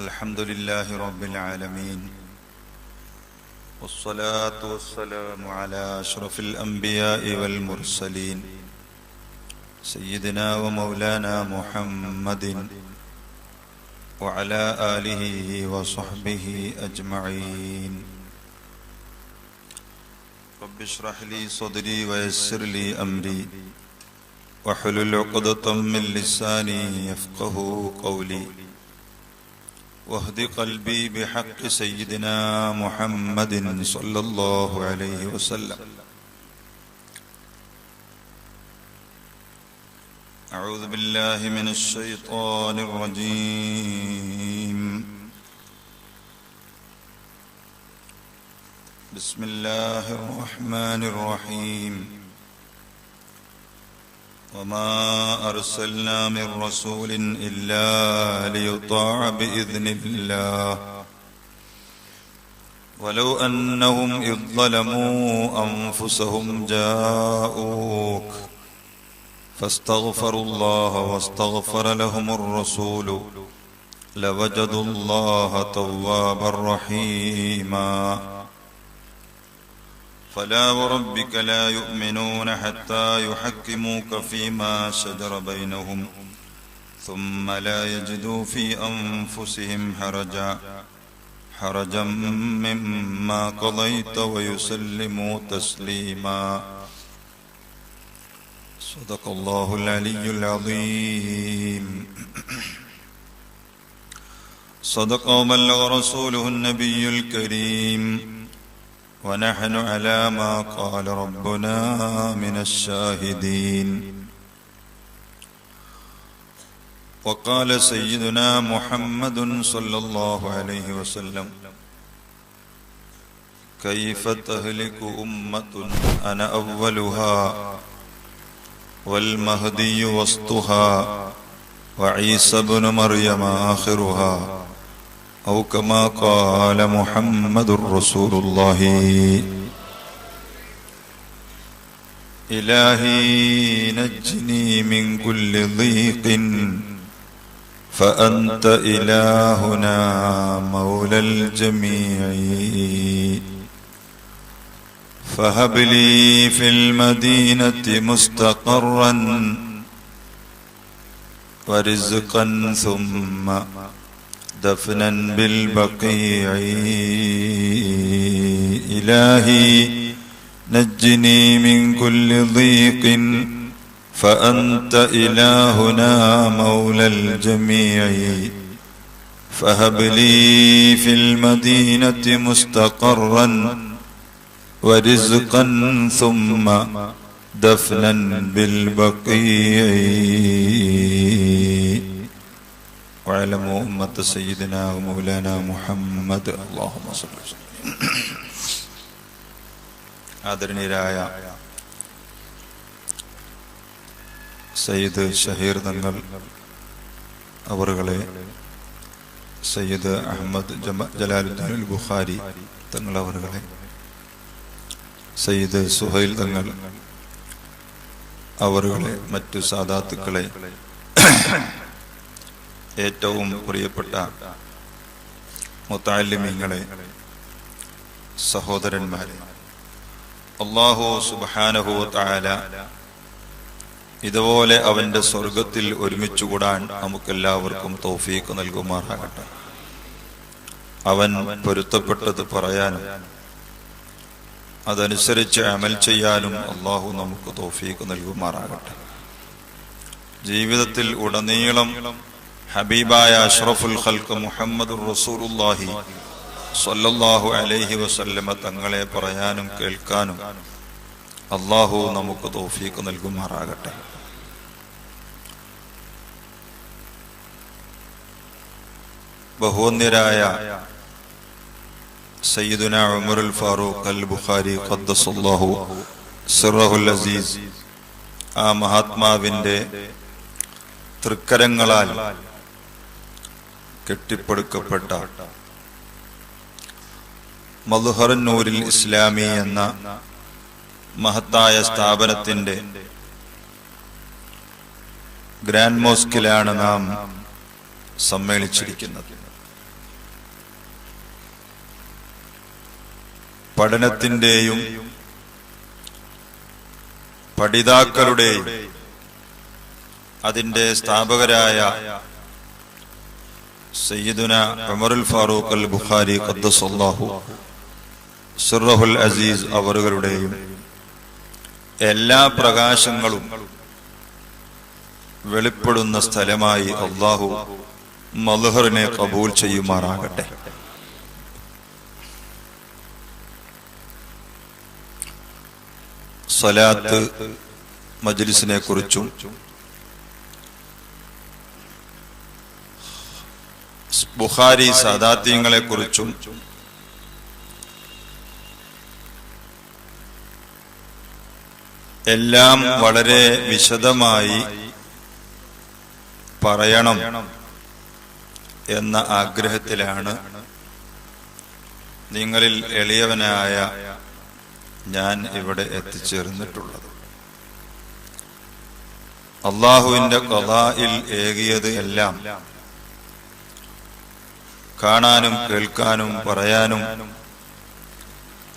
الحمد لله رب العالمين والصلاة والسلام على أشرف الأنبياء والمرسلين سيدنا ومولانا محمد وعلى آله وصحبه أجمعين. رب اشرح لي صدري ويسر لي أمري واحلل عقدة من لساني يفقهوا قولي واهد قلبي بحق سيدنا محمد صلى الله عليه وسلم. أعوذ بالله من الشيطان الرجيم. بسم الله الرحمن الرحيم. وما أرسلنا من رسول إلا ليطاع بإذن الله ولو أنهم إذ ظلموا أنفسهم جاءوك فاستغفروا الله واستغفر لهم الرسول لوجدوا الله توابا رحيما. فلا وربك لا يؤمنون حتى يحكموك فيما شجر بينهم ثم لا يجدوا في أنفسهم حرجا مما قضيت ويسلموا تسليما. صدق الله العلي العظيم. صدق وبلغ رسوله النبي الكريم ونحن على ما قال ربنا من الشاهدين. وقال سيدنا محمد صلى الله عليه وسلم: كيف تهلك أمة أنا أولها والمهدي وسطها وعيسى بن مريم آخرها أو كما قال محمد رسول الله. إلهي نجني من كل ضيق فأنت إلهنا مولى الجميع. فهب لي في المدينة مستقرا ورزقا ثم دفنا بالبقيع. إلهي نجني من كل ضيق فأنت إلهنا مولى الجميع. فهب لي في المدينة مستقرا ورزقا ثم دفنا بالبقيع. وعلموا أمة سيدنا ومولانا محمد. اللهم صل وسلم. ആദരണീയരായ സയ്യിദ് ഷഹീർ തങ്ങൾ അവറുകളെ, സയ്യിദ് അഹമ്മദ് ജലാലുദ്ദീൻ ബുഖാരി തങ്ങൾ അവറുകളെ, സയ്യിദ് സുഹൈൽ തങ്ങൾ അവറുകളെ, മറ്റു സാദാത്തുക്കളെ, ഏറ്റവും പ്രിയപ്പെട്ട മുതഅല്ലിമീങ്ങളെ, സഹോദരന്മാരെ, അല്ലാഹു സുബ്ഹാനഹു വ തആല ഇതുപോലെ അവന്റെ സ്വർഗത്തിൽ ഒരുമിച്ചുകൂടാൻ നമുക്കെല്ലാവർക്കും തൗഫീഖ് നൽകുമാറാകട്ടെ. അവൻ പൊരുത്തപ്പെട്ടത് പറയാനും അതനുസരിച്ച് അമൽ ചെയ്യാനും അല്ലാഹു നമുക്ക് തൗഫീഖ് നൽകുമാറാകട്ടെ. ജീവിതത്തിൽ ഉടനീളം ഹബീബായ അഷ്റഫുൽ ഖൽഖ് മുഹമ്മദുർ റസൂലുള്ളാഹി സ്വല്ലല്ലാഹു അലൈഹി വസല്ലമ തങ്ങളെ പറയാനും കേൾക്കാനും അല്ലാഹു നമുക്ക് തൗഫീഖ് നൽകുമാറാകട്ടെ. ബഹുവന്യരായ സയ്യിദുനാ ഉമറുൽ ഫാറൂഖ് അൽ ബുഖാരി ഖദ്ദസല്ലാഹു സിർറഹുൽ അസീസ്, ആ മഹാത്മാവിന്റെ തൃക്കരങ്ങളാൽ കെട്ടിപ്പടുക്കപ്പെട്ട മദ്ഹറുൻ നൂരിൽ ഇസ്ലാമി എന്ന മഹത്തായ സ്ഥാപനത്തിന്റെ ഗ്രാൻഡ് മോസ്കിലാണ് നാം സമ്മേളിച്ചിരിക്കുന്നത്. പഠനത്തിന്റെയും പഠിതാക്കളുടെയും അതിന്റെ സ്ഥാപകരായ സയ്യിദുന ഉമറുൽ ഫാറൂഖ് അൽ ബുഖാരി ഖദ്ദസല്ലാഹു സിർറഹുൽ അസീസ് അവറുകളുടെയും എല്ലാ പ്രകാശങ്ങളും വെളിപ്പെടുന്ന സ്ഥലമായി അല്ലാഹു മദ്ഹറിനെ ഖബൂൽ ചെയ്യുമാറാകട്ടെ. സ്വലാത്ത് മജ്ലിസിനെ കുറിച്ചും ബുഖാരി സാദാത്യങ്ങളെ കുറിച്ചും എല്ലാം വളരെ വിശദമായി പറയണം എന്ന ആഗ്രഹത്തിലാണ് നിങ്ങളിൽ എളിയവനായ ഞാൻ ഇവിടെ എത്തിച്ചേർന്നിട്ടുള്ളത്. അള്ളാഹുവിന്റെ ഖദാഇൽ ഏകിയത് എല്ലാം കാണാനും കേൾക്കാനും പറയാനും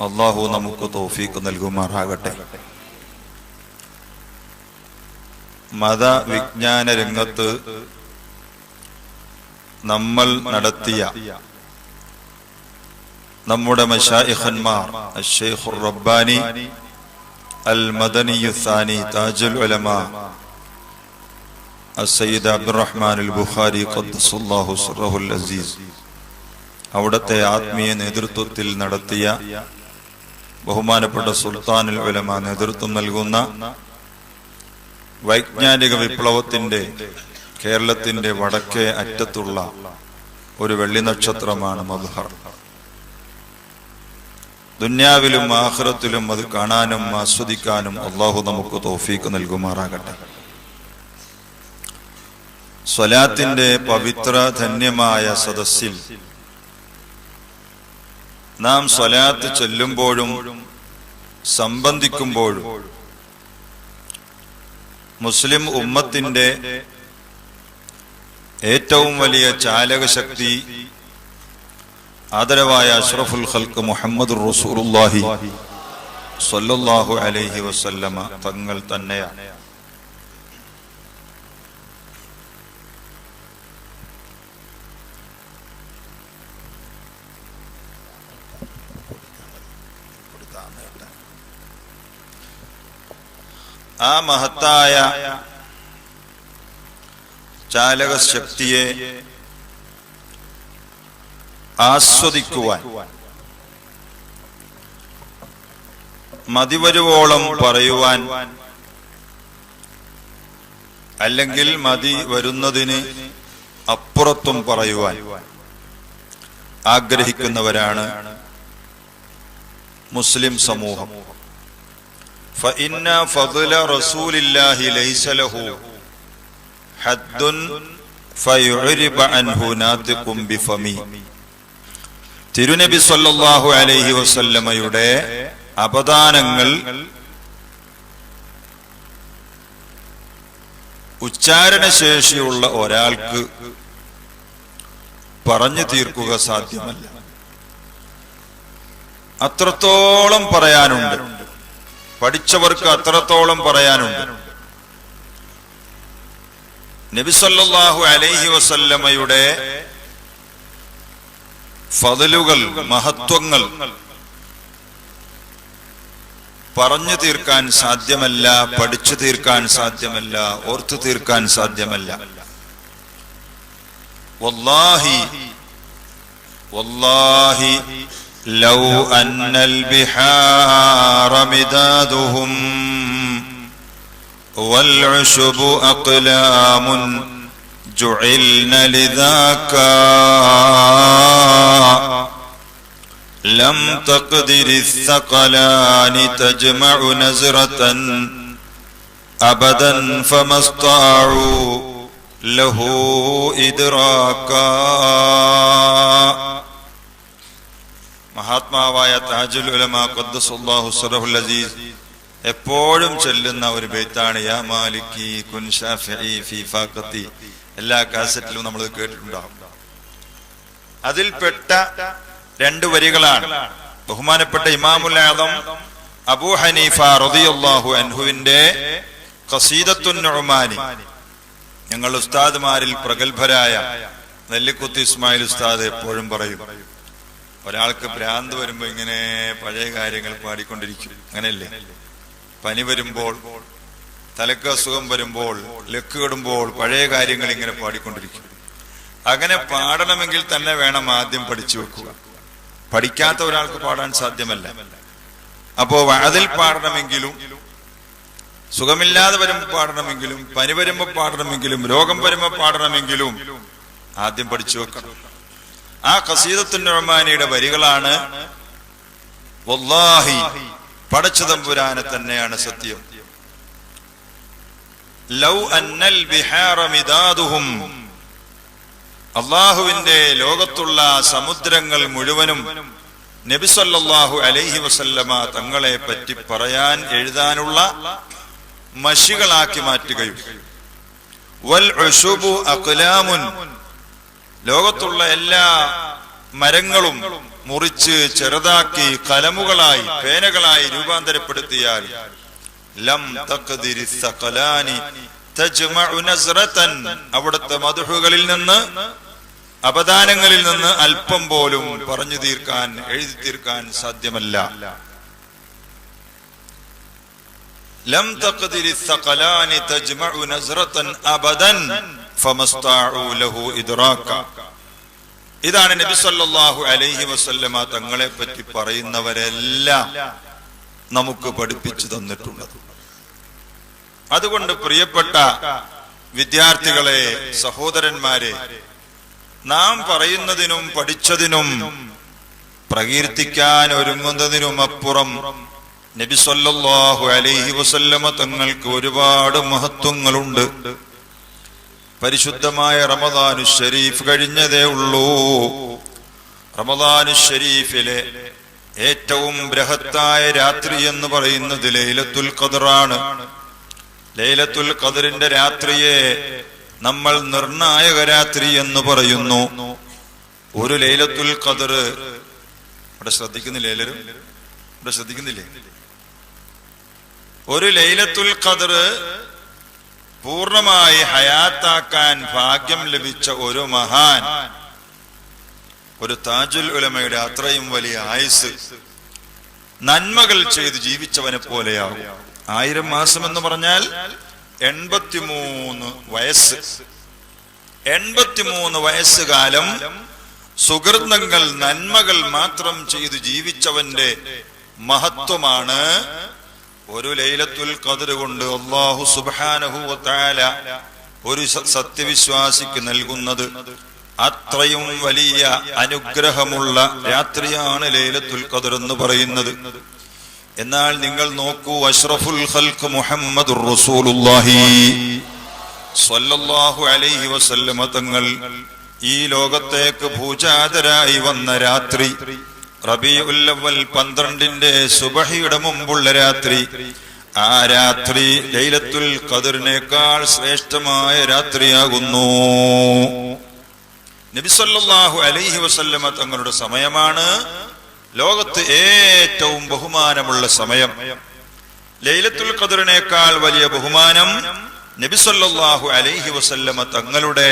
അള്ളാഹു നമുക്ക് തൗഫീഖ് നൽകുമാറാകട്ടെ. മതവിജ്ഞാന രംഗത്ത് നമ്മൾ നടത്തിയ നമ്മുടെ മശായിഖന്മാർ അശ്ശൈഖുർ റബ്ബാനി അൽ മദനിയു സാനി താജുൽ ഉലമാ അസ്സയ്യിദ് അബ്ദുറഹ്മാൻ അൽ ബുഖാരി ഖദ്ദസല്ലാഹു സിർറഹുൽ അസീസ് അവിടുത്തെ ആത്മീയ നേതൃത്വത്തിൽ നടത്തിയ ബഹുമാനപ്പെട്ട സുൽത്താനുൽ ഉലമാ നേതൃത്വം നൽകുന്ന വൈജ്ഞാനിക വിപ്ലവത്തിന്റെ കേരളത്തിന്റെ വടക്കേ അറ്റത്തുള്ള ഒരു വെള്ളി നക്ഷത്രമാണ് മദ്ഹർ. ദുന്യാവിലും ആഖിറത്തിലും അത് കാണാനും ആസ്വദിക്കാനും അല്ലാഹു നമുക്ക് തൗഫീഖ് നൽകുമാറാകട്ടെ. സ്വലാത്തിന്റെ പവിത്ര ധന്യമായ സദസ്സിൽ നാം സ്വലാത്ത് ചൊല്ലുമ്പോഴും സംബന്ധിക്കുമ്പോഴും മുസ്ലിം ഉമ്മത്തിന്റെ ഏറ്റവും വലിയ ചാലകശക്തി ആദരവായ അഷ്റഫുൽ ഖൽഖ് മുഹമ്മദുർ റസൂലുള്ളാഹി സ്വല്ലല്ലാഹു അലൈഹി വസല്ലമ തങ്ങൾ തന്നെയാണ്. ആ മഹത്തായ ചാലക ശക്തിയെ ആസ്വദിക്കുവാൻ മതിവരുവോളം പറയുവാൻ, അല്ലെങ്കിൽ മതി വരുന്നതിന് അപ്പുറത്തും പറയുവാൻ ആഗ്രഹിക്കുന്നവരാണ് മുസ്ലിം സമൂഹം. فإن فضل رسول الله ليس له حد فيعرب عنه ناطق بفمي. തിരുനബി സല്ലല്ലാഹു അലൈഹി വസല്ലമയുടെ അപദാനങ്ങൾ ഉച്ചാരണശേഷിയുള്ള ഒരാൾക്ക് പറഞ്ഞു തീർക്കുക സാധ്യമല്ല. അത്രത്തോളം പറയാനുണ്ട്, പഠിച്ചവർക്ക് അത്രത്തോളം പറയാനുണ്ട്. നബി സല്ലല്ലാഹു അലൈഹി വസല്ലമയുടെ ഫദലുകൾ, മഹത്വങ്ങൾ പറഞ്ഞു തീർക്കാൻ സാധ്യമല്ല, പഠിച്ചു തീർക്കാൻ സാധ്യമല്ല, ഓർത്തു തീർക്കാൻ സാധ്യമല്ല. വല്ലാഹി വല്ലാഹി ലൗ അന്നൽ ബിഹാറ മിദാദുഹും വൽ ഉശബു അഖ്ലാമുൻ ജുഇൽന ലിദാക ലം തഖ്ദിരി الثقلان تجمع نزرة അബദൻ ഫമസ്തഅഉ ലഹു ഇദ്റാകാ. മഹാത്മാവായ താജുൽ ഉലമാ ഖദ്ദസല്ലാഹു സിർറഹുൽ അസീസ് എപ്പോഴും ചൊല്ലുന്ന ഒരു ബൈത്താണ് യാ മാലിക്കി കുൻ ഷാഫിഈ ഫീ ഫാഖത്തി. എല്ലാ കാസറ്റിലും നമ്മൾ കേട്ടിട്ടുണ്ടാവും. അതിൽപ്പെട്ട രണ്ട് വരികളാണ് ബഹുമാനപ്പെട്ട ഇമാമുൽ ആദം അബൂ ഹനീഫ റളിയല്ലാഹു അൻഹുവിന്റെ ഖസീദത്തുൻ നുഅ്മാനി, ഞങ്ങൾ ഉസ്താദുമാരിൽ പ്രഗത്ഭരായ നെല്ലിക്കുത്ത് ഇസ്മായിൽ ഉസ്താദ് എപ്പോഴും പറയും, ഒരാൾക്ക് ഭ്രാന്ത് വരുമ്പോ ഇങ്ങനെ പഴയ കാര്യങ്ങൾ പാടിക്കൊണ്ടിരിക്കും. അങ്ങനെയല്ലേ? പനി വരുമ്പോൾ, തലക്ക് അസുഖം വരുമ്പോൾ, ലക്ക് കെടുമ്പോൾ പഴയ കാര്യങ്ങൾ ഇങ്ങനെ പാടിക്കൊണ്ടിരിക്കും. അങ്ങനെ പാടണമെങ്കിൽ തന്നെ വേണം ആദ്യം പഠിച്ചു വെക്കുക. പഠിക്കാത്ത ഒരാൾക്ക് പാടാൻ സാധ്യമല്ല. അപ്പോ അതിൽ പാടണമെങ്കിലും, സുഖമില്ലാതെ വരുമ്പോ പാടണമെങ്കിലും, പനി വരുമ്പോ പാടണമെങ്കിലും, രോഗം വരുമ്പോ പാടണമെങ്കിലും ആദ്യം പഠിച്ചു വെക്കണം. ആ ഖസീദത്തുൻ നുഅ്മാനിയുടെ വരികളാണ്, വല്ലാഹി പടച്ച തമ്പുരാനെ തന്നെയാണ് സത്യം, ലൗ അന്നൽ ബിഹാറ മിദാദുഹും, അല്ലാഹുവിന്റെ ലോകത്തുള്ള സമുദ്രങ്ങൾ മുഴുവനും നബി സല്ലല്ലാഹു അലൈഹി വസല്ലമ തങ്ങളെ പറ്റി പറയാൻ എഴുതാനുള്ള മഷികളാക്കി മാറ്റുകയും, വൽ ഉശുബു അഖ്ലാമുൻ, ലോകത്തുള്ള എല്ലാ മരങ്ങളും മുറിച്ച് ചെറുതാക്കി കലമുകളായി, പേനകളായി രൂപാന്തരപ്പെടുത്തിയാൽ, ലം തഖ്ദിരി സഖലാനി തജ്മഉ നസ്റതൻ, അവിടുത്തെ മദ്ഹുകളിൽ നിന്ന്, അപദാനങ്ങളിൽ നിന്ന് അല്പം പോലും പറഞ്ഞു തീർക്കാൻ, എഴുതി തീർക്കാൻ സാധ്യമല്ല. ലം തഖ്ദിരി സഖലാനി തജ്മഉ നസ്റതൻ അബദൻ ഫമസ്തഉ ലഹു ഇദ്റാക. ഇതാണ് നബി സല്ലല്ലാഹു അലൈഹി വസല്ലമ തങ്ങളെ പറ്റി പറയുന്നവരെല്ലാം നമുക്ക് പഠിപ്പിച്ചു തന്നിട്ടുള്ളത്. അതുകൊണ്ട് പ്രിയപ്പെട്ട വിദ്യാർത്ഥികളെ, സഹോദരന്മാരെ, നാം പറയുന്നതിനും പഠിച്ചതിനും പ്രകീർത്തിക്കാൻ ഒരുങ്ങുന്നതിനും അപ്പുറം നബി സല്ലല്ലാഹു അലൈഹി വസല്ലമ തങ്ങൾക്ക് ഒരുപാട് മഹത്വങ്ങളുണ്ട്. പരിശുദ്ധമായ റമദാനു ശരീഫ് കഴിഞ്ഞതേ ഉള്ളൂ. റമദാനു ശരീഫിലെ ഏറ്റവും ബൃഹത്തായ രാത്രി എന്ന് പറയുന്നത് ലൈലത്തുൽ ഖദറാണ്. ലൈലത്തുൽ ഖദറിന്റെ രാത്രിയെ നമ്മൾ നിർണായക രാത്രി എന്ന് പറയുന്നു. ഒരു ലൈലത്തുൽ ഖദർ, ഇവിടെ ശ്രദ്ധിക്കുന്നില്ലേ എല്ലാവരും? ഇവിടെ ശ്രദ്ധിക്കുന്നില്ലേ? ഒരു ലൈലത്തുൽ ഖദർ പൂർണ്ണമായി ഹയാത്താക്കാൻ ഭാഗ്യം ലഭിച്ച ഒരു മഹാൻ, ഒരു താജുൽ ഉലമയുടെ അത്രയും വലിയ ആയുസ് നന്മകൾ ചെയ്ത് ജീവിച്ചവനെ പോലെയാകും. 1000 മാസം എന്ന് പറഞ്ഞാൽ 83 വയസ്സ്. 83 വയസ്സുകാലം സുഹൃതങ്ങൾ, നന്മകൾ മാത്രം ചെയ്ത് ജീവിച്ചവന്റെ മഹത്വമാണ് ഒരു ലൈലത്തുൽ ഖദർ കൊണ്ട് അല്ലാഹു സുബ്ഹാനഹു വ തആല ഒരു സത്യവിശ്വാസിക്ക് നൽകുന്നത്. അത്രയും വലിയ അനുഗ്രഹമുള്ള രാത്രിയാണ് ലൈലത്തുൽ ഖദർ എന്ന് പറയുന്നത്. എന്നാൽ നിങ്ങൾ നോക്കൂ, അഷ്റഫുൽ ഖൽഖ് മുഹമ്മദുർ റസൂലുള്ളാഹി സ്വല്ലല്ലാഹു അലൈഹി വസല്ലമ തങ്ങൾ ഈ ലോകത്തേക്ക് ഭൂജാതരായി വന്ന രാത്രി, റബീഉൽ അവ്വൽ 12ന്റെ സുബഹിയുടെ മുമ്പുള്ള രാത്രി, ആ രാത്രി ലൈലത്തുൽ ഖദറിനേക്കാൾ ശ്രേഷ്ഠമായ രാത്രിയാകുന്നു. നബി സല്ലല്ലാഹു അലൈഹി വസല്ലമ തങ്ങളുടെ സമയമാണ് ലോകത്ത് ഏറ്റവും ബഹുമാനമുള്ള സമയം. ലൈലത്തുൽ ഖദറിനേക്കാൾ വലിയ ബഹുമാനം നബി സല്ലല്ലാഹു അലൈഹി വസല്ലമ തങ്ങളുടെ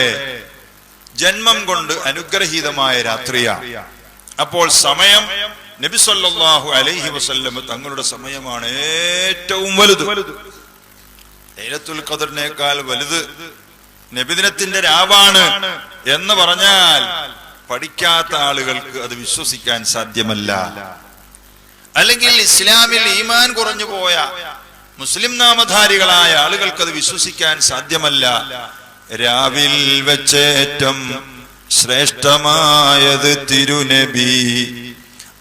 ജന്മം കൊണ്ട് അനുഗ്രഹീതമായ രാത്രിയാണ്. അപ്പോൾ സമയം നബി സല്ലല്ലാഹു അലൈഹി വസല്ലമ തങ്ങളുടെ സമയമാണ് ഏറ്റവും വലുത്. ലൈലത്തുൽ ഖദറിനേക്കാൾ വലുത് നബിദിനത്തിന്റെ രാവാണ് എന്ന് പറഞ്ഞാൽ പഠിക്കാത്ത ആളുകൾക്ക് അത് വിശ്വസിക്കാൻ സാധ്യമല്ല. അല്ലെങ്കിൽ ഇസ്ലാമിൽ ഈമാൻ കുറഞ്ഞു പോയ മുസ്ലിം നാമധാരികളായ ആളുകൾക്ക് അത് വിശ്വസിക്കാൻ സാധ്യമല്ല. രാവിൽ വെച്ചേറ്റം ശ്രേഷ്ഠമായത് തിരുനബി,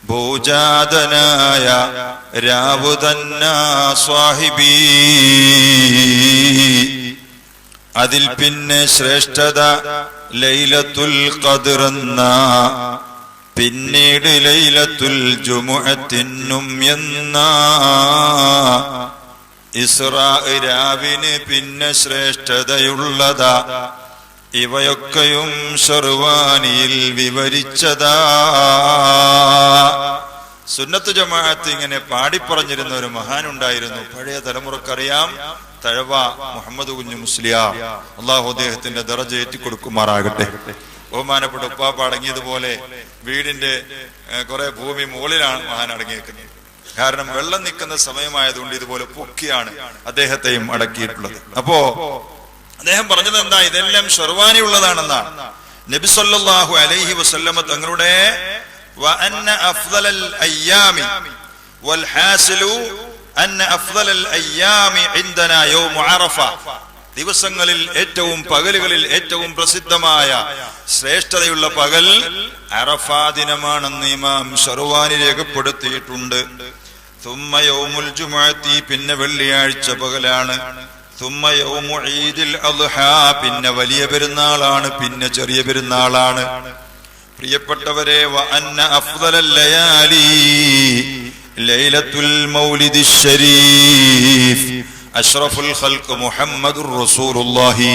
ഭൂജാതനായ രാവു തന്നാ സ്വാഹിബി. അതിൽ പിന്നെ ശ്രേഷ്ഠത ലൈലത്തുൽ ഖദർ എന്ന, പിന്നീട് ലൈലത്തുൽ ജുമുഅത്തിനും എന്ന, ഇസ്റാ രാവിന് പിന്നെ ശ്രേഷ്ഠതയുള്ളതാ. ഇവയൊക്കെയും ശർവാനിയിൽ വിവരിച്ചതാ. സുന്നത്ത് ജമാഅത്ത് ഇങ്ങനെ പാടിപ്പറഞ്ഞിരുന്ന ഒരു മഹാനുണ്ടായിരുന്നു. പഴയ തലമുറക്കറിയാം, തഴവ മുഹമ്മദ് കുഞ്ഞു മുസ്ലിയാർ. അള്ളാഹു അദ്ദേഹത്തിന്റെ ദറജ ഏറ്റിക്കൊടുക്കുമാറാകട്ടെ. ബഹുമാനപ്പെട്ട ഉപ്പാപ്പ അടങ്ങിയതുപോലെ വീടിന്റെ കുറെ ഭൂമി മുകളിലാണ് മഹാൻ അടങ്ങിയിരിക്കുന്നത്. കാരണം വെള്ളം നിൽക്കുന്ന സമയമായതുകൊണ്ട് ഇതുപോലെ പൊക്കിയാണ് അദ്ദേഹത്തെയും അടക്കിയിട്ടുള്ളത്. അപ്പോ അദ്ദേഹം പറഞ്ഞത് എന്താ? ഇതെല്ലാം ഷർവാനി ഉള്ളതാണെന്നാണ്. നബി സല്ലല്ലാഹു അലൈഹി വസല്ലമ തങ്ങളുടെ വഅന്ന അഫ്ളൽ അയ്യാമി വൽ ഹാസിലു അന്ന അഫ്ളൽ അയ്യാമി ഇൻദനാ യൗമ അറഫ, ദിവസങ്ങളിൽ ഏറ്റവും പകലുകളിൽ ഏറ്റവും പ്രസിദ്ധമായ ശ്രേഷ്ഠതയുള്ള പകൽ അറഫാ ദിനമാണെന്ന് ഇമാം ഷർവാനി രേഖപ്പെടുത്തിയിട്ടുണ്ട്. സുമ്മ യൗമുൽ ജുമുഅത്തി, പിന്നെ വെള്ളിയാഴ്ച പകലാണ്. സുമ്മ യൗമു ഈദിൽ അദ്ഹാ, പിന്നെ വലിയ പെരുന്നാളാണ്, പിന്നെ ചെറിയ പെരുന്നാളാണ്. പ്രിയപ്പെട്ടവരെ, വഅന്ന അഫ്ളൽ ലയാലി ലൈലത്തുൽ മൗലിദിശ് ശരീഫ് അഷ്റഫുൽ ഖൽഖ് മുഹമ്മദുർ റസൂലുള്ളാഹി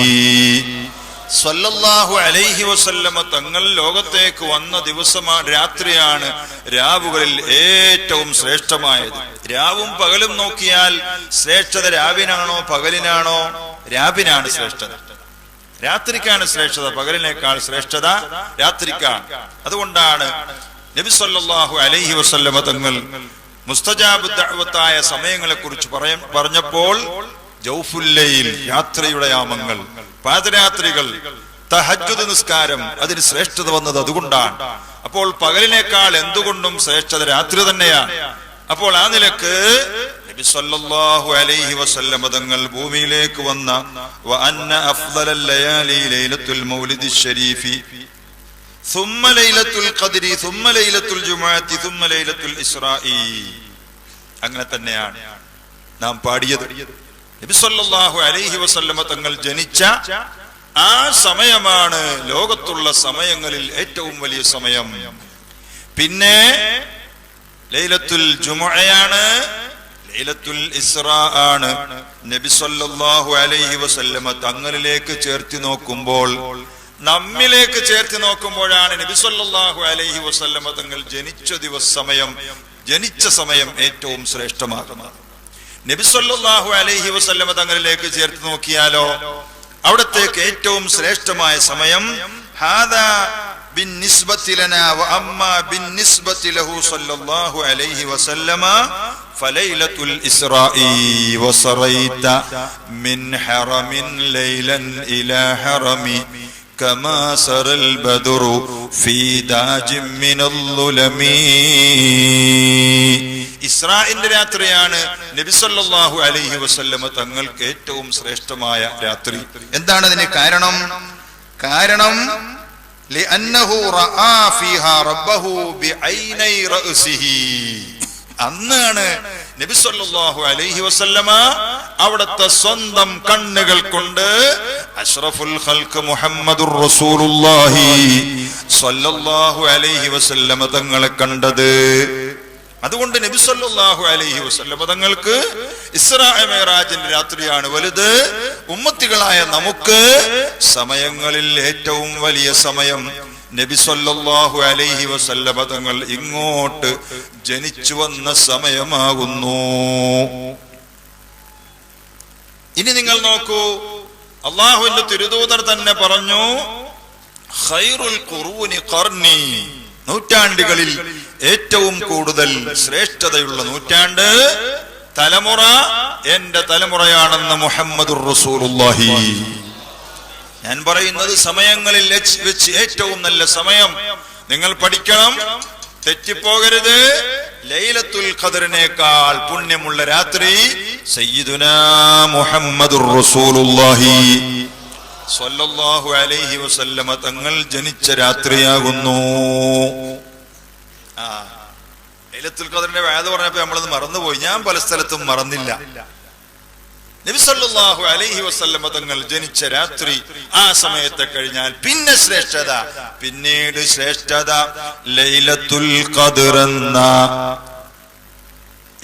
സ്വല്ലല്ലാഹു അലൈഹി വസല്ലമ തങ്ങൾ ലോകത്തേക്ക് വന്ന ദിവസമാണ്, രാത്രിയാണ് രാവുകളിൽ ഏറ്റവും ശ്രേഷ്ഠമായത്. രാവും പകലും നോക്കിയാൽ ശ്രേഷ്ഠത രാവിനാണോ പകലിനാണോ? രാവിനാണ് ശ്രേഷ്ഠത. രാത്രിക്കാണ് ശ്രേഷ്ഠത, പകലിനേക്കാൾ ശ്രേഷ്ഠത രാത്രിക്കാണ്. അതുകൊണ്ടാണ് നബി സല്ലല്ലാഹു അലൈഹി വസല്ലമ തങ്ങൾ മുസ്തജാബ് ദഅവത്തായ സമയങ്ങളെ കുറിച്ച് പറഞ്ഞപ്പോൾ ജൗഫുൽ ലൈൽ, രാത്രിയുടെ യാമങ്ങൾ, പാതിരാത്രികൾ, തഹജ്ജുദ് നിസ്കാരം, അതിന് ശ്രേഷ്ഠത വന്നത് അതുകൊണ്ടാണ്. അപ്പോൾ പകലിനേക്കാൾ എന്തുകൊണ്ടും ശ്രേഷ്ഠത രാത്രി തന്നെയാണ്. അപ്പോൾ ആ നിലക്ക് നബി സല്ലല്ലാഹു അലൈഹി വസല്ലമ തങ്ങൾ ഭൂമിയിലേക്ക് വന്ന വഅന്ന അഫ്ളൽ ലയാലി ലൈലത്തുൽ മൗലിദിശ് ശരീഫി സുമ്മ ലൈലത്തുൽ ഖദ്രി സുമ്മ ലൈലത്തുൽ ജുമുഅത്തി സുമ്മ ലൈലത്തുൽ ഇസ്റാഇ, അങ്ങനെ തന്നെയാണ് നാം പാടിയത്. നബി സല്ലല്ലാഹു അലൈഹി വസല്ലമ തങ്ങൾ ജനിച്ച ആ സമയമാണ് ലോകത്തുള്ള സമയങ്ങളിൽ ഏറ്റവും വലിയ സമയം. പിന്നെ ലൈലത്തുൽ ജുമുഅയാണ്, ലൈലത്തുൽ ഇസ്റാ ആണ്. നബി സല്ലല്ലാഹു അലൈഹി വസല്ലമ തങ്ങളിലേക്ക് ചേർത്തി നോക്കുമ്പോൾ, നമ്മിലേക്ക് ചേർത്തി നോക്കുമ്പോഴാണ് നബി സല്ലല്ലാഹു അലൈഹി വസല്ലമ തങ്ങൾ ജനിച്ച സമയം ഏറ്റവും ശ്രേഷ്ഠമാകുന്നത്. നബി സല്ലല്ലാഹു അലൈഹി വസല്ലമ തങ്ങളിലേക്ക് ചേർത്ത് നോക്കിയാലോ, അവിടത്തേക്ക് ഏറ്റവും ശ്രേഷ്ഠമായ സമയം ഹാദാ ബിന്നിസ്ബതി ലനാ വഅമ്മാ ബിന്നിസ്ബതി ലഹു സല്ലല്ലാഹു അലൈഹി വസല്ലമ ഫലൈലത്തുൽ ഇസ്റാഇ വസറൈത മിൻ ഹറമിൻ ലൈലൻ ഇലാ ഹറമി കമാ സറൽ ബദറു ഫീ ദാജിൻ മിനൽ ളുലമി. ഇസ്രാഇന്റെ രാത്രിയാണ് നബി സല്ലല്ലാഹു അലൈഹി വസല്ലമ തങ്ങൾക്ക് ഏറ്റവും ശ്രേഷ്ഠമായ രാത്രി. എന്താണ് അതിന് കാരണം? ലിഅന്നഹു റആ ഫീഹാ റബ്ബഹു ബിഐനൈ റഅസിഹി. അന്നാണ് നബി സല്ലല്ലാഹു അലൈഹി വസല്ലമ അവിടുത്തെ സ്വന്തം കണ്ണുകൾ കൊണ്ട് അഷ്റഫുൽ ഖൽഖ് മുഹമ്മദുർ റസൂലുള്ളാഹി സ്വല്ലല്ലാഹു അലൈഹി വസല്ലമ തങ്ങളെ കണ്ടത്. അതുകൊണ്ട് നബി സല്ലല്ലാഹു അലൈഹി വസല്ലമ തങ്ങൾക്ക് ഇസ്രാ മിഅ്റാജിന്റെ രാത്രിയാണ് വലുത്. ഉമ്മത്തികളായ നമുക്ക് സമയങ്ങളിൽ ഏറ്റവും വലിയ സമയം നബി സല്ലല്ലാഹു അലൈഹി വസല്ലമ തങ്ങൾ ഇങ്ങോട്ട് ജനിച്ചു വന്ന സമയമാകുന്നു. ഇനി നിങ്ങൾ നോക്കൂ, അള്ളാഹുവിന്റെ തിരുദൂതർ തന്നെ പറഞ്ഞു, ഖൈറുൽ ഖുറൂനി ഖർനി, നൂറ്റാണ്ടുകളിൽ ഏറ്റവും കൂടുതൽ ശ്രേഷ്ഠതയുള്ള നൂറ്റാണ്ട്, തലമുറ എന്റെ തലമുറയാണെന്ന് മുഹമ്മദുർ റസൂലുള്ളാഹി. ഞാൻ പറയുന്നത് സമയങ്ങളിൽ വെച്ച് ഏറ്റവും നല്ല സമയം നിങ്ങൾ പഠിക്കണം, തെറ്റിപ്പോകരുത്. ലൈലത്തുൽ ഖദ്റിനേക്കാൾ പുണ്യമുള്ള രാത്രി സയ്യിദുനാ മുഹമ്മദുർ റസൂലുള്ളാഹി സ്വല്ലല്ലാഹു അലൈഹി വസല്ലമ തങ്ങൾ ജനിച്ച രാത്രിയാകുന്നു. ലൈലത്തുൽ ഖദ്റിന്റെ വഅദ് പറഞ്ഞപ്പോൾ നമ്മളത് മറന്നുപോയി. ഞാൻ പല സ്ഥലത്തും മറന്നില്ല. നബി സല്ലല്ലാഹു അലൈഹി വസല്ലമ തങ്ങൾ ജനിച്ച രാത്രി, ആ സമയത്തെ കഴിഞ്ഞാൽ പിന്നെ ശ്രേഷ്ഠത, പിന്നീട് ശ്രേഷ്ഠത ലൈലത്തുൽ ഖദ്ർ എന്ന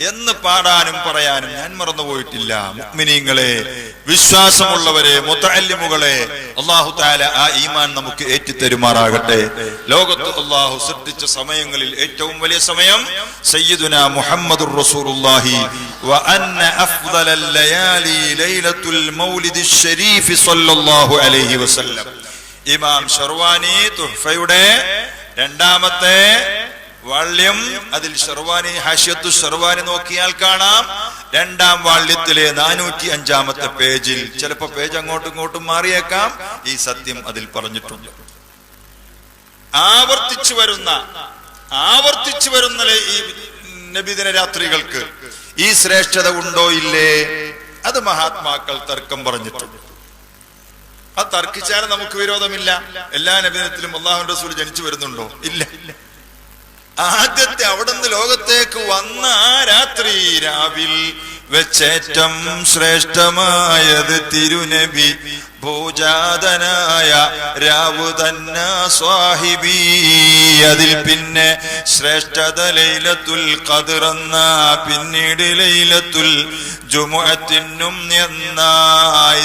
എന്ന് പാടാനും പറയാനും ഞാൻ മറന്നുപോയിട്ടില്ല. മുഅ്മിനീങ്ങളെ, വിശ്വാസമുള്ളവരെ, മുതഅല്ലിമുകളെ, അല്ലാഹു തആല ആ ഈമാൻ നമുക്ക് ഏറ്റിത്തരുമാറാകട്ടെ. ലോകത്ത് അല്ലാഹു സൃഷ്ടിച്ച സമയങ്ങളിൽ ഏറ്റവും വലിയ സമയം സയ്യിദുനാ മുഹമ്മദുർ റസൂലുള്ളാഹി വ അന്ന അഫ്ദലൽ ലയാലി ലൈലത്തുൽ മൗലിദിശ് ശരീഫ് സ്വല്ലല്ലാഹു അലൈഹി വസല്ലം. ഇമാം ശർവാനി തുഹ്ഫയുടെ രണ്ടാമത്തെ വാള്യം, അതിൽ ശർവാനി ഹാഷിയത്തു ശർവാനി നോക്കിയാൽ കാണാം, രണ്ടാം വാള്യത്തിലെ 405-ാമത്തെ പേജിൽ, ചിലപ്പോ പേജ് അങ്ങോട്ടും ഇങ്ങോട്ടും മാറിയേക്കാം, ഈ സത്യം അതിൽ പറഞ്ഞിട്ടുണ്ട്. ആവർത്തിച്ചു വരുന്ന ഈ നബിദിന രാത്രികൾക്ക് ഈ ശ്രേഷ്ഠത ഉണ്ടോ ഇല്ലേ, അത് മഹാത്മാക്കൾ തർക്കം പറഞ്ഞിട്ടുണ്ട്. ആ തർക്കിച്ചാൽ നമുക്ക് വിരോധമില്ല. എല്ലാ നബിദിനത്തിലും അല്ലാഹുവിന്റെ റസൂൽ ജനിച്ചു വരുന്നുണ്ടോ? ഇല്ല. ആദ്യത്തെ അവിടുന്ന് ലോകത്തേക്ക് വന്ന ആ രാത്രി രാവിൽ വെച്ചേറ്റം ശ്രേഷ്ഠമായത് തിരുനബി ഭൂജാതനായ രാവു തന്ന സ്വാഹിബി. അതിൽ പിന്നെ ശ്രേഷ്ഠത ലൈലത്തുൽ ഖദ്ർ എന്ന, പിന്നീട് ലൈലത്തുൽ ജുമുഅത്തിനും എന്ന,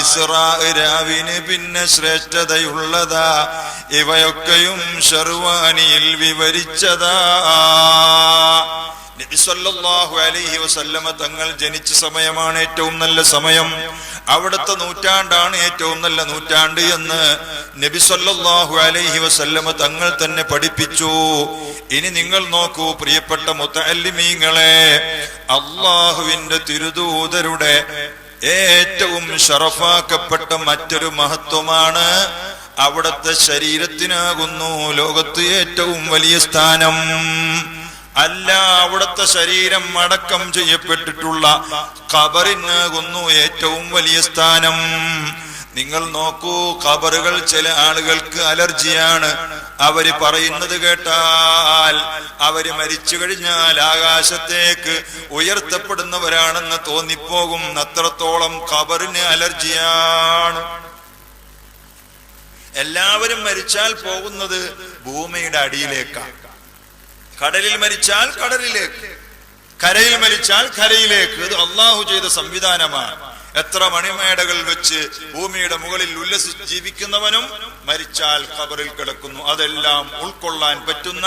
ഇസ്റാ രാവിന് പിന്നെ ശ്രേഷ്ഠതയുള്ളതാ. ഇവയൊക്കെയും ശർവാനിയിൽ വിവരിച്ചതാ. നബി സല്ലല്ലാഹു അലൈഹി വസല്ലമ തങ്ങൾ ജനിച്ച സമയമാണ് ഏറ്റവും നല്ല സമയം. അവിടുത്തെ നൂറ്റാണ്ടാണ് ഏറ്റവും നല്ല നൂറ്റാണ്ട് എന്ന് നബി സല്ലല്ലാഹു അലൈഹി വസല്ലമ തങ്ങൾ തന്നെ പഠിപ്പിച്ചു. ഇനി നിങ്ങൾ നോക്കൂ പ്രിയപ്പെട്ട മുതഅല്ലിമീങ്ങളെ, അല്ലാഹുവിന്റെ തിരുദൂതരുടെ ഏറ്റവും ശറഫാക്കപ്പെട്ട മറ്റൊരു മഹത്വമാണ് അവിടുത്തെ ശരീരത്തിനാകുന്നു ലോകത്ത് ഏറ്റവും വലിയ സ്ഥാനം. അല്ല, അവിടുത്തെ ശരീരം അടക്കം ചെയ്യപ്പെട്ടിട്ടുള്ള ഖബറിനാകുന്നു ഏറ്റവും വലിയ സ്ഥാനം. നിങ്ങൾ നോക്കൂ, ഖബറുകൾ ചില ആളുകൾക്ക് അലർജിയാണ്. അവര് പറയുന്നത് കേട്ടാൽ അവര് മരിച്ചു കഴിഞ്ഞാൽ ആകാശത്തേക്ക് ഉയർത്തപ്പെടുന്നവരാണെന്ന് തോന്നിപ്പോകും. അത്രത്തോളം ഖബറിന് അലർജിയാണ്. എല്ലാവരും മരിച്ചാൽ പോകുന്നത് ഭൂമിയുടെ അടിയിലേക്കാണ്. കടലിൽ മരിച്ചാൽ കടലിലേക്ക്, കരയിൽ മരിച്ചാൽ കരയിലേക്ക്. ഇത് അള്ളാഹു ചെയ്ത സംവിധാനമാണ്. എത്ര മണിമേടകൾ വെച്ച് ഭൂമിയുടെ മുകളിൽ ഉല്ലസിച്ച് ജീവിക്കുന്നവനും മരിച്ചാൽ ഖബറിൽ കിടക്കുന്നു. അതെല്ലാം ഉൾക്കൊള്ളാൻ പറ്റുന്ന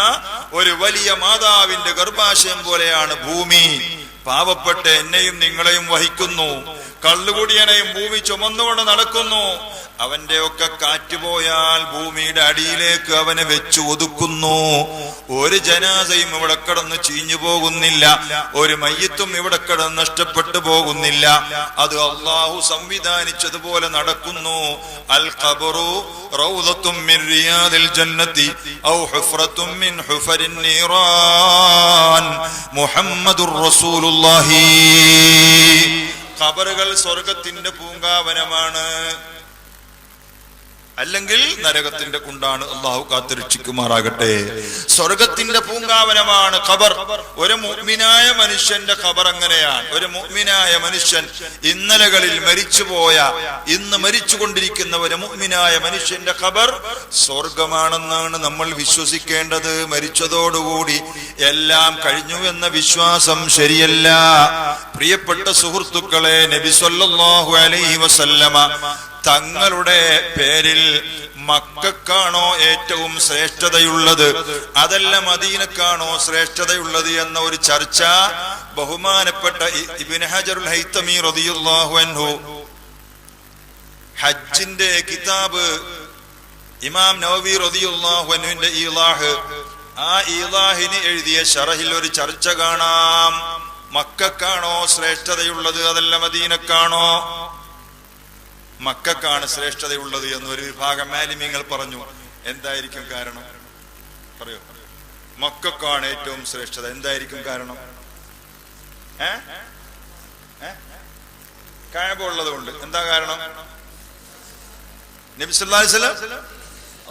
ഒരു വലിയ മാതാവിന്റെ ഗർഭാശയം പോലെയാണ് ഭൂമി. പാവപ്പെട്ട എന്നെയും നിങ്ങളെയും വഹിക്കുന്നു. കള്ളുകുടിയനെയും ഭൂമി ചുമന്നുകൊണ്ട് നടക്കുന്നു. അവന്റെ ഒക്കെ കാറ്റുപോയാൽ ഭൂമിയുടെ അടിയിലേക്ക് അവനെ വെച്ച് ഒതുക്കുന്നു. ഒരു ജനാസയും ഇവിടെ കിടന്ന് ചീഞ്ഞു പോകുന്നില്ല. ഒരു മയ്യത്തും ഇവിടെ കിടന്ന് നഷ്ടപ്പെട്ടു പോകുന്നില്ല. അത് അള്ളാഹു സംവിധാനിച്ചതുപോലെ നടക്കുന്നു. അൽ ഖബറു റൗദത്തും മിൻ റിയാദിൽ ജന്നത്തി ഔ ഹുഫ്റത്തും മിൻ ഹുഫരിൻ നീറാൻ. മുഹമ്മദുർ റസൂലുള്ളാഹി. ഖബറുകൾ സ്വർഗത്തിന്റെ പൂങ്കാവനമാണ്, അല്ലെങ്കിൽ നരകത്തിന്റെ കുണ്ടാണ്. അള്ളാഹു കാത്തുരക്ഷിക്കുമാറാകട്ടെ. സ്വർഗത്തിന്റെ പൂങ്കാവനമാണ് ഖബർ. ഒരു മുഅ്മിനായ മനുഷ്യന്റെ ഖബർ അങ്ങനെയാണ്. ഒരു മുഅ്മിനായ മനുഷ്യൻ ഇന്നലകളിൽ മരിച്ചുപോയ, ഇന്ന് മരിച്ചുകൊണ്ടിരിക്കുന്ന ഒരു മുഅ്മിനായ മനുഷ്യന്റെ ഖബർ സ്വർഗമാണെന്നാണ് നമ്മൾ വിശ്വസിക്കേണ്ടത്. മരിച്ചതോടുകൂടി എല്ലാം കഴിഞ്ഞു എന്ന വിശ്വാസം ശരിയല്ല. പ്രിയപ്പെട്ട സുഹൃത്തുക്കളെ, നബി സല്ലല്ലാഹു അലൈഹി വസല്ലമ തങ്ങളുടെ പേരിൽ മക്കക്കാണോ ഏറ്റവും ശ്രേഷ്ഠതയുള്ളത്, അതല്ല മദീനക്കാണോ ശ്രേഷ്ഠതയുള്ളത് എന്ന ഒരു ചർച്ച ബഹുമാനപ്പെട്ട ഇബ്നു ഹജറുൽ ഹൈതമി റളിയല്ലാഹു അൻഹു ഹജ്ജിന്റെ കിതാബ് ഇമാം നവവി റളിയല്ലാഹു അൻഹുവിന്റെ ഈളാഹ്, ആ ഈളാഹിന് എഴുതിയ ശറഹിൽ ഒരു ചർച്ച കാണാം. മക്കക്കാണോ ശ്രേഷ്ഠതയുള്ളത് അതല്ല മദീനക്കാണോ? മക്കക്കാണ് ശ്രേഷ്ഠതയുള്ളത് എന്നൊരു വിഭാഗം മാലിമ്യങ്ങൾ പറഞ്ഞു. എന്തായിരിക്കും കാരണം? പറയൂ. മക്കക്കാണ് ഏറ്റവും ശ്രേഷ്ഠത. എന്തായിരിക്കും കാരണം? കഅബ ഉള്ളത് കൊണ്ട്. എന്താ കാരണം? നബി സല്ലല്ലാഹു അലൈഹി വസല്ലം,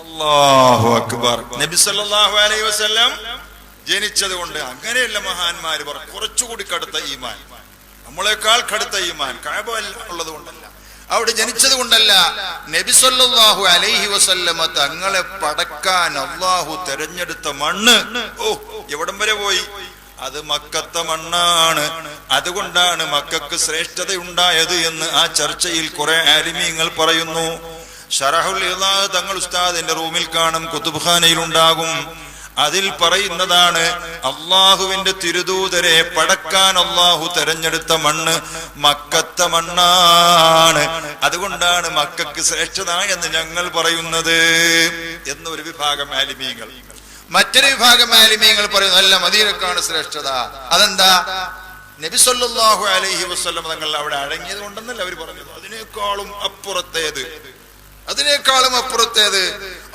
അല്ലാഹു അക്ബർ, നബി സല്ലല്ലാഹു അലൈഹി വസല്ലം ജനിച്ചത് കൊണ്ട്. അങ്ങനെയല്ല മഹാന്മാര് പറഞ്ഞു. കുറച്ചുകൂടി കടുത്ത ഈമാൻ, നമ്മളെക്കാൾ കടുത്ത ഈമാൻ കഅബ ഉള്ളത് കൊണ്ടല്ല, അവിടെ ജനിച്ചത് കൊണ്ടല്ല. നബി സല്ലല്ലാഹു അലൈഹി വസല്ലമ തങ്ങളെ പടക്കാൻ അല്ലാഹു തെരഞ്ഞെടുത്ത മണ്ണ്, ഓ എവിടം വരെ പോയി? അത് മക്കത്തെ മണ്ണാണ്, അതുകൊണ്ടാണ് മക്കൾക്ക് ശ്രേഷ്ഠതയുണ്ടായത് എന്ന് ആ ചർച്ചയിൽ കുറെ ആലിമീങ്ങൾ പറയുന്നു. ശറഹുൽ ഇളാഹ് തങ്ങൾ ഉസ്താദിന്റെ റൂമിൽ കാണും, കുതുബ്ഖാനയിൽ ഉണ്ടാകും. അതിൽ പറയുന്നതാണ് അള്ളാഹുവിന്റെ തിരുദൂതരെ പടക്കാൻ അള്ളാഹു തെരഞ്ഞെടുത്ത മണ്ണ് മക്കത്തെ മണ്ണാണ്, അതുകൊണ്ടാണ് മക്കൾക്ക് ശ്രേഷ്ഠത എന്ന് ഞങ്ങൾ പറയുന്നത് എന്നൊരു വിഭാഗം ആലിമീങ്ങൾ. മറ്റൊരു വിഭാഗം ആലിമീങ്ങൾ പറയുന്നു അല്ല, മദീനക്കാണ് ശ്രേഷ്ഠത. അതെന്താ? നബി സല്ലല്ലാഹു അലൈഹി വസല്ലം തങ്ങൾ അവിടെ അടങ്ങിയത് കൊണ്ടെന്നല്ല അവർ പറഞ്ഞത്. അതിനേക്കാളും അപ്പുറത്തേത്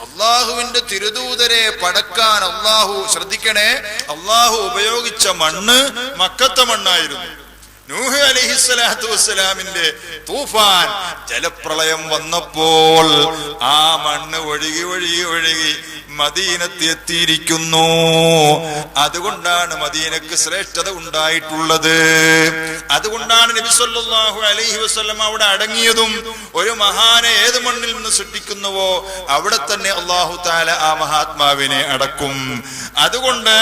അള്ളാഹുവിന്റെ തിരുദൂതരെ പടക്കാൻ അള്ളാഹു, ശ്രദ്ധിക്കണേ, അള്ളാഹു ഉപയോഗിച്ച മണ്ണ് മക്കത്തെ മണ്ണായിരുന്നു. നൂഹ് അലൈഹിസ്സലാത്തു വസ്സലാമിന്റെ തൂഫാൻ ജലപ്രളയം വന്നപ്പോൾ ആ മണ്ണ് ഒഴുകി മദീനത്ത് എത്തിയിരിക്കുന്നു. അതുകൊണ്ടാണ് മദീനക്ക് ശ്രേഷ്ഠത ഉണ്ടായിട്ടുള്ളത്. അതുകൊണ്ടാണ് നബി സല്ലല്ലാഹു അലൈഹി വസല്ലം അവിടെ അടങ്ങിയതും. ഒരു മഹാനെ ഏത് മണ്ണിൽ നിന്ന് സൃഷ്ടിക്കുന്നുവോ അവിടെ തന്നെ അല്ലാഹു തആല ആ മഹാത്മാവിനെ അടക്കും. അതുകൊണ്ട്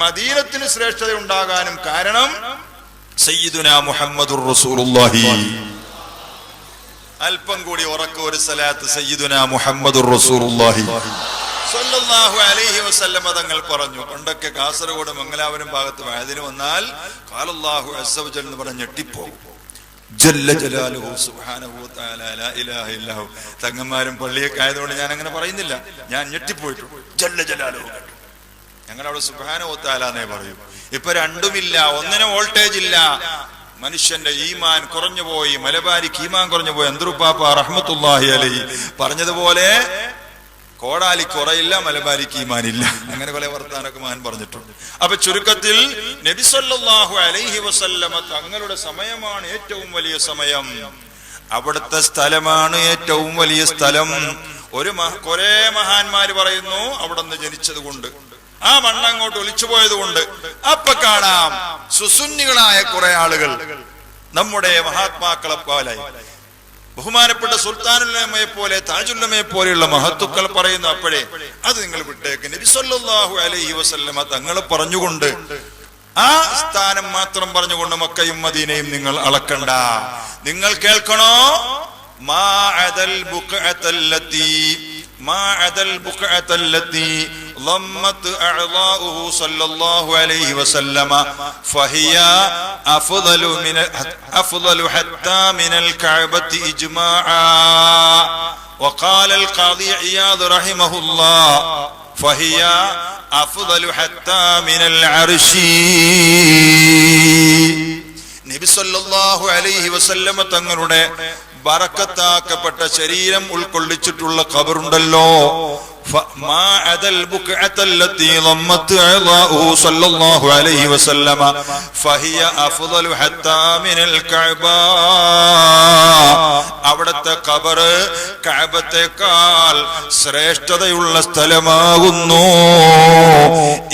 മദീനത്തിന് ശ്രേഷ്ഠത ഉണ്ടാകാനും കാരണം സയ്യിദുനാ മുഹമ്മദുർ റസൂലുള്ളാഹി. അല്പം കൂടി ഉറക്ക ഒരു സലാത്ത് സയ്യിദുനാ മുഹമ്മദുർ റസൂലുള്ളാഹി സ്വല്ലല്ലാഹു അലൈഹി വസല്ലം തങ്ങൾ പറഞ്ഞു. പണ്ടൊക്കെ കാസർഗോഡ് മംഗലാപുരം ഭാഗത്ത് വഅദിന് വന്നാൽ ഖാലല്ലാഹു അസ്സ വജൽ എന്ന് പറഞ്ഞ് ഞെട്ടിപ്പോകും. ജല്ല ജലാലുഹു സുബ്ഹാനഹു വ തആല ലാ ഇലാഹ ഇല്ലഹു. തങ്ങന്മാരും പള്ളിയൊക്കെ ആയതുകൊണ്ട് ഞാൻ അങ്ങനെ പറയുന്നില്ല, ഞാൻ ഞെട്ടിപ്പോയിട്ടുണ്ട്. ജല്ല ജലാലുഹു ഞങ്ങളവിടെ സുബ്ഹാനഹു വ തആല എന്നേ പറയൂ. ഇപ്പൊ രണ്ടുമില്ല, ഒന്നിനും വോൾട്ടേജ് ഇല്ല. മനുഷ്യന്റെ ഈമാൻ കുറഞ്ഞുപോയി, മലബാരിക്ക് ഈമാൻ കുറഞ്ഞുപോയി. അന്തറുപ്പാപ്പ റഹ്മത്തുള്ളാഹി അലൈഹി പറഞ്ഞതുപോലെ കോടാലി കുറയില്ല, മലബാരിക്ക് ഈമാനില്ല. അങ്ങനെ പല വർത്താനൊക്കെ മഹാൻ പറഞ്ഞിട്ടുണ്ട്. അപ്പൊ ചുരുക്കത്തിൽ നബി സല്ലല്ലാഹു അലൈഹി വസല്ലമ തങ്ങളുടെ സമയമാണ് ഏറ്റവും വലിയ സമയം. അവിടുത്തെ സ്ഥലമാണ് ഏറ്റവും വലിയ സ്ഥലം. കുറെ മഹാന്മാര് പറയുന്നു അവിടെ നിന്ന് ജനിച്ചത് കൊണ്ട്, ആ മണ്ണങ്ങോട്ട് ഒലിച്ചു പോയത് കൊണ്ട്. അപ്പൊ കാണാം സുസുന്നികളായ കുറെ ആളുകൾ നമ്മുടെ മഹാത്മാക്കളെ പോലെ, ബഹുമാനപ്പെട്ട സുൽത്താനുല്ലമയെ പോലെ, താജുല്ലമയെ പോലെയുള്ള മഹത്തുക്കൾ പറയുന്നു. അപ്പോഴേ അത് നിങ്ങൾ വിട്ടേക്ക്. നബി സല്ലല്ലാഹു അലൈഹി വസല്ലമ തങ്ങളെ പറഞ്ഞുകൊണ്ട്, ആ സ്ഥാനം മാത്രം പറഞ്ഞുകൊണ്ട് മക്കയും മദീനയും നിങ്ങൾ അളക്കണ്ട. നിങ്ങൾ കേൾക്കണോ? മാ അദൽ ബുഖഅത്തല്ലതി ضمت أعضاؤه صلى الله عليه وسلم فهي أفضل حتى من الكعبة إجماعا. وقال القاضي عياض رحمه الله فهي أفضل حتى من العرش. നബി സല്ലല്ലാഹു അലൈഹി വസല്ലമ തങ്ങളുടെ ബറക്കത്താക്കപ്പെട്ട ശരീരം ഉൾക്കൊള്ളിച്ചിട്ടുള്ള ഖബറുണ്ടല്ലോ, ما عدا البقعة التي ضمت أعضاؤه صلى الله عليه وسلم فهي أفضل حتى من الكعبة. അവിടുത്തെ ഖബർ കഅബത്തേക്കാൾ ശ്രേഷ്ഠതയുള്ള സ്ഥലമാകുന്നു.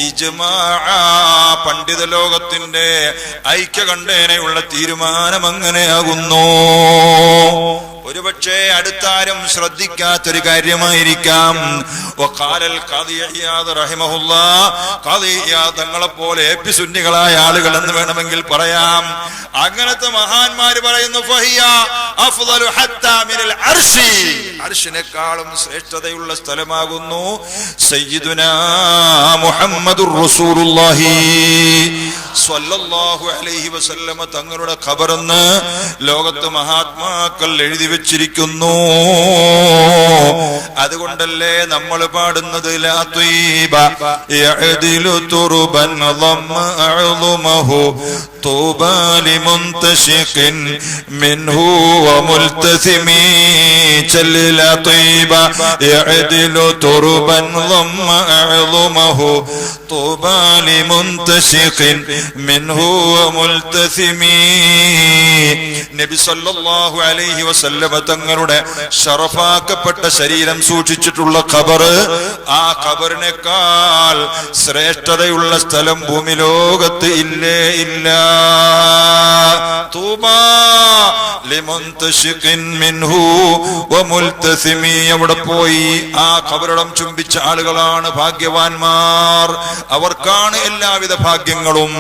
ഇജ്മാഅ, പണ്ഡിത ലോകത്തിന്റെ ഐക്യകണ്ഠേനയുള്ള തീരുമാനം അങ്ങനെയാകുന്നു. ഒരുപക്ഷെ അടുത്താരും ശ്രദ്ധിക്കാത്തൊരു കാര്യമായിരിക്കാം. തങ്ങളെ പോലെ സുന്നികളായ ആളുകൾ എന്ന് വേണമെങ്കിൽ പറയാം. അങ്ങനത്തെ മഹാന്മാര് പറയുന്നു അർശിനെക്കാളും ശ്രേഷ്ഠതയുള്ള സ്ഥലമാകുന്നു സയ്യിദുനാ മുഹമ്മദുർ റസൂലുള്ളാഹി സ്വല്ലല്ലാഹു അലൈഹി വസല്ലമ തങ്ങളുടെ ഖബറെന്ന് ലോകത്ത് മഹാത്മാക്കൾ എഴുതി വെച്ചിരിക്കുന്നു. അതുകൊണ്ടല്ലേ നമ്മൾ പാടുന്നത് ലാ ത്വീബ യഅദിലു തുർബൻ ളമ്മ അഅ്ളുമഹു തൂബാ ലിമുൻതശിഖിൻ മിൻഹു വമുൽതസിമി. ചല്ല ലാ ത്വീബ യഅദിലു തുർബൻ ളമ്മ അഅ്ളുമഹു തൂബാ ലിമുൻതശിഖിൻ മിൻഹു വമുൽതസിമി. നബി സല്ലല്ലാഹു അലൈഹി വസല്ലമ തങ്ങളുടെ ശറഫാക്കപ്പെട്ട ശരീരം സൂക്ഷിച്ചിട്ടുള്ള ഖബർ, ആ ഖബറിനേക്കാൾ ശ്രേഷ്ഠതയുള്ള സ്ഥലം ഭൂമി ലോകത്ത് ഇല്ലേ ഇല്ല. തൂബാ ലിമുൻതശിഖിൻ മിൻഹു വമുൽതസിമി. അവിടെ പോയി ആ ഖബറിടം ചുംബിച്ച ആളുകളാണ് ഭാഗ്യവാന്മാർ. അവർക്കാണ് എല്ലാവിധ ഭാഗ്യങ്ങളും.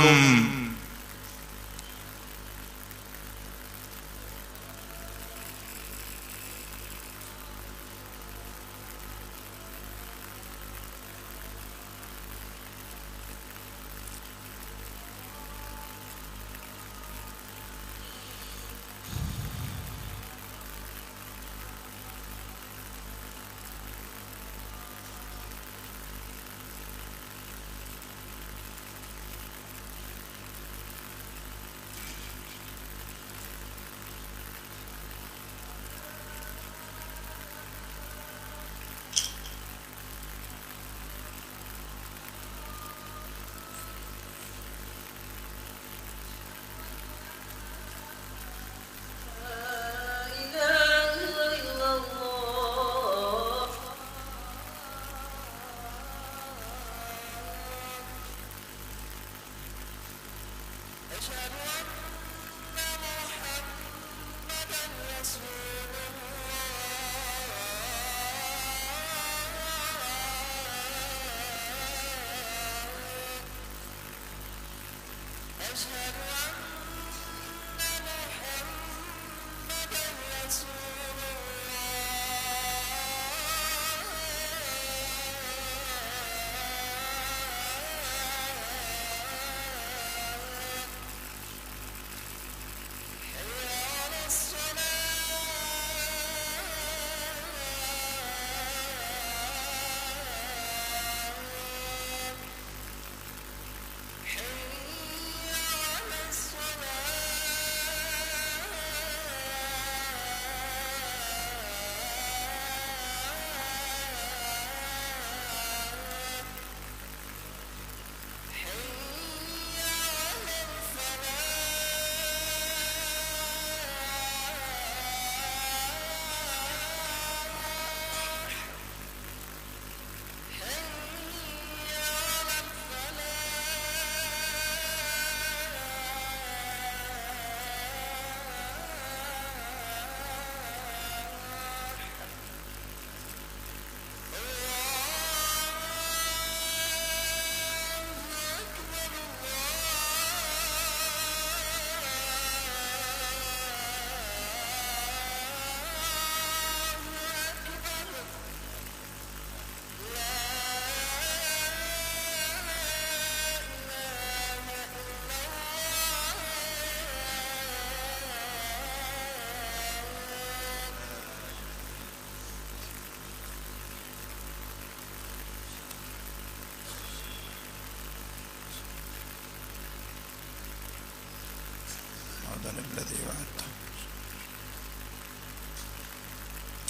الذي وعدته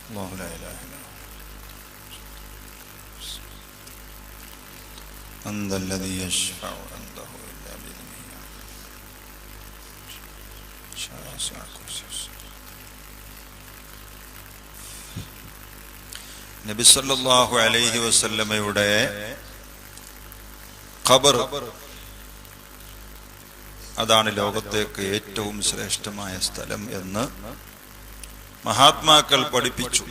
الله لا إله إلا هو أنت الذي يشفع عنده إلا بإذنه شاسع كرسي. നബി സല്ലല്ലാഹു അലൈഹി വസല്ലമയുടെ ഖബർ, അതാണ് ലോകത്തേക്ക് ഏറ്റവും ശ്രേഷ്ഠമായ സ്ഥലം എന്ന് മഹാത്മാക്കൾ പഠിപ്പിച്ചു.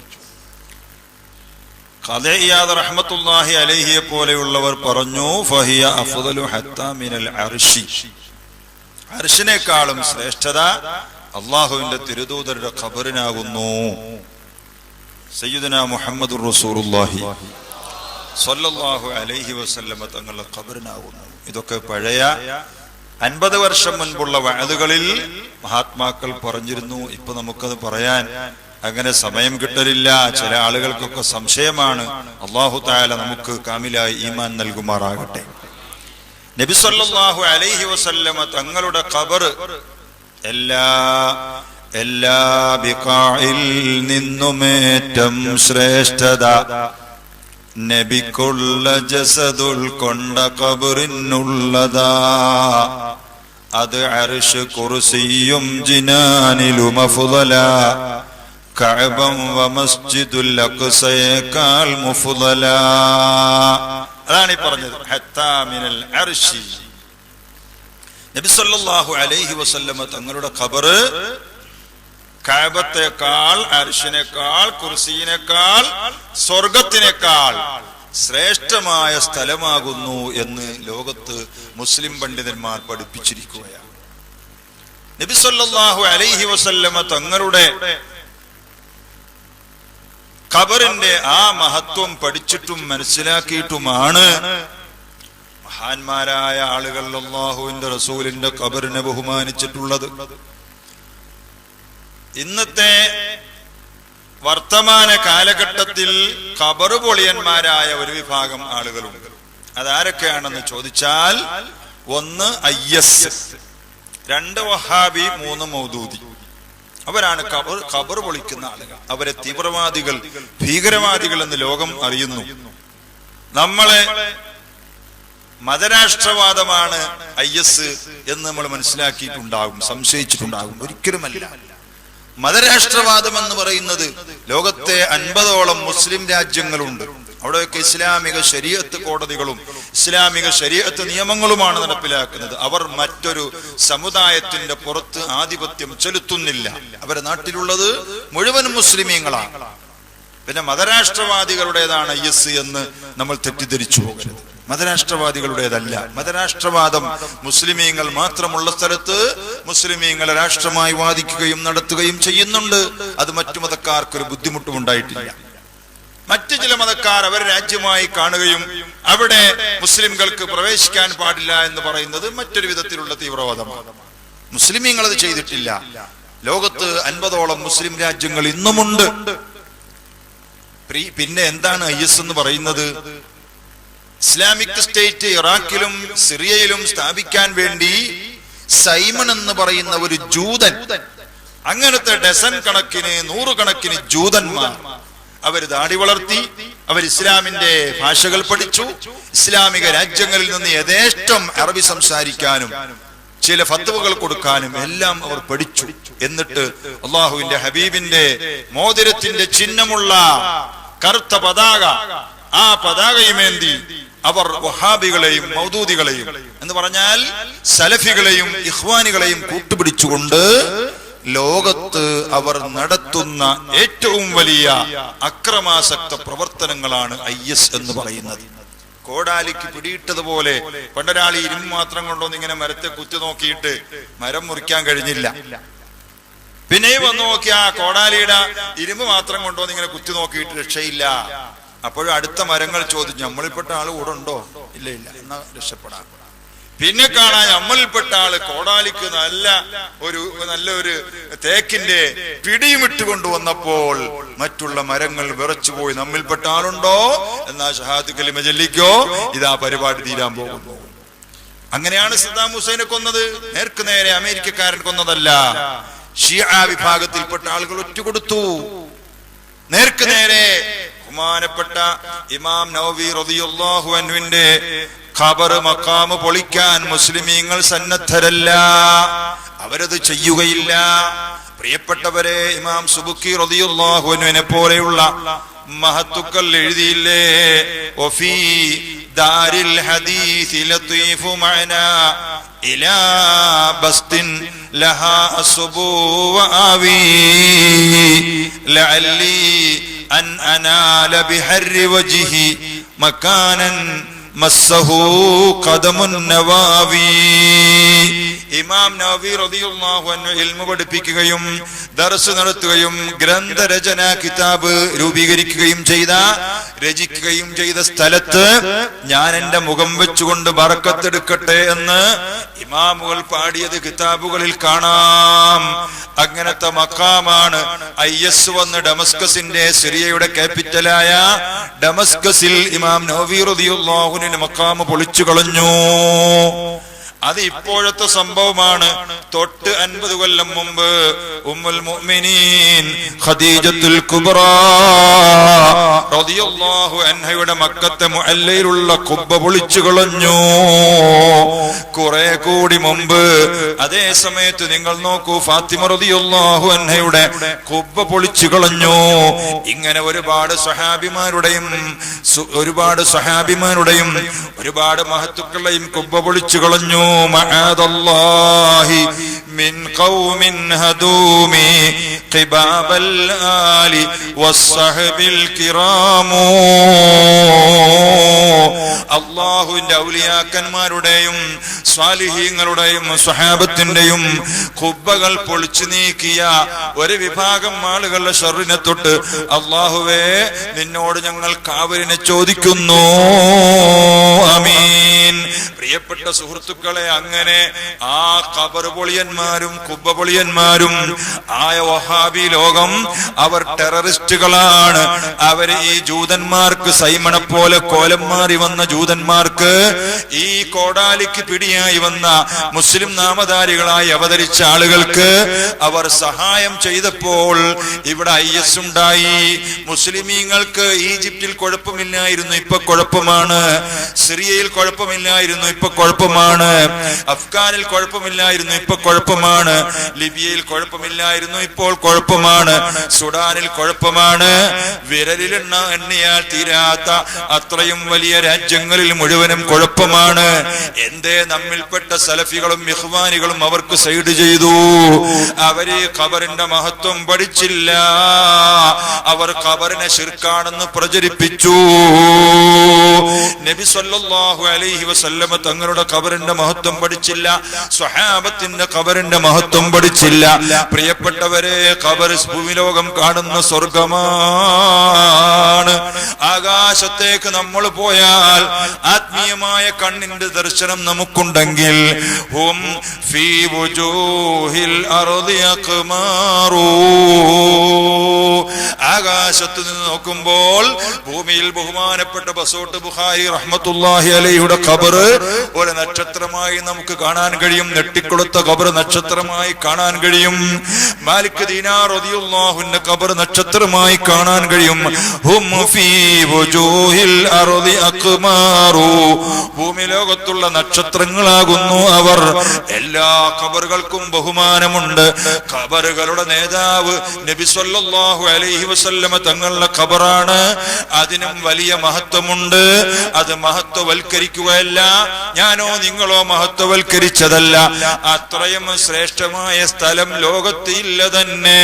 ഖാദി ഇയാദ് റഹ്മത്തുള്ളാഹി അലൈഹിയെ പോലെയുള്ളവർ പറഞ്ഞു, ഫഹിയ അഫ്ദലു ഹത്താ മിനൽ അർശി. അർശിനേക്കാളും ശ്രേഷ്ഠത അല്ലാഹുവിന്റെ തിരുദൂതരുടെ ഖബറിനാകുന്നു. സയ്യിദുനാ മുഹമ്മദുർ റസൂലുള്ളാഹി സ്വല്ലല്ലാഹു അലൈഹി വസല്ലമ തങ്ങളുടെ ഖബറിനാകുന്നു. ഇതൊക്കെ പഴയ 50 വർഷം മുൻപുള്ള വഅദുകളിൽ മഹാത്മാക്കൾ പറഞ്ഞിരുന്നു. ഇപ്പൊ നമുക്കത് പറയാൻ അങ്ങനെ സമയം കിട്ടലില്ല. ചില ആളുകൾക്കൊക്കെ സംശയമാണ്. അല്ലാഹു തആല നമുക്ക് കാമിലായി ഈമാൻ നൽകുമാറാകട്ടെ. നബി സല്ലല്ലാഹു അലൈഹി വസല്ലമ തങ്ങളുടെ ഖബർ എല്ലാ ബിഖാഇൽ നിന്നുമേറ്റം ശ്രേഷ്ഠത നബിക്കുള്ള ജസദുൽ കൊണ്ട ഖബറിനുള്ളതാ. അത് അർശ് കുർസിയും ജിനാനിലും അഫ്ളലാ കഅബം വ മസ്ജിദുൽ അഖ്സയേക്കാൾ മുഫ്ളലാ. അതാണ് ഈ പറഞ്ഞത് ഹത്താ മിനൽ അർശി. നബി സല്ലല്ലാഹു അലൈഹി വസല്ലമ തങ്ങളുടെ ഖബർ കഅബത്തേക്കാൾ, അർശിനേക്കാൾ, കുർസിയിനേക്കാൾ, സ്വർഗത്തിനേക്കാൾ ശ്രേഷ്ഠമായ സ്ഥലമാകുന്നു എന്ന് ലോകത്ത് മുസ്ലിം പണ്ഡിതന്മാർ പഠിപ്പിച്ചിരിക്കുകയാണ്. നബി സല്ലല്ലാഹു അലൈഹി വസല്ലമ തങ്ങളുടെ ഖബറിന്റെ ആ മഹത്വം പഠിച്ചിട്ടും മനസ്സിലാക്കിയിട്ടുമാണ് മഹാന്മാരായ ആളുകൾ അല്ലാഹുവിന്റെ റസൂലിന്റെ ഖബറിനെ ബഹുമാനിച്ചിട്ടുള്ളത്. ഇന്നത്തെ വർത്തമാന കാലഘട്ടത്തിൽ ഖബർ പൊളിയന്മാരായ ഒരു വിഭാഗം ആളുകളുണ്ട്. അതാരൊക്കെയാണെന്ന് ചോദിച്ചാൽ, 1 IS, 2 വഹാബി, 3 മൗദൂദി. അവരാണ് ഖബർ പൊളിക്കുന്ന ആളുകൾ. അവരെ തീവ്രവാദികൾ, ഭീകരവാദികൾ എന്ന് ലോകം അറിയുന്നു. നമ്മളെ മതരാഷ്ട്രവാദമാണ് IS എന്ന് നമ്മൾ മനസ്സിലാക്കിയിട്ടുണ്ടാകും, സംശയിച്ചിട്ടുണ്ടാകും. ഒരിക്കലുമല്ല. മതരാഷ്ട്രവാദം എന്ന് പറയുന്നത് ലോകത്തെ 50ഓളം മുസ്ലിം രാജ്യങ്ങളുണ്ട്. അവിടെയൊക്കെ ഇസ്ലാമിക ശരീഅത്ത് കോടതികളും ഇസ്ലാമിക ശരീഅത്ത് നിയമങ്ങളുമാണ് നടപ്പിലാക്കുന്നത്. അവർ മറ്റൊരു സമുദായത്തിന്റെ പുറത്ത് ആധിപത്യം ചെലുത്തുന്നില്ല. അവരുടെ നാട്ടിലുള്ളത് മുഴുവൻ മുസ്ലിമീങ്ങളാണ്. പിന്നെ മതരാഷ്ട്രവാദികളുടേതാണ് IS എന്ന് നമ്മൾ തെറ്റിദ്ധരിച്ചു പോകരുത്. മതരാഷ്ട്രവാദികളുടേതല്ല. മതരാഷ്ട്രവാദം മുസ്ലിമീങ്ങൾ മാത്രമുള്ള സ്ഥലത്ത് മുസ്ലിമീങ്ങളെ രാഷ്ട്രമായി വാദിക്കുകയും നടത്തുകയും ചെയ്യുന്നുണ്ട്. അത് മറ്റു മതക്കാർക്കൊരു ബുദ്ധിമുട്ടും ഉണ്ടായിട്ടില്ല. മറ്റു ചില മതക്കാർ അവർ രാജ്യമായി കാണുകയും അവിടെ മുസ്ലിംകൾക്ക് പ്രവേശിക്കാൻ പാടില്ല എന്ന് പറയുന്നത് മറ്റൊരു വിധത്തിലുള്ള തീവ്രവാദമാണ്. മുസ്ലിമീങ്ങൾ അത് ചെയ്തിട്ടില്ല. ലോകത്ത് 50ഓളം മുസ്ലിം രാജ്യങ്ങൾ ഇന്നുമുണ്ട്. പിന്നെ എന്താണ് IS എന്ന് പറയുന്നത്? ഇസ്ലാമിക് സ്റ്റേറ്റ് ഇറാഖിലും സിറിയയിലും സ്ഥാപിക്കാൻ വേണ്ടി സൈമൺ എന്ന് പറയുന്ന ഒരു ജൂതൻ, അങ്ങനത്തെ ഡസൻ കണക്കിന് 100 കണക്കിന് ജൂതന്മാർ, അവര് ദാടി വളർത്തി, അവർ ഇസ്ലാമിന്റെ ഭാഷകൾ പഠിച്ചു, ഇസ്ലാമിക രാജ്യങ്ങളിൽ നിന്ന് യഥേഷ്ടം അറബി സംസാരിക്കാനും ചില ഫത്വകൾ കൊടുക്കാനും എല്ലാം അവർ പഠിച്ചു. എന്നിട്ട് അള്ളാഹുവിന്റെ ഹബീബിന്റെ മോതിരത്തിന്റെ ചിഹ്നമുള്ള കറുത്ത പതാക, ആ പതാകയുമേന്തി അവർ വഹാബികളെയും മൗദൂദികളെയും എന്ന് പറഞ്ഞാൽ സലഫികളെയും ഇഖ്വാനികളെയും കൂട്ടുപിടിച്ചുകൊണ്ട് ലോകത്ത് അവർ നടത്തുന്ന ഏറ്റവും വലിയ അക്രമാസക്ത പ്രവർത്തനങ്ങളാണ് IS എന്ന് പറയുന്നത്. കോടാലിക്ക് പിടിയിട്ടതുപോലെ പണ്ടൊരാൾ ഇരുമ്പ് മാത്രം കൊണ്ടൊന്ന് ഇങ്ങനെ മരത്തെ കുത്തി നോക്കിയിട്ട് മരം മുറിക്കാൻ കഴിഞ്ഞില്ല. പിന്നെയും വന്നു നോക്കി ആ കോടാലിയുടെ ഇരുമ്പ് മാത്രം കൊണ്ടോന്ന് ഇങ്ങനെ കുത്തി നോക്കിയിട്ട് രക്ഷയില്ല. അപ്പോഴും അടുത്ത മരങ്ങൾ ചോദിച്ചു, നമ്മളിൽപ്പെട്ട ആള് കൂടെ ഉണ്ടോ? ഇല്ല ഇല്ല, എന്നാ രക്ഷപ്പെടാം. പിന്നെ കാണാൻ നമ്മളിൽപ്പെട്ട ആള് കോടാലിക്ക് നല്ലൊരു തേക്കിന്റെ പിടിയുമിട്ട് കൊണ്ടുവന്നപ്പോൾ മറ്റുള്ള മരങ്ങൾ വിറച്ചുപോയി. നമ്മിൽപ്പെട്ട ആളുണ്ടോ എന്നാ ഷഹാദത്ത് കലിമ ചൊല്ലിക്കോ, ഇതാ പരിപാടി തീരാൻ പോകുന്നു. അങ്ങനെയാണ് സദ്ദാം ഹുസൈനെ കൊന്നത്. നേർക്ക് നേരെ അമേരിക്കക്കാരൻ കൊന്നതല്ല. ഷിയ വിഭാഗത്തിൽപ്പെട്ട ആളുകൾ ഒറ്റുകൊടുത്തു. നേർക്ക് നേരെ ബഹുമാനപ്പെട്ട ഇമാം നവവി റളിയല്ലാഹു അൻഹുവിന്റെ ഖബർ മഖാമ് പൊളിക്കാൻ മുസ്ലിമീങ്ങൾ സന്നദ്ധരല്ല, അവരത് ചെയ്യുകയില്ല. പ്രിയപ്പെട്ടവരെ, ഇമാം സുബുക്കി റളിയല്ലാഹു അൻഹുവിനെ പോലെയുള്ള മഹത്തുക്കൾ എഴുതിയില്ലേ, വഫീ ദാരിൽ ഹദീസ് ലതീഫു മഅനാ ഇലാ ബസ്തിൻ ലഹാ അസ്ബു വആവി ലഅല്ലി അൻ അനാല ബിഹർരി വജ്ഹി മകാനൻ മസ്സഹു ഖദമുൻ നവാവി. ഇമാം നവവി റളിയല്ലാഹു അൻഹു ഇൽമു പഠിപ്പിക്കുകയും ദർസ് നടത്തുകയും ഗ്രന്ഥരചന കിതാബ് രചിക്കുകയും ചെയ്ത സ്ഥലത്ത് ഞാൻ എന്റെ മുഖം വെച്ചുകൊണ്ട് ബറക്കത്തെടുക്കട്ടെ എന്ന് ഇമാമുകൾ പാടിയത് കിതാബുകളിൽ കാണാം. അങ്ങനത്തെ മഖാമാണ് IS വന്ന് ഡമസ്കസിന്റെ സിറിയയുടെ ക്യാപിറ്റലായ ഡമസ്കസിൽ ഇമാം നവവി റളിയല്ലാഹു അൻഹു മഖാം പൊളിച്ചു കളഞ്ഞു. അത് ഇപ്പോഴത്തെ സംഭവമാണ്. തൊട്ട് 50 കൊല്ലം മുമ്പ് ഉമ്മുൽ മുഅ്മിനീൻ ഖദീജത്തുൽ കുബ്ര റളിയല്ലാഹു അൻഹയുടെ മക്കത്തെ മുഅല്ലയിലുള്ള ഖുബ്ബ പൊളിച്ചു കളഞ്ഞു. കുറെ കൂടി മുമ്പ് അതേ സമയത്ത് നിങ്ങൾ നോക്കൂ, ഫാത്തിമ റളിയല്ലാഹു അൻഹയുടെ ഖുബ്ബ പൊളിച്ചു കളഞ്ഞു. ഇങ്ങനെ ഒരുപാട് സ്വഹാബിമാരുടെയും ഒരുപാട് മഹത്തുക്കളെയും ഖുബ്ബ പൊളിച്ചു കളഞ്ഞു. മഅദല്ലാഹി മിൻ ഖൗമിൻ ഹദൂമി ഖിബാബൽ ആലി വസ്സഹബിൽ കിറാമു. അല്ലാഹുവിന്റെ ഔലിയാക്കന്മാരുടെയും സ്വാലിഹീങ്ങളുടെയും സ്വഹാബത്തിന്റെയും ഖുബ്ബകൾ പൊളിച്ചു നീക്കിയ ഒരു വിഭാഗം ആളുകളുടെ ശർറിനെ തൊട്ട് അല്ലാഹുവേ നിന്നോട് ഞങ്ങൾ കാവലിനെ ചോദിക്കുന്നു. ആമീൻ. പ്രിയപ്പെട്ട സുഹൃത്തുക്കളെ, അങ്ങനെ ആ ഖബർ പൊളിയന്മാരും ഖുബ്ബ പൊളിയന്മാരും ആയ വഹാബി ലോകം അവർ ടെററിസ്റ്റുകളാണ്. അവർ ഈ ജൂതന്മാർക്ക് സൈമണ പോലെ കോലം മാറി വന്ന ജൂതന്മാർക്ക്, ഈ കോടാലിക്ക് പിടിയായി വന്ന മുസ്ലിം നാമധാരികളായി അവതരിച്ച ആളുകൾക്ക് അവർ സഹായം ചെയ്തപ്പോൾ ഇവിടെ IS ഉണ്ടായി. മുസ്ലിമീങ്ങൾക്ക് ഈജിപ്തിൽ കുഴപ്പമില്ലായിരുന്നു, ഇപ്പൊ കുഴപ്പമാണ്. സിറിയയിൽ കുഴപ്പമില്ലായിരുന്നു, ഇപ്പൊ കുഴപ്പമാണ്. അഫ്ഗാനിൽ കുഴപ്പമില്ലായിരുന്നു, ഇപ്പൊ കുഴപ്പമാണ്. ലിബിയയിൽ കുഴപ്പമില്ലായിരുന്നു, ഇപ്പോൾ കുഴപ്പമാണ്. സുഡാനിൽ കുഴപ്പമാണ്. വിരലിൽ എണ്ണിയാൽ തീരാത്ത അത്രയും വലിയ രാജ്യങ്ങളിൽ മുഴുവനും കുഴപ്പമാണ്. എന്തേ നമ്മിൽപ്പെട്ട സലഫികളും ഇഖ്വാനികളും അവർക്ക് സൈഡ് ചെയ്തു? അവര് ഖബറിന്റെ മഹത്വം പഠിച്ചില്ല. അവർ ഖബറിനെ ശിർക്കാണെന്ന് പ്രചരിപ്പിച്ചു. നബി സല്ലല്ലാഹു അലൈഹി വസല്ലമ തങ്ങളുടെ ഖബറിന്റെ മഹത്വം പഠിച്ചില്ല. സ്വഹാബത്തിന്റെ ഖബറിന്റെ മഹത്വം പഠിച്ചില്ല. പ്രിയപ്പെട്ടവരെ, ഖബർ ഭൂമിലോകം കാണുന്ന സ്വർഗമാണ്. ആകാശത്തേക്ക് നമ്മൾ പോയാൽ ആത്മീയമായ കണ്ണിന്റെ ദർശനം നമുക്കുണ്ടെങ്കിൽ ഹും ഫീ വുജൂഹിൽ അർളി അഖ്മാറൂ. ആകാശത്ത് നിന്ന് നോക്കുമ്പോൾ ഭൂമിയിൽ ബഹുമാനപ്പെട്ട ബസോട്ട് ബുഖാരി റഹ്മത്തുള്ളാഹി അലൈഹിയുടെ ഖബർ ഒരു നക്ഷത്രമായി നമുക്ക് കാണാൻ കഴിയും. നെട്ടിക്കൊടുത്ത ഖബർ നക്ഷത്രമായി കാണാൻ കഴിയും. മാലിക് ദീനാർ റളിയല്ലാഹുവിന്റെ ഖബർ നക്ഷത്രമായി കാണാൻ കഴിയും. ഹും ഫീ വുജൂഹിൽ അർളി അഖ്മാറൂ. ഭൂമി ലോകത്തുള്ള നക്ഷത്രങ്ങളാകുന്നു അവർ. എല്ലാ ഖബറുകൾക്കും ബഹുമാനമുണ്ട്. ഖബറുകളുടെ നേതാവ് നബി സല്ലല്ലാഹു അലൈഹി വസല്ലമ തങ്ങളുടെ ഖബറാണ്. അതിനും വലിയ മഹത്വമുണ്ട്. അത് മഹത്വവൽക്കരിക്കുകയല്ല, ഞാനോ നിങ്ങളോ മഹത്വവൽക്കരിച്ചതല്ല. അത്രയും ശ്രേഷ്ഠമായ സ്ഥലം ലോകത്ത് ഇല്ല തന്നെ.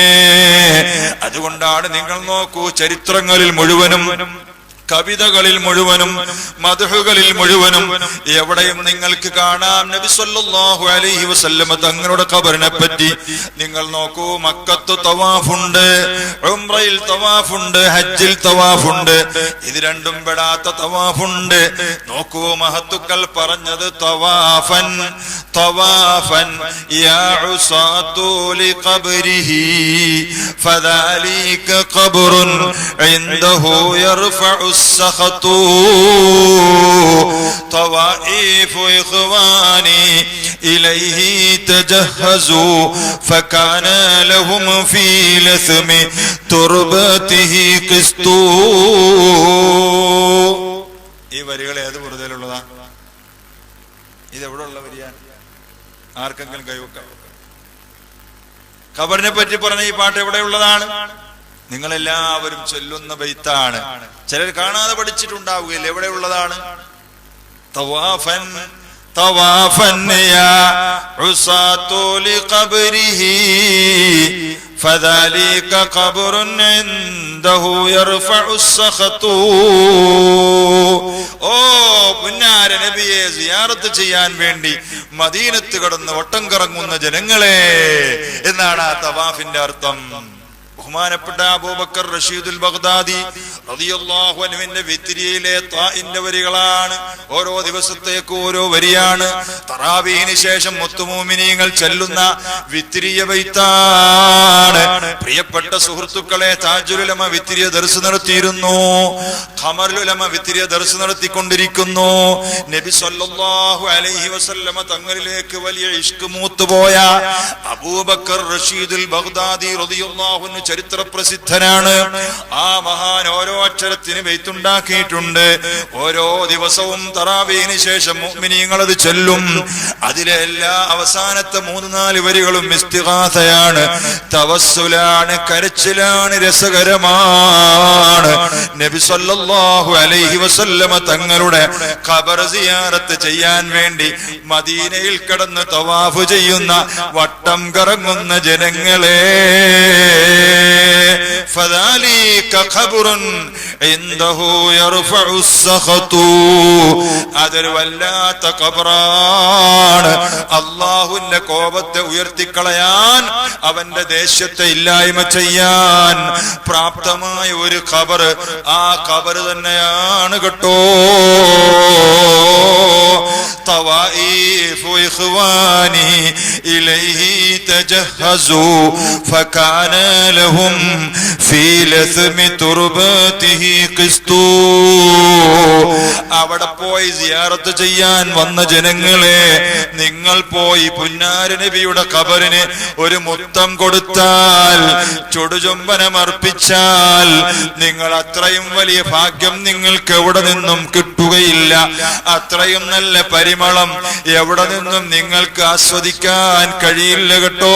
അതുകൊണ്ടാണ് നിങ്ങൾ നോക്കൂ, ചരിത്രങ്ങളിൽ മുഴുവനും, കവിതകളിൽ മുഴുവനും, മദ്ഹുകളിൽ മുഴുവനും എവിടെയും നിങ്ങൾക്ക് കാണാം നബി സല്ലല്ലാഹു അലൈഹി വസല്ലമ തങ്ങളുടെ ഖബറിനെ പറ്റി. നിങ്ങൾ നോക്കൂ, മക്കത്ത് തവാഫുണ്ട്, ഉംറയിൽ തവാഫുണ്ട്, ഹജ്ജിൽ തവാഫുണ്ട്. ഇത് രണ്ടും പെടാത്ത തവാഫുണ്ട്. നോക്കൂ, മഹത്തുക്കൾ പറഞ്ഞത് തവാഫൻ തവാഫൻ യാ ഉസാതു ലിഖബ്രിഹി ഫദാലിക ഖബ്റുൻ ഇൻദഹു യർഫഉ السخط طوائف إخواني إليه تجهزوا فكان لهم في لثم تربته قسط. ഈ വരികൾ ഏത് വെറുതെയുള്ളതാ? ഇതെവിടെ ഉള്ള വരിയാണ്? ആർക്കെങ്കിലും കൈവക്കാം? ഖബറിനെ പറ്റി പറഞ്ഞ ഈ പാട്ട് എവിടെയുള്ളതാണ്? നിങ്ങളെല്ലാവരും ചൊല്ലുന്ന ബൈത്താണ്. ചിലർ കാണാതെ പഠിച്ചിട്ടുണ്ടാവുകയില്ല. എവിടെയുള്ളതാണ്? തവാഫൻ തവാഫൻ യാ ഉസാതു ലിഖബ്രിഹി ഫദാലിക ഖബ്റുൻ ഇൻദഹു യർഫഉ السخط. ഓ പുന്നാര നബിയെ സിയാറത്ത് ചെയ്യാൻ വേണ്ടി മദീനത്ത് കടന്ന് വട്ടം കറങ്ങുന്ന ജനങ്ങളെ എന്നാണ് ആ തവാഫിന്റെ അർത്ഥം. ബഹുമാനപ്പെട്ട അബൂബക്കർ റഷീദുൽ ബഗ്ദാദി റളിയല്ലാഹു അൻഹുവിന്റെ വിത്രിയിലെ ത്വാഇന്റെ വരികളാണ്. ഓരോ ദിവസത്തേക്ക് ഓരോ വരിയാണ്. തറാവീഹിന് ശേഷം മുത്തുമൂമിനീങ്ങൾ ചൊല്ലുന്ന വിത്രിയ ബൈത്താണ്. പ്രിയപ്പെട്ട സുഹൃത്തുക്കളെ, താജുൽ ഉലമ വിത്രിയ ദർസ് നടത്തിയിരുന്നു. ഖമറുൽ ഉലമ വിത്രിയ ദർസ് നടത്തിക്കൊണ്ടിരിക്കുന്നു. നബി സല്ലല്ലാഹു അലൈഹി വസല്ലമ തങ്ങളിലേക്ക് വലിയ ഇഷ്ക് മൂത്തുപോയ അബൂബക്കർ റഷീദുൽ ബഗ്ദാദി റളിയല്ലാഹു അൻഹു ചരിത്ര പ്രസിദ്ധനാണ്. ആ മഹാൻ ഓരോ അക്ഷരത്തിന് ബൈത്തുണ്ടാക്കിയിട്ടുണ്ട്. ഓരോ ദിവസവും തറാവീഹിന് ശേഷം മുഅ്മിനീങ്ങൾ അത് ചൊല്ലും. അതിലെ എല്ലാ അവസാനത്തെ 3-4 വരികളും ഇസ്തിഗാസയാണ്, തവസ്സുലാണ്, കരച്ചിലാണ്, രസകരമാണ്. നബി സല്ലല്ലാഹു അലൈഹി വസല്ലമ തങ്ങളുടെ ഖബർ സിയാറത്ത് ചെയ്യാൻ വേണ്ടി മദീനയിൽ കടന്ന് തവാഫ് ചെയ്യുന്ന വട്ടം കറങ്ങുന്ന ജനങ്ങളെ, ഫദാലിക ഖബറുൻ ഇൻദഹു യർഫഉ السഖതു, അതൊരു വല്ലാത്ത ഖബറാണ്. അല്ലാഹുവിന്റെ കോപത്തെ ഉയർത്തിക്കളയാൻ, അവന്റെ ദേഷ്യത്തെ ഇല്ലായ്മ ചെയ്യാൻ പ്രാപ്തമായ ഒരു ഖബർ ആ ഖബർ തന്നെയാണ് കേട്ടോ. طوائف إخواني إليه تجهزوا فكان لهم في لثم تربته قسط. അവിടെ പോയി സിയാറത്ത് ചെയ്യാൻ വന്ന ജനങ്ങളെ, നിങ്ങൾ പോയി പുന്നാര നബിയുടെ ഖബറിന് ഒരു മുത്തം കൊടുത്താൽ, ചുടുചുംബനം അർപ്പിച്ചാൽ, നിങ്ങൾ അത്രയും വലിയ ഭാഗ്യം നിങ്ങൾക്ക് എവിടെ നിന്നും കിട്ടുകയില്ല. അത്രയും നല്ല പരിമളം എവിടെ നിന്നും നിങ്ങൾക്ക് ആസ്വദിക്കാൻ കഴിയില്ല കേട്ടോ.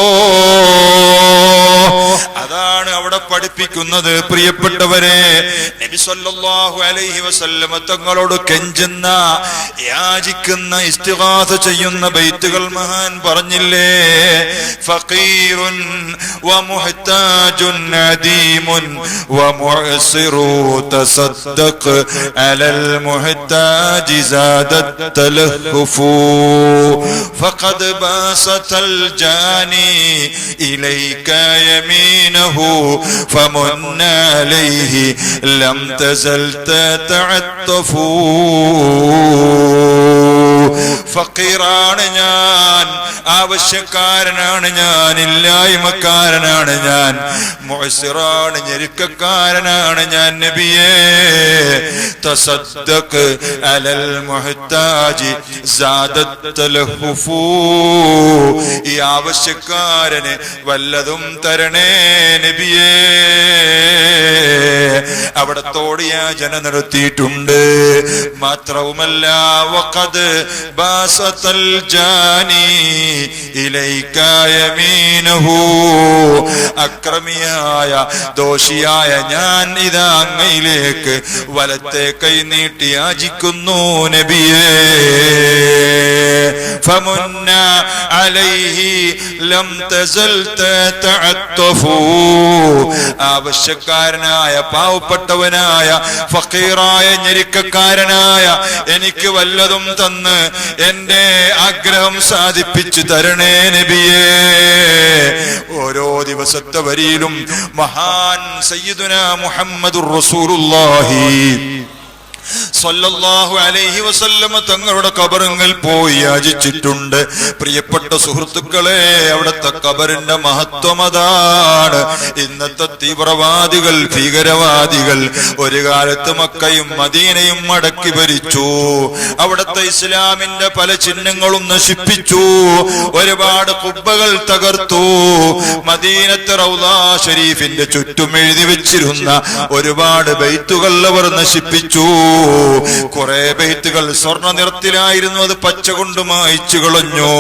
അതാണ് അവിടെ പഠിപ്പിക്കുന്നത്. പ്രിയപ്പെട്ടവരെ, നബി സല്ലല്ലാഹു അലൈഹി വസല്ലമ തങ്ങളോട് കെഞ്ചുന്ന, യാചിക്കുന്ന, ഇസ്തിഗാസ ചെയ്യുന്ന ബൈത്തുകൾ മഹാൻ പറഞ്ഞില്ലേ? ഫഖീറുൻ വമുഹ്താജുൻ അദീമുൻ വമുഅ്സിറു തസദ്ദഖ് അലൽ മുഹ്താജി സാദത് തലഹുഫു ഫഖദ് ബാസതൽ ജാനി ഇലൈക യമീനഹു ഫമുന്ന അലൈഹി ലം തസൽ തതഅത്തഫു. ഫഖീറാണ് ഞാൻ, ആവശ്യക്കാരനാണ് ഞാൻ, ഇല്ലായ്മക്കാരനാണ് ഞാൻ, മുഅ്സിറാണ്, ഞെരുക്കക്കാരനാണ് ഞാൻ നബിയേ. തസദ്ദഖ് അലൽ മുഹ്താജി സാദത് തലഹുഫു, ഈ ആവശ്യക്കാരന് വല്ലതും തരണേ നബിയേ. അവിടത്തോട് യാചന നടത്തിയിട്ടുണ്ട്. മാത്രവുമല്ല, വഖദ് ബാസതൽ ജാനി ഇലൈക യമീനഹു, അക്രമിയായ ദോഷിയായ ഞാൻ ഇതാ അങ്ങയിലേക്ക് വലത്തെ കൈ നീട്ടി യാചിക്കുന്നു നബിയേ. ഫമുന്ന അലൈഹി ലം തസൽ തതഅത്തഫു, ആവശ്യക്കാരനായ, പാവപ്പെട്ടവനായ, ഫഖീറായ, ഞെരുക്കക്കാരനായ എനിക്ക് വല്ലതും തന്ന് എന്റെ ആഗ്രഹം സാധിപ്പിച്ചു തരണേ നബിയേ. ഓരോ ദിവസത്തെ വരിയിലും മഹാൻ സയ്യിദുനാ മുഹമ്മദുർ റസൂലുള്ളാഹി സല്ലല്ലാഹു അലൈഹി വസല്ലമ തങ്ങളുടെ ഖബറുകൾ പോയി യാചിച്ചിട്ടുണ്ട്. പ്രിയപ്പെട്ട സുഹൃത്തുക്കളെ, അവിടുത്തെ ഖബറിന്റെ മഹത്വം അതാണ്. ഇന്നത്തെ തീവ്രവാദികൾ, ഭീകരവാദികൾ ഒരു കാലത്ത് മക്കയും മദീനയും അടക്കി ഭരിച്ചു. അവിടുത്തെ ഇസ്ലാമിന്റെ പല ചിഹ്നങ്ങളും നശിപ്പിച്ചു. ഒരുപാട് ഖുബ്ബകൾ തകർത്തു. മദീനത്തെ റൗളാ ഷരീഫിന്റെ ചുറ്റും എഴുതി വെച്ചിരുന്ന ഒരുപാട് ബൈത്തുകൾ അവർ നശിപ്പിച്ചു. കുറെ ബൈത്തുകൾ സ്വർണ്ണ നിറത്തിലായിരുന്നു, അത് പച്ച കൊണ്ട് മായിച്ചു കളഞ്ഞു.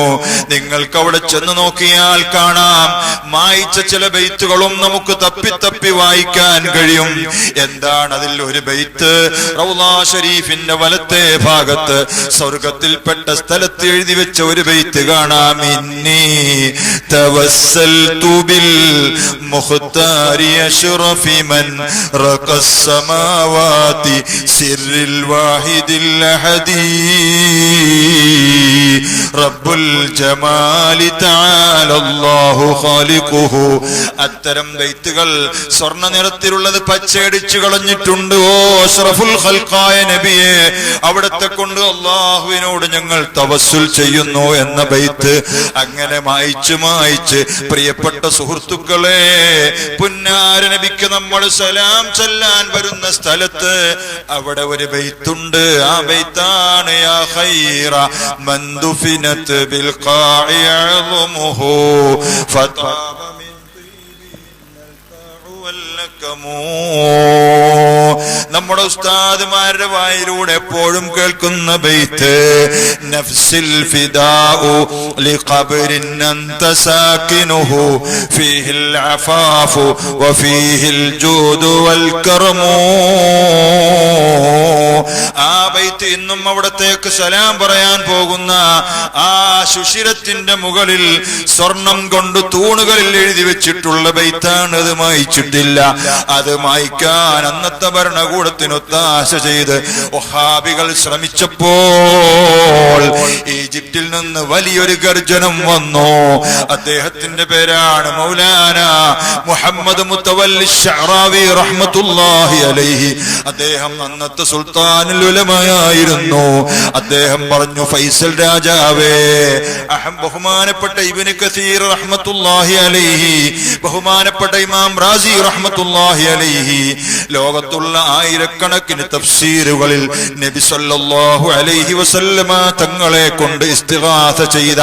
നിങ്ങൾക്ക് അവിടെ ചെന്ന് നോക്കിയാൽ കാണാം, മായിച്ച ചില ബൈത്തുകളും നമുക്ക് തപ്പി തപ്പി വായിക്കാൻ കഴിയും. എന്താണ് അതിൽ ഒരു ബൈത്ത്? റൗളാ ഷരീഫിന്റെ വലത്തെ ഭാഗത്ത് സ്വർഗത്തിൽപ്പെട്ട സ്ഥലത്ത് എഴുതി വെച്ച ഒരു ബൈത്ത് കാണാം. ഇന്നി തവസ്സൽതു ബിൽ മുഖ്താരി അശ്റഫി മൻ റഖസ് സമാവാതി സിർറിൽ വാഹിദിൽ അഹദി റബ്ബുൽ ജമാലി തആല അല്ലാഹു ഖാലിഖുഹു. അത്തരം ബൈത്തുകൾ സ്വർണ്ണ നിറത്തിലുള്ളത് പച്ചയടിച്ചു കളഞ്ഞിട്ടുണ്ട്. ഓ അഷ്റഫുൽ ഖൽഖായ നബിയെ, അവിടത്തെ കൊണ്ട് അല്ലാഹുവിനോട് ഞങ്ങൾ തവസ്സുൽ ചെയ്യുന്നു എന്ന ബൈത്ത് അങ്ങനെ മായിച്ച് മായിച്ച് പ്രിയപ്പെട്ട സുഹൃത്തുക്കളെ, പുന്നാര നബിക്ക് നമ്മൾ സലാം ചൊല്ലാൻ വരുന്ന സ്ഥലത്ത് അവിടെ ഒരു ബൈത്തുണ്ട്. ആ ബൈത്താണ് യാ ഖൈറ മൻ ദുഫിനത് ബിൽ ഖാഇ അഅ്ളമുഹു ഫതാബ മിൻ നമ്മുടെ ഉസ്താദുമാരുടെ വായിലൂടെ എപ്പോഴും കേൾക്കുന്ന ബൈത്ത്, നഫ്സിൽ ഫിദാഉ ലിഖബ്രിൻ അൻത സാകിനുഹു ഫീഹിൽ അഫാഫു വഫീഹിൽ ജൂദു വൽ കറമു. ആ ബൈത്ത് ഇന്നും അവിടത്തേക്ക് സലാം പറയാൻ പോകുന്ന ആ സുഷിരത്തിന്റെ മുകളിൽ സ്വർണം കൊണ്ട് തൂണുകളിൽ എഴുതി വെച്ചിട്ടുള്ള ബൈത്താണ്. അത് മായിച്ചിട്ടില്ല. അത് മായ്ക്കാൻ അന്നത്തെ ഭരണകൂടത്തിന് ഒത്താശ ചെയ്ത് വഹാബികൾ ശ്രമിച്ചപ്പോൾ ഈജിപ്തിൽ നിന്ന് വലിയൊരു ഗർജനം വന്നു. അദ്ദേഹത്തിന്റെ പേരാണ് മൗലാന മുഹമ്മദ് മുത്തവല്ലി ശഅറാവി റഹ്മത്തുള്ളാഹി അലൈഹി. അദ്ദേഹം അന്നത്തെ സുൽത്താനുൽ ഉലമയായിരുന്നു. അദ്ദേഹം പറഞ്ഞു, ഫൈസൽ രാജാവേ, ബഹുമാനപ്പെട്ട ഇബ്നു കസീർ റഹ്മത്തുള്ളാഹി അലൈഹി, ബഹുമാനപ്പെട്ട ഇമാം റാസി റഹ്മത്തുള്ളാഹി അലൈഹി, ലോകത്തുള്ള ആയിരക്കണക്കിന് തഫ്സീറുകളിൽ നബി സല്ലല്ലാഹു അലൈഹി വസല്ലമ തങ്ങളെ കൊണ്ട് ഇസ്തിഗാസ ചെയ്ത,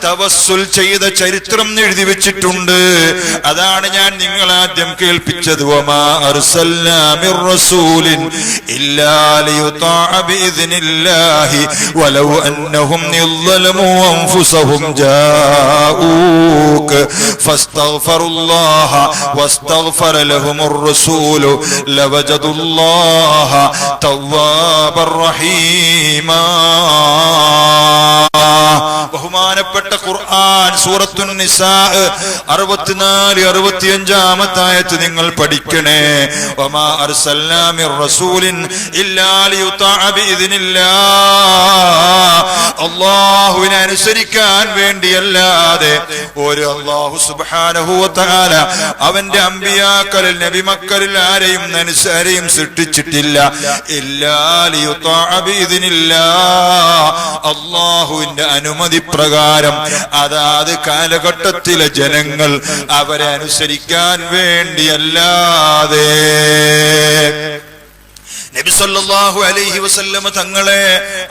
തവസ്സുൽ ചെയ്ത ചരിത്രം എഴുതി വെച്ചിട്ടുണ്ട്. അതാണ് ഞാൻ നിങ്ങളാദ്യം കേൾപ്പിച്ചത്. വമാ അർസൽനാ മിർ റസൂലിൻ ഇല്ലാ ലിയുതാഅ ബിഇذനില്ലാഹി വലൗ അന്നഹും യളമു അൻഫുസഹും ജാഊക ഫസ്തഗ്ഫിറുല്ലാഹ വസ്തഗ്ഫറ ലഹുമുർ റസൂലു ലവജദുല്ലാഹ തവ്വാബർ റഹീമാ. ബഹുമാനപ്പെട്ട ഖുർആൻ സൂറത്തുൻ നിസാ 64-65 ആയത്ത് നിങ്ങൾ പഠിക്കണേ. വമാ അർസൽനാ മിർ റസൂലിൻ ഇല്ലാ ലിയുതാഅ ബിഇذനില്ലാഹ്. അല്ലാഹുവിനെ അനുസരിക്കാൻ വേണ്ടിയല്ലാതെ ഒരു അല്ലാഹു സുബ്ഹാനഹു വ തആല അവന്റെ അമ്പിയാക്കളിൽ നബിമക്കളിൽ ആരെയും സൃഷ്ടിച്ചിട്ടില്ല. ഇല്ലാ ലിയുതാഅ ബിഇذനില്ലാഹ്. അല്ലാഹുവിന്റെ അനുമതി പ്രകാരം അതാത് കാലഘട്ടത്തിലെ ജനങ്ങൾ അവരെ അനുസരിക്കാൻ വേണ്ടിയല്ലാതെ. നബി സല്ലല്ലാഹു അലൈഹി വസല്ലമ തങ്ങളെ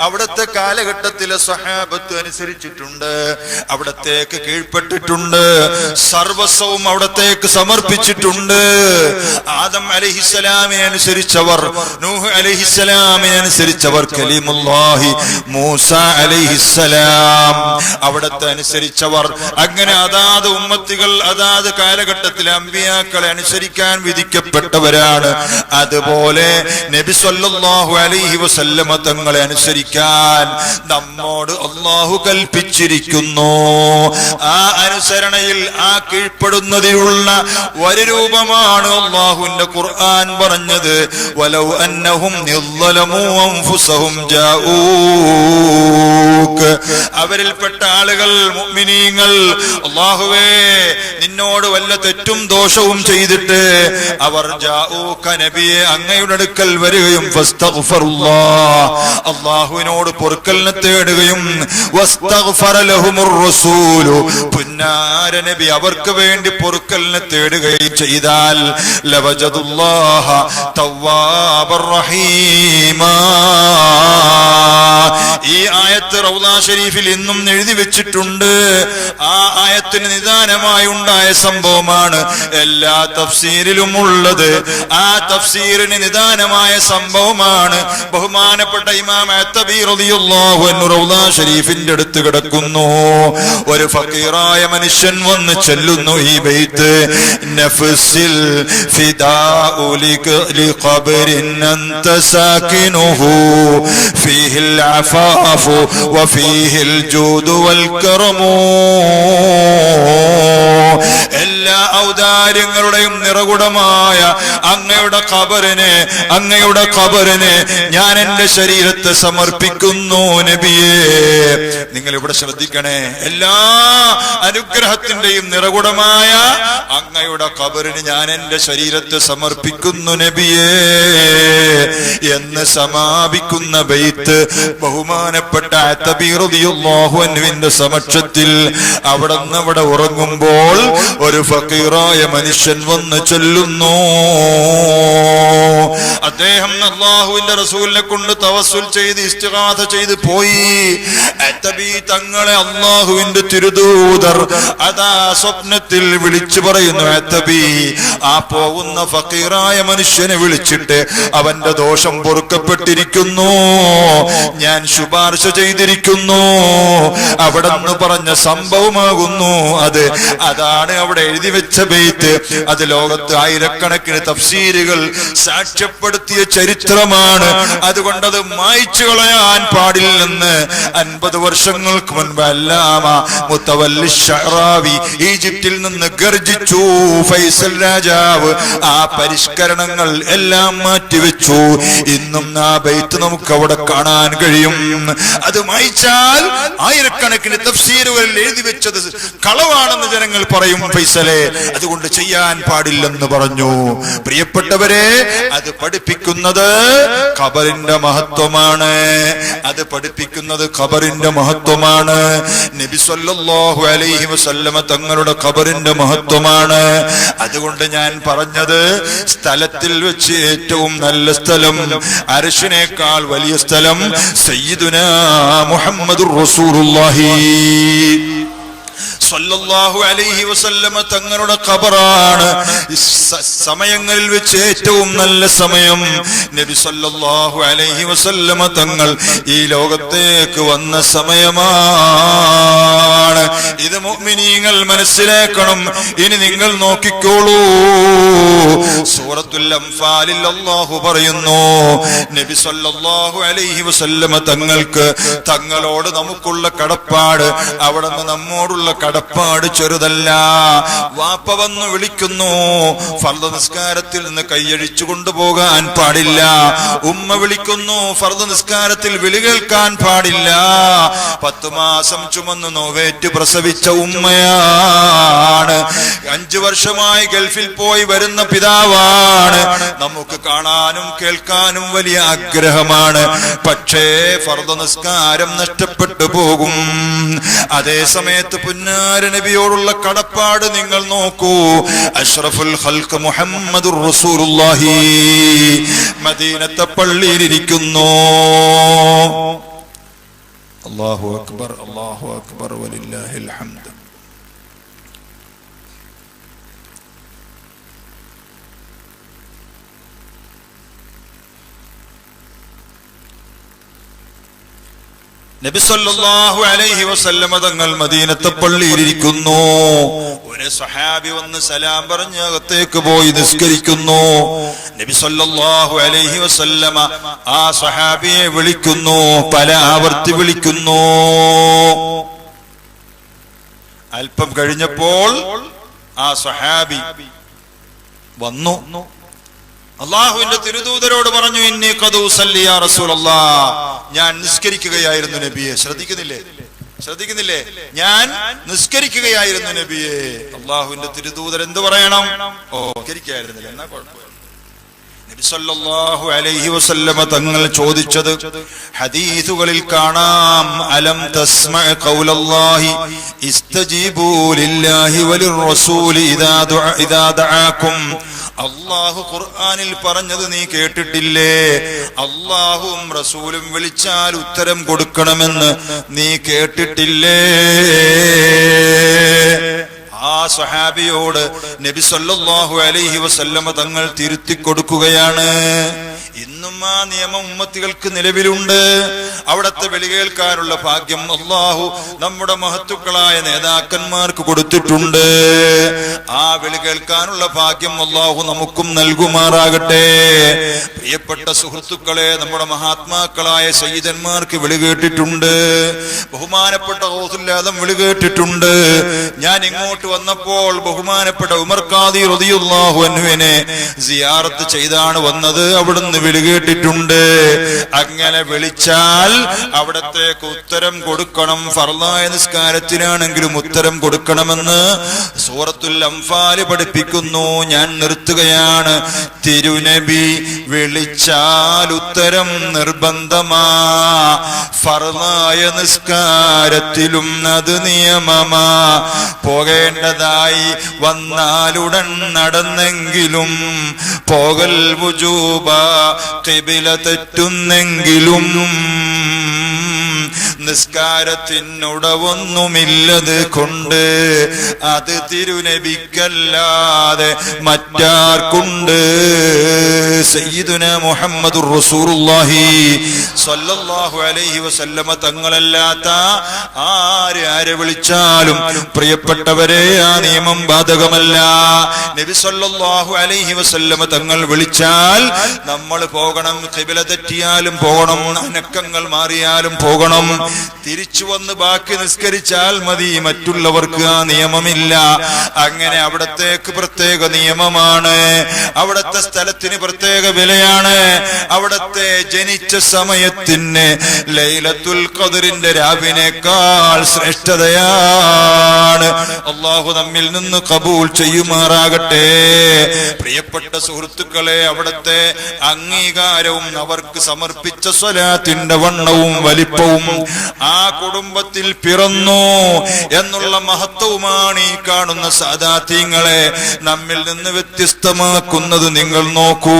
അവിടുത്തെ കാലഘട്ടത്തിലെ സ്വഹാബത്ത് അനുസരിച്ചിട്ടുണ്ട്, അവിടത്തേക്ക് കീഴ്പ്പെട്ടിട്ടുണ്ട്, സർവസ്വവും അവിടത്തേക്ക് സമർപ്പിച്ചിട്ടുണ്ട്. ആദം അലൈഹിസ്സലാമിനെ അനുസരിച്ചവർ, നൂഹ് അലൈഹിസ്സലാമിനെ അനുസരിച്ചവർ, കലീമുല്ലാഹി മൂസ അലൈഹിസ്സലാം അവിടത്തെ അനുസരിച്ചവർ. അങ്ങനെ അതാത് ഉമ്മത്തികൾ അതാത് കാലഘട്ടത്തിലെ അമ്പിയാക്കളെ അനുസരിക്കാൻ വിധിക്കപ്പെട്ടവരാണ്. അതുപോലെ നബി സല്ലല്ലാഹു അലൈഹി വസല്ലമ തങ്ങളെ അനുസരിക്കാൻ നമ്മോട് അല്ലാഹു കൽപ്പിച്ചിരിക്കുന്നു. ആ അനുസരണയിൽ, ആ കീഴ്പ്പെടുന്നതിലുള്ള ഒരു രൂപമാണ് അല്ലാഹുവിന്റെ ഖുർആൻ പറഞ്ഞത്. വലൗ അന്നഹും യളമു അൻഫുസഹും ജാഊക. അവരിൽപ്പെട്ട ആളുകൾ, മുഅ്മിനീങ്ങൾ, അല്ലാഹുവേ നിന്നോട് വല്ല തെറ്റും ദോഷവും ചെയ്തിട്ട് അവർ ജാഊക നബിയെ അങ്ങയുടെ അടുക്കൽ വരികയും അല്ലാഹുവിനോട് പൊറുക്കലിനെ തേടുകയും വസ്തഗ്ഫറ ലഹുമുർ റസൂലു പുന്നാര നബി അവർക്ക് വേണ്ടി പൊറുക്കലിനെ തേടുകയും ചെയ്താൽ ലവജദുല്ലാഹ തവ്വാബർ റഹീമാ. ഈ ആയത്ത് റൗളാ ഷരീഫിൽ ഇന്നും എഴുതി വെച്ചിട്ടുണ്ട്. ആ ആയത്തിന് നിദാനമായി ഉണ്ടായ സംഭവമാണ് എല്ലാ തഫ്സീരിലും ഉള്ളത്. ആ തഫ്സീറിന് നിദാനമായ സംഭവമാണ് ബഹുമാനപ്പെട്ട ഇമാം അത്തബി റളിയല്ലാഹു അൻഹു റൗളാ ഷരീഫിന്റെ അടുത്ത് കിടക്കുന്നു. ഒരു ഫഖീറായ മനുഷ്യൻ വന്ന് ചൊല്ലുന്നു ഈ ബൈത്ത്, നഫ്സിൽ ഫിദാഉ ലിഖബ്രിൻ അൻത സാകിനുഹു ഫീഹിൽ അഫാഫു വഫീഹിൽ ജൂദു വൽ കറമു. എല്ലാ ഔദാര്യങ്ങളുടെയും നിറകുടമായ അങ്ങയുടെ ഖബറിന് ഞാൻ എന്റെ ശരീരത്തെ സമർപ്പിക്കുന്നു നബിയേ. നിങ്ങൾ ഇവിടെ ശ്രദ്ധിക്കണേ, എല്ലാ അനുഗ്രഹത്തിന്റെയും നിറകുടമായ അങ്ങയുടെ ഖബറിന് ഞാൻ എന്റെ ശരീരത്തെ സമർപ്പിക്കുന്നു നബിയേ എന്ന് സമാപിക്കുന്ന ബൈത്ത് ബഹുമാനപ്പെട്ട അത്തബി റളിയല്ലാഹു അൻഹുവിന്റെ സമക്ഷത്തിൽ അവിടെ ഉറങ്ങുമ്പോൾ ഒരു ഫഖീറായ മനുഷ്യൻ വന്ന് ചൊല്ലുന്നു. അദ്ദേഹം അല്ലാഹുവിന്റെ റസൂലിനെ കൊണ്ട് തവസ്സുൽ ചെയ്ത് ഇസ്തിഗാഥ ചെയ്ത് പോയി. അത്തബി തങ്ങളെ അല്ലാഹുവിന്റെ തിരുദൂതർ അതാ സ്വപ്നത്തിൽ വിളിച്ചു പറയുന്നു. അത്തബി ആ പോകുന്ന ഫഖീറായ മനുഷ്യനെ വിളിച്ചിട്ട് അവന്റെ ദോഷം പൊറുക്കപ്പെട്ടിരിക്കുന്നു, ഞാൻ ശുപാർശ ചെയ്തിരിക്കുന്നു, അവിടെ നിന്ന് പറഞ്ഞ സംഭവമാകുന്നു അത്. അതാണ് അവിടെ എഴുതി വെച്ച ബൈത്ത്. അത് ലോകത്ത് ആയിരക്കണക്കിന് തഫ്സീറുകൾ സാക്ഷ്യപ്പെടുത്തിയ ചരിത്രമാണ്. അതുകൊണ്ടത് മായ്ച്ചു കളയാൻ പാടില്ലെന്ന് 50 വർഷങ്ങൾക്ക് മുൻപ് അല്ലാമ മുത്തവല്ലി ശഅറാവി ഈജിപ്തിൽ നിന്ന് ഗർജിച്ചു. ഫൈസൽ രാജാവ് ആ പരിഷ്കരണങ്ങൾ എല്ലാം മാറ്റിവെച്ചു. ഇന്നും ആ ബൈത്ത് നമുക്ക് അവിടെ കാണാൻ കഴിയും. അത് മായ്ച്ചാൽ ആയിരക്കണക്കിന് തഫ്സീറുകളിൽ എഴുതി വെച്ചത് കളവാണെന്ന് ജനങ്ങൾ പറയും ഫൈസലെ. അതുകൊണ്ട് ചെയ്യാൻ പാടില്ലെന്ന് പറഞ്ഞു. പ്രിയപ്പെട്ടവരെ, അത് പഠിപ്പിക്കുന്നത് ഖബറിന്റെ മഹത്വമാണ്. നബി സല്ലല്ലാഹു അലൈഹി വസല്ലമ തങ്ങളുടെ ഖബറിന്റെ മഹത്വമാണ്. അതുകൊണ്ട് ഞാൻ പറഞ്ഞത്, സ്ഥലത്തിൽ വെച്ച് ഏറ്റവും നല്ല സ്ഥലം, അർശിനേക്കാൾ വലിയ സ്ഥലം സയ്യിദുനാ മുഹമ്മദുർ റസൂലുള്ളാഹി സല്ലല്ലാഹു അലൈഹി വസല്ലമ തങ്ങളുടെ ഖബറാണ്. സമയങ്ങളിൽ വെച്ച് ഏറ്റവും നല്ല സമയം നബി സല്ലല്ലാഹു അലൈഹി വസല്ലമ തങ്ങൾ ഈ ലോകത്തേക്ക് വന്ന സമയമാണ്. ഇത് മുഅ്മിനീങ്ങൾ മനസ്സിലാക്കണം. ഇനി നിങ്ങൾ നോക്കിക്കോളൂ, സൂറത്തുൽ അൻഫാലിൽ അല്ലാഹു പറയുന്നു, നബി സല്ലല്ലാഹു അലൈഹി വസല്ലമ തങ്ങൾക്ക് തങ്ങളോട് നമുക്കുള്ള കടപ്പാട് അവിടുന്ന് നമ്മോടുള്ള കടപ്പാട് ചെറുതല്ല. വാപ്പ വന്ന് വിളിക്കുന്നു, ഫർദ് നിസ്കാരത്തിൽ നിന്ന് കൈയഴിച്ചു കൊണ്ടുപോകാൻ പാടില്ല. ഉമ്മ വിളിക്കുന്നു, ഫർദ് നിസ്കാരത്തിൽ വിളി കേൾക്കാൻ പാടില്ല. 10 മാസം ചുമന്ന് നോവേറ്റ് പ്രസവിച്ച ഉമ്മയാണ്. 5 വർഷമായി ഗൾഫിൽ പോയി വരുന്ന പിതാവാണ്. നമുക്ക് കാണാനും കേൾക്കാനും വലിയ ആഗ്രഹമാണ്. പക്ഷേ ഫർദ് നിസ്കാരം നഷ്ടപ്പെട്ടു പോകും. അതേ സമയത്ത് പുന്നാര നബിയോടുള്ള കടപ്പാട് നിങ്ങൾ നോക്കൂ. അഷ്റഫുൽ ഖൽഖ് മുഹമ്മദുർ റസൂലുള്ളാഹി മദീനത്തെ പള്ളിയിലിരിക്കുന്നു. അല്ലാഹു അക്ബർ, അല്ലാഹു അക്ബർ വലില്ലാഹിൽ ഹംദ്. നബി സല്ലല്ലാഹു അലൈഹി വസല്ലമ തങ്ങൾ മദീനത്തെ പള്ളിയിലിരിക്കുന്നു. ഒരു സഹാബി വന്ന് സലാം പറഞ്ഞ് അകത്തേക്ക് പോയി നിസ്കരിക്കുന്നു. നബി സല്ലല്ലാഹു അലൈഹി വസല്ലമ ആ സഹാബിയെ വിളിക്കുന്നു, പല ആവർത്തി വിളിക്കുന്നു. അല്പം കഴിഞ്ഞപ്പോൾ ആ സഹാബി വന്നു. അള്ളാഹുവിന്റെ തിരുദൂതരോട് പറഞ്ഞു, ഇന്നി ഖദ് ഉസല്ലി യാ റസൂലല്ലാഹ്, ഞാൻ നിസ്കരിക്കുകയായിരുന്നു നബിയെ. ശ്രദ്ധിക്കുന്നില്ലേ? ഞാൻ നിസ്കരിക്കുകയായിരുന്നു നബിയെ. അള്ളാഹുവിന്റെ തിരുദൂതർ എന്ത് പറയണം? നിസ്കരിക്കുകയായിരുന്നില്ല, എന്നാ കുഴപ്പമില്ല. നബി സല്ലല്ലാഹു അലൈഹി വസല്ലമ തങ്ങൾ ചോദിച്ചത് ഹദീസുകളിൽ കാണാം. അലം തസ്മഅ ഖൗലല്ലാഹി ഇസ്തജീബൂ ലില്ലാഹി വലിർ റസൂലി ഇദാ ദഅാകും. അല്ലാഹു ഖുർആനിൽ പറഞ്ഞത് നീ കേട്ടിട്ടില്ലേ? അല്ലാഹുവും റസൂലും വിളിച്ചാൽ ഉത്തരം കൊടുക്കണമെന്ന് നീ കേട്ടിട്ടില്ലേ? ആ സ്വഹാബിയോട് നബി സല്ലല്ലാഹു അലൈഹി വസല്ലമ തങ്ങൾ തിരുത്തി കൊടുക്കുകയാണ്. ഇന്നും ആ നിയമം ഉമ്മത്തികൾക്ക് നിലവിലുണ്ട്. അവിടത്തെ വിളി കേൾക്കാനുള്ള ഭാഗ്യം അല്ലാഹു നമ്മുടെ മഹത്തുക്കളായ നേതാക്കന്മാർക്ക് കൊടുത്തിട്ടുണ്ട്. ആ വിളി കേൾക്കാനുള്ള ഭാഗ്യം അല്ലാഹു നമുക്കും നൽകുമാറാകട്ടെ. പ്രിയപ്പെട്ട സുഹൃത്തുക്കളെ, നമ്മുടെ മഹാത്മാക്കളായ സയ്യിദന്മാർക്ക് വിളി കേട്ടിട്ടുണ്ട്. ബഹുമാനപ്പെട്ട ഗൗസുൽ ആദം വിളി കേട്ടിട്ടുണ്ട്. ഞാൻ ഇങ്ങോട്ട് വന്നപ്പോൾ ബഹുമാനപ്പെട്ട ഉമർ ഖാദി റളിയല്ലാഹു അൻഹുവിനെ സിയാറത്ത് ചെയ്താണ് വന്നത്. അവിടുന്ന് വിളി കേട്ടിട്ടുണ്ട്. അങ്ങനെ വിളിച്ചാൽ അവിടത്തേക്ക് ഉത്തരം കൊടുക്കണം. ഫർളായ നിസ്കാരത്തിനാണെങ്കിലും ഉത്തരം കൊടുക്കണമെന്ന് സൂറത്തുൽ അംഫാൽ പഠിപ്പിക്കുന്നു. ഞാൻ നിർത്തുകയാണ്. തിരുനബി വിളിച്ചാൽ ഉത്തരം നിർബന്ധമാ. ഫർളായ നിസ്കാരത്തിലും അത് നിയമമാ. പോകേണ്ടതായി വന്നാലുടൻ നടന്നെങ്കിലും പോകൽ വുജൂബ. ഖിബില തെറ്റുന്നെങ്കിലും നിസ്കാരത്തിനുടവൊന്നുമില്ലത് കൊണ്ട് അത് തിരുനബിക്കല്ലാതെ മറ്റാർക്കുണ്ട്? സയ്യിദുനാ മുഹമ്മദുർ റസൂലുള്ളാഹി സ്വല്ലല്ലാഹു അലൈഹി വസല്ലമ തങ്ങളല്ലാത്ത ആരെ വിളിച്ചാലും പ്രിയപ്പെട്ടവരെ ആ നിയമം ബാധകമല്ല. നബി സ്വല്ലല്ലാഹു അലൈഹി വസല്ലമ തങ്ങൾ വിളിച്ചാൽ നമ്മൾ പോകണം. ഖിബല തെറ്റിയാലും പോകണം, അനക്കങ്ങൾ മാറിയാലും പോകണം. തിരിച്ചു വന്ന് ബാക്കി നിസ്കരിച്ചാൽ മതി. മറ്റുള്ളവർക്ക് ആ നിയമമില്ല. അങ്ങനെ അവിടത്തേക്ക് പ്രത്യേക നിയമമാണ്. അവിടത്തെ സ്ഥലത്തിന് പ്രത്യേക വിലയാണ്. അവിടത്തെ ജനിച്ച സമയത്തിന് ലൈലത്തുൽ ഖദ്റിന്റെ രാവിനേക്കാൾ ശ്രേഷ്ഠതയാണ്. അല്ലാഹു നമ്മിൽ നിന്ന് ഖബൂൽ ചെയ്യുമാറാകട്ടെ. പ്രിയപ്പെട്ട സുഹൃത്തുക്കളെ, അവിടത്തെ അംഗീകാരവും അവർക്ക് സമർപ്പിച്ച സ്വലാത്തിന്റെ വണ്ണവും വലിപ്പവും ആ കുടുംബത്തിൽ പിറന്നു എന്നുള്ള മഹത്വവുമാണ് ഈ കാണുന്ന സാദാത്യങ്ങളെ നമ്മിൽ നിന്ന് വ്യത്യസ്തമാക്കുന്നത്. നിങ്ങൾ നോക്കൂ,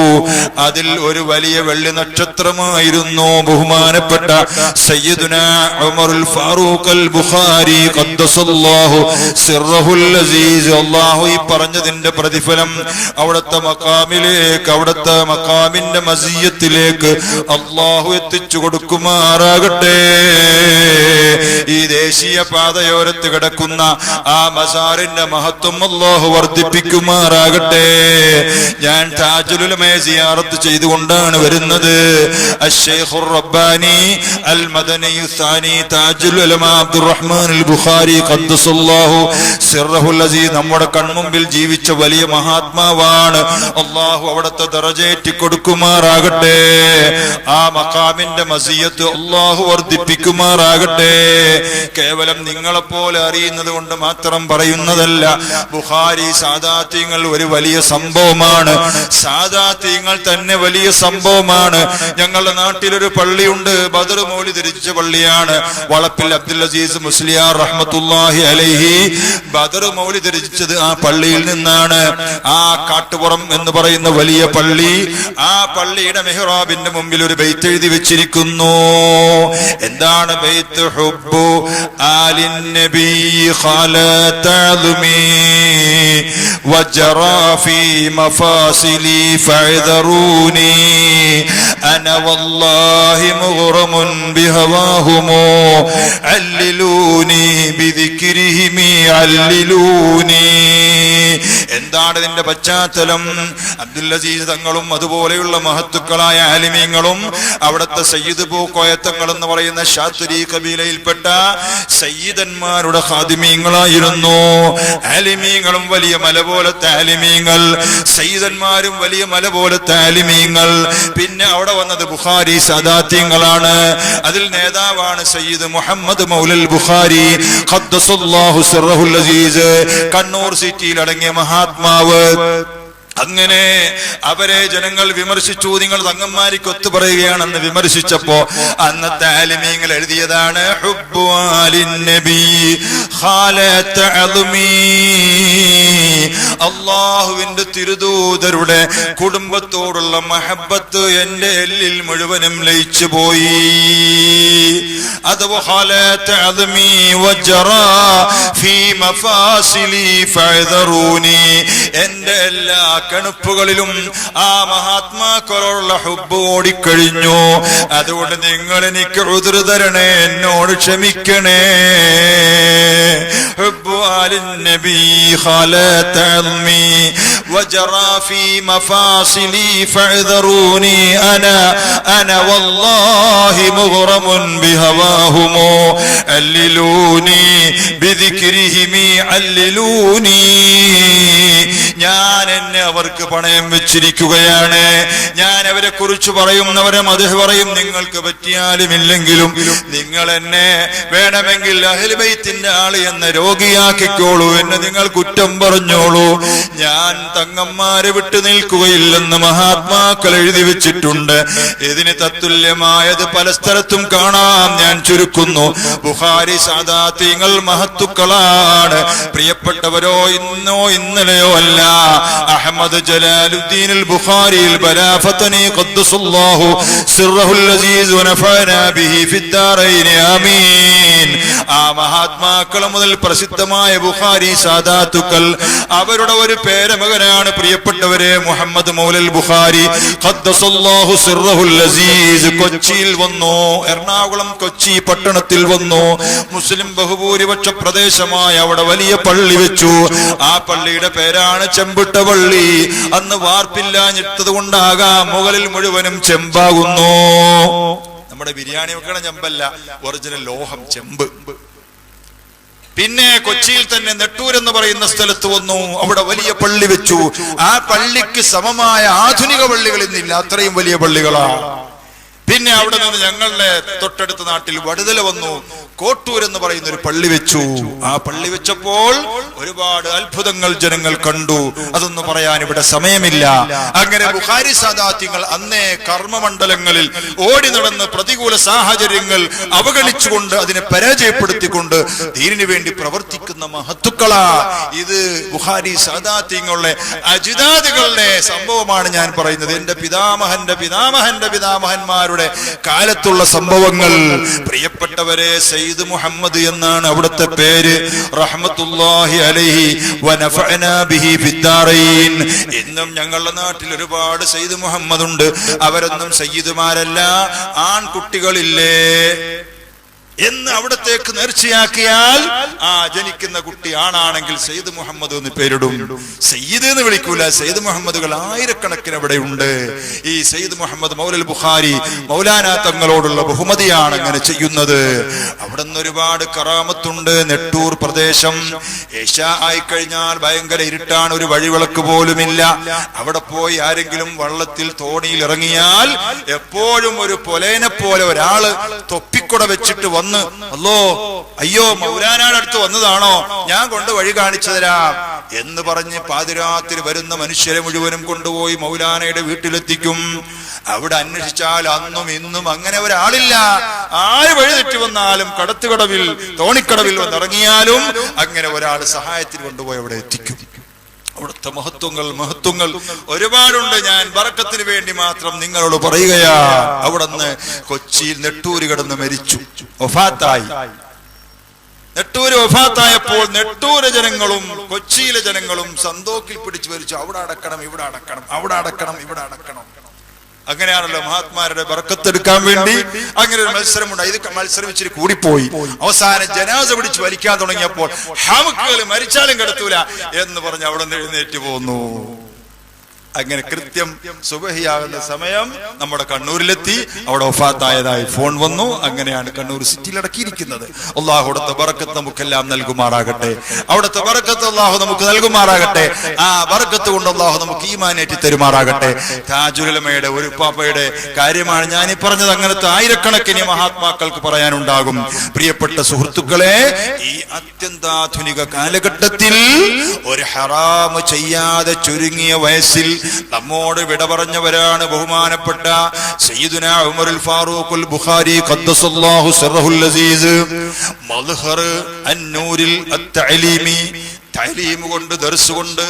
അതിൽ ഒരു വലിയ വെള്ളി നക്ഷത്രമായിരുന്നു ബഹുമാനപ്പെട്ട സയ്യിദുനാ ഉമറുൽ ഫാറൂഖ് അൽ ബുഖാരി ഖദ്ദസല്ലാഹു സിർറഹുൽ അസീസ്. അല്ലാഹു ഈ പറഞ്ഞതിന്റെ പ്രതിഫലം അവിടുത്തെ മഖാമിലേക്ക്, അവിടുത്തെ മഖാമിന്റെ മസിയത്തിലേക്ക് അല്ലാഹു എത്തിച്ചു കൊടുക്കുമാറാകട്ടെ. ഈ ദേശീയ പാതയോരത്ത് കിടക്കുന്ന ആ മസാറിന്റെ മഹത്വം അല്ലാഹു വർദ്ധിപ്പിക്കുമാറാകട്ടെ. ഞാൻ താജുൽ ഉലമയെ സിയാറത്ത് ചെയ്തുകൊണ്ടാണ് വരുന്നത്. അശ്ശൈഖുർ റബ്ബാനി അൽ മദനി സാനി താജുൽ ഉലമ അബ്ദുറഹ്മാൻ അൽ ബുഖാരി ഖദ്ദസല്ലാഹു സിർറഹുൽ അസീസ് നമ്മുടെ കൺമുമ്പിൽ ജീവിച്ച വലിയ മഹാത്മാവാണ്. അല്ലാഹു അവിടുത്തെ ദറജയേറ്റി കൊടുക്കുമാറാകട്ടെ. ആ മഖാമിന്റെ മസിയത്ത് അല്ലാഹു വർദ്ധിപ്പിക്കുമാറാകട്ടെ. കേവലം നിങ്ങളെപ്പോലെ അറിയുന്നത് കൊണ്ട് മാത്രം പറയുന്നതല്ല. ബുഖാരി സാദാത്യങ്ങൾ ഒരു വലിയ സംഭവമാണ്. സാദാത്യങ്ങൾ തന്നെ വലിയ സംഭവമാണ്. ഞങ്ങളുടെ നാട്ടിലൊരു പള്ളിയുണ്ട്, ബദർ മൗലിദ് രചിച്ച പള്ളിയാണ്. വളപ്പിൽ അബ്ദുൽ അസീസ് മുസ്ലിയാർ റഹ്മത്തുള്ളാഹി അലൈഹി ബദർ മൗലിദ് രചിച്ചത് ആ പള്ളിയിൽ നിന്നാണ്. ആ കാട്ടുപുറം എന്ന് പറയുന്ന വലിയ പള്ളി, ആ പള്ളിയുടെ മെഹ്റാബിന്റെ മുമ്പിൽ ഒരു ബൈത്ത് എഴുതി വെച്ചിരിക്കുന്നു. എന്താണ് ബൈത്ത്? ഹുബ്ബു ആലിൻ നബി ഖാലതഅ്ലുമി വജറാ ഫീ മഫാസിലി ഫഅ്ദറൂനി അന വല്ലാഹി മുഗ്റമുൻ ബിഹവാഹും അല്ലിലൂനി ബിദിക്രിഹിം അല്ലിലൂനി. എന്താണ് ഇതിന്റെ പശ്ചാത്തലം? അബ്ദുൽ അസീസ് തങ്ങളും അതുപോലെയുള്ള മഹത്തുക്കളായ ആലിമീങ്ങളും അവിടുത്തെ സയ്യിദ് പൂക്കോയത്തങ്ങൾ എന്ന് പറയുന്ന ശാത്രി കബീലയിൽപ്പെട്ട സയ്യിദന്മാരുടെ ഖാദിമീങ്ങളായിരുന്നു. ആലിമീങ്ങളും വലിയ മല പോലത്തെ ആലിമീങ്ങൾ, സയ്യിദന്മാരും വലിയ മല പോലത്തെ ആലിമീങ്ങൾ. പിന്നെ അവിടെ വന്നത് ബുഖാരി സാദാത്യങ്ങളാണ്. അതിൽ നേതാവാണ് സയ്യിദ് മുഹമ്മദ് മൗലൽ ബുഖാരി ഖദ്ദസല്ലാഹു സിർറഹുൽ അസീസ്, കണ്ണൂർ സിറ്റിയിൽ അടങ്ങിയ മഹാത്മാവ്. അങ്ങനെ അവരെ ജനങ്ങൾ വിമർശിച്ചു. നിങ്ങൾ തങ്ങന്മാരിക്ക് ഒത്തു പറയുകയാണെന്ന് വിമർശിച്ചപ്പോ അന്നത്തെ ആലിമീങ്ങൾ എഴുതിയതാണ് ഹുബ്ബു ആലിൻ നബി ഖാലതഅ്ലുമി. അല്ലാഹുവിന്റെ തിരുദൂതരുടെ കുടുംബത്തോടുള്ള മഹബ്ബത്ത് എന്റെ എല്ലിൽ മുഴുവനും ലയിച്ചു പോയി. അത് ഖാലതഅ്ലുമി വജറാ ഫീ മഫാസിലി ഫഅ്ദറൂനി. എന്റെ എല്ലാ കണുപ്പുകളിലും ആ മഹാത്മാക്കളോടുള്ള ഹുബ്ബ് ഓടിക്കഴിഞ്ഞു. അതുകൊണ്ട് നിങ്ങൾ എനിക്ക് ഉദ്റ് തരണേ, എന്നോട് ക്ഷമിക്കണേ. ഹുബ്ബു ആലിൻ നബി ഖലത അൽമി വജറാ ഫീ മഫാസിലി ഫഅ്ദറൂനി അന വല്ലാഹി മുഗ്റമുൻ ബിഹവാഹും അല്ലിലൂനി ബിദിക്രിഹിം അല്ലിലൂനി. ഞാൻ എന്നെ അവർക്ക് പണയം വെച്ചിരിക്കുകയാണ്. ഞാൻ അവരെ കുറിച്ച് പറയുന്നവരെ മദ്ഹ് പറയും. നിങ്ങൾക്ക് പറ്റിയാലും ഇല്ലെങ്കിലും നിങ്ങൾ എന്നെ വേണമെങ്കിൽ അഹ്ലു ബൈത്തിന്റെ ആള് എന്ന രോഗിയാക്കിക്കോളൂ, എന്നെ നിങ്ങൾ കുറ്റം പറഞ്ഞോളൂ. ഞാൻ തങ്ങന്മാരെ വിട്ടു നിൽക്കുകയില്ലെന്ന് മഹാത്മാക്കൾ എഴുതി വെച്ചിട്ടുണ്ട്. ഇതിന് തത്തുല്യമായത് പല സ്ഥലത്തും കാണാം. ഞാൻ ചുരുക്കുന്നു. ബുഖാരി സാദാത്യങ്ങൾ മഹത്തുക്കളാണ്. പ്രിയപ്പെട്ടവരോ, ഇന്നോ ഇന്നലെയോ അല്ല. അഹ്മദ് ജലാലുദ്ദീൻ അൽ ബുഖാരിയിൽ ബലാഫതനി ഖദ്ദസല്ലാഹു സിർറഹുൽ അസീസ് വനഫഅനാ ബിഹി ഫിദ്ദാറൈൻ ആമീൻ. ആ മഹാത്മാക്കൾ മുതൽ പ്രസിദ്ധമായ ബുഖാരി സാദാത്തുക്കൾ, അവരുടെ ഒരു പേരമകനാണ് പ്രിയപ്പെട്ടവരെ മുഹമ്മദ് മൗലൽ ബുഖാരി ഖദ്ദസല്ലാഹു സിർറഹുൽ അസീസ്. കൊച്ചിയിൽ വന്നു, എറണാകുളം കൊച്ചി പട്ടണത്തിൽ വന്നു. മുസ്ലിം ബഹുഭൂരിപക്ഷ പ്രദേശമായ അവിടെ വലിയ പള്ളി വെച്ചു. ആ പള്ളിയുടെ പേരാണ് ചെമ്പിട്ട പള്ളി. അന്ന് വാർപ്പില്ലാഞ്ഞിട്ടത് കൊണ്ടാകാം മുകളിൽ മുഴുവനും ചെമ്പാകുന്നു. നമ്മുടെ ബിരിയാണി വെക്കണ ചെമ്പല്ല, ഒറിജിനൽ ലോഹം ചെമ്പ്. പിന്നെ കൊച്ചിയിൽ തന്നെ നെട്ടൂർ എന്ന് പറയുന്ന സ്ഥലത്ത് വന്നു. അവിടെ വലിയ പള്ളി വെച്ചു. ആ പള്ളിക്ക് സമമായ ആധുനിക പള്ളികൾ ഇന്നില്ല, അത്രയും വലിയ പള്ളികളാണ്. പിന്നെ അവിടെ നിന്ന് ഞങ്ങളുടെ തൊട്ടടുത്ത നാട്ടിൽ വടുതല വന്നു. കോട്ടൂർ എന്ന് പറയുന്ന ഒരു പള്ളി വെച്ചു. ആ പള്ളി വെച്ചപ്പോൾ ഒരുപാട് അത്ഭുതങ്ങൾ ജനങ്ങൾ കണ്ടു. അതൊന്നും പറയാൻ ഇവിടെ സമയമില്ല. അങ്ങനെ ബുഖാരി സാദാത്യങ്ങൾ അന്നേ കർമ്മമണ്ഡലങ്ങളിൽ ഓടി നടന്ന് പ്രതികൂല സാഹചര്യങ്ങൾ അവഗണിച്ചുകൊണ്ട് അതിനെ പരാജയപ്പെടുത്തിക്കൊണ്ട് ദീനിനു വേണ്ടി പ്രവർത്തിക്കുന്ന മഹത്തുക്കളാ. ഇത് ബുഖാരി സാദാത്യങ്ങളുടെ അജിദാദുകളുടെ സംഭവമാണ് ഞാൻ പറയുന്നത്. എന്റെ പിതാമഹന്റെ പിതാമഹന്റെ പിതാമഹന്മാരുടെ കാലത്തുള്ള സംഭവങ്ങൾ. പ്രിയപ്പെട്ടവരെ, സയ്യിദ് മുഹമ്മദ് എന്നാണ് അവിടുത്തെ പേര്. റഹ്മത്തുള്ളാഹി അലൈഹി വനഫഅനാ ബിഹി ഫിദ്ദാറൈൻ. ഇന്നും ഞങ്ങളുടെ നാട്ടിൽ ഒരുപാട് സയ്യിദ് മുഹമ്മദ് ഉണ്ട്. അവരൊന്നും സയ്യിദുമാരല്ല, ആൺകുട്ടികളില്ലേ എന്ന് അവിടത്തേക്ക് നേർച്ചയാക്കിയാൽ ആ ജനിക്കുന്ന കുട്ടി ആണാണെങ്കിൽ സയ്യിദ് മുഹമ്മദ് എന്ന് പേരിടും. സയ്യിദ് എന്ന് വിളിക്കൂല. സയ്യിദ് മുഹമ്മദുകൾ ആയിരക്കണക്കിന് അവിടെ ഉണ്ട്. ഈ സയ്യിദ് മുഹമ്മദ് മൗലൽ ബുഖാരി മൗലാന തങ്ങളോടുള്ള ബഹുമതിയാണ് അങ്ങനെ ചെയ്യുന്നത്. അവിടെ നിന്ന് ഒരുപാട് കറാമത്തുണ്ട്. നെട്ടൂർ പ്രദേശം ഏഷ്യ ആയിക്കഴിഞ്ഞാൽ ഭയങ്കര ഇരുട്ടാണ്, ഒരു വഴിവിളക്ക് പോലുമില്ല. അവിടെ പോയി ആരെങ്കിലും വള്ളത്തിൽ തോണിയിൽ ഇറങ്ങിയാൽ എപ്പോഴും ഒരു പൊലേനെ പോലെ ഒരാള് തൊപ്പിക്കുട വെച്ചിട്ട് വന്ന്, അല്ലോ അയ്യോ മൗലാനയുടെ അടുത്ത് വന്നതാണോ, ഞാൻ കൊണ്ട് വഴി കാണിച്ചു തരാം എന്ന് പറഞ്ഞ് പാതിരാത്രി വരുന്ന മനുഷ്യരെ മുഴുവനും കൊണ്ടുപോയി മൗലാനയുടെ വീട്ടിലെത്തിക്കും. അവിടെ അന്വേഷിച്ചാൽ അന്നും ഇന്നും അങ്ങനെ ഒരാളില്ല. ആര് വഴി തെറ്റി വന്നാലും കടത്തുകടവിൽ തോണിക്കടവിൽ വന്നിറങ്ങിയാലും അങ്ങനെ ഒരാൾ സഹായത്തിന് കൊണ്ടുപോയി അവിടെ എത്തിക്കും. അവിടുത്തെ മഹത്വങ്ങൾ ഒരുപാടുണ്ട്. ഞാൻ ബറക്കത്തിന് വേണ്ടി മാത്രം നിങ്ങളോട് പറയുകയാ. അവിടുന്ന് കൊച്ചിയിൽ നെട്ടൂര് കിടന്ന് മരിച്ചു, വഫാത്തായി. നെട്ടൂര് വഫാത്തായപ്പോൾ നെട്ടൂര് ജനങ്ങളും കൊച്ചിയിലെ ജനങ്ങളും സന്തോക്കിൽ പിടിച്ചു മരിച്ചു. അവിടെ അടക്കണം, ഇവിടെ അടക്കണം, അവിടെ അടക്കണം, ഇവിടെ അടക്കണം. അങ്ങനെയാണല്ലോ മഹാത്മാരുടെ ബർക്കത്തെടുക്കാൻ വേണ്ടി അങ്ങനെ ഒരു മത്സരമുണ്ട്. ഇത് മത്സരം ഇച്ചിരി കൂടിപ്പോയി. അവസാനം ജനാസ പിടിച്ച് വലിക്കാൻ തുടങ്ങിയപ്പോൾ ഹാമുക്കുകൾ മരിച്ചാലും കിടത്തൂല എന്ന് പറഞ്ഞ് അവിടെ നിന്ന് എഴുന്നേറ്റ് പോന്നു. അങ്ങനെ കൃത്യം സുബഹിയാകുന്ന സമയം നമ്മുടെ കണ്ണൂരിലെത്തി. അവിടെ വഫാത്തായതായി ഫോൺ വന്നു. അങ്ങനെയാണ് കണ്ണൂർ സിറ്റിയിൽ അടക്കിയിരിക്കുന്നത്. അള്ളാഹു അവിടുത്തെ ബറക്കത്ത് നമുക്കെല്ലാം നൽകുമാറാകട്ടെ. അവിടുത്തെ ബറക്കത്ത് അള്ളാഹു നമുക്ക് നൽകുമാറാകട്ടെ. ആ ബറക്കത്ത് കൊണ്ട് അള്ളാഹു നമുക്ക് ഈമാനേറ്റി തരുമാറാകട്ടെ. താജുൽ ഉലമയുടെ ഒരു പാപ്പയുടെ കാര്യമാണ് ഞാൻ ഈ പറഞ്ഞത്. അങ്ങനത്തെ ആയിരക്കണക്കിന് മഹാത്മാക്കൾക്ക് പറയാനുണ്ടാകും. പ്രിയപ്പെട്ട സുഹൃത്തുക്കളെ, ഈ അത്യന്താധുനിക കാലഘട്ടത്തിൽ ഒരു ഹറാമ് ചെയ്യാതെ ചുരുങ്ങിയ വയസ്സിൽ നമ്മോട് വിട പറഞ്ഞവരാണ് ബഹുമാനപ്പെട്ട സയ്യിദുനാ ഉമറുൽ ഫാറൂഖുൽ ബുഖാരി ഖദ്ദസല്ലാഹു സിർറഹുൽ അസീസ്. മദ്ഹർ അന്നൂരിൽ അത്തഅലീമി, തഅലീം കൊണ്ട് ദർസ് കൊണ്ട്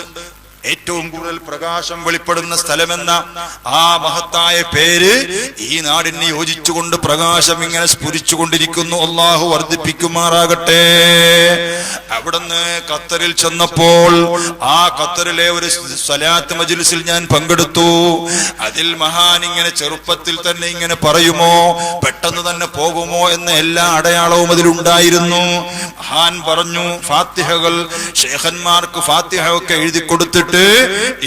ഏറ്റവും കൂടുതൽ പ്രകാശം വെളിപ്പെടുന്ന സ്ഥലമെന്ന ആ മഹത്തായ പേര് ഈ നാടിന് യോജിച്ചുകൊണ്ട് പ്രകാശം ഇങ്ങനെ സ്ഫുരിച്ചുകൊണ്ടിരിക്കുന്നു. അള്ളാഹു വർദ്ധിപ്പിക്കുമാറാകട്ടെ. അവിടുന്ന് ഖത്തറിൽ ചെന്നപ്പോൾ ആ ഖത്തറിലെ ഒരു സ്വലാത്ത് മജ്ലിസിൽ ഞാൻ പങ്കെടുത്തു. അതിൽ മഹാൻ ഇങ്ങനെ ചെറുപ്പത്തിൽ തന്നെ ഇങ്ങനെ പറയുമോ, പെട്ടെന്ന് തന്നെ പോകുമോ എന്ന എല്ലാ അടയാളവും അതിലുണ്ടായിരുന്നു. മഹാൻ പറഞ്ഞു, ഫാത്തിഹകൾ ശേഖന്മാർക്ക് ഫാത്തിഹ ഒക്കെ എഴുതി കൊടുത്തിട്ട്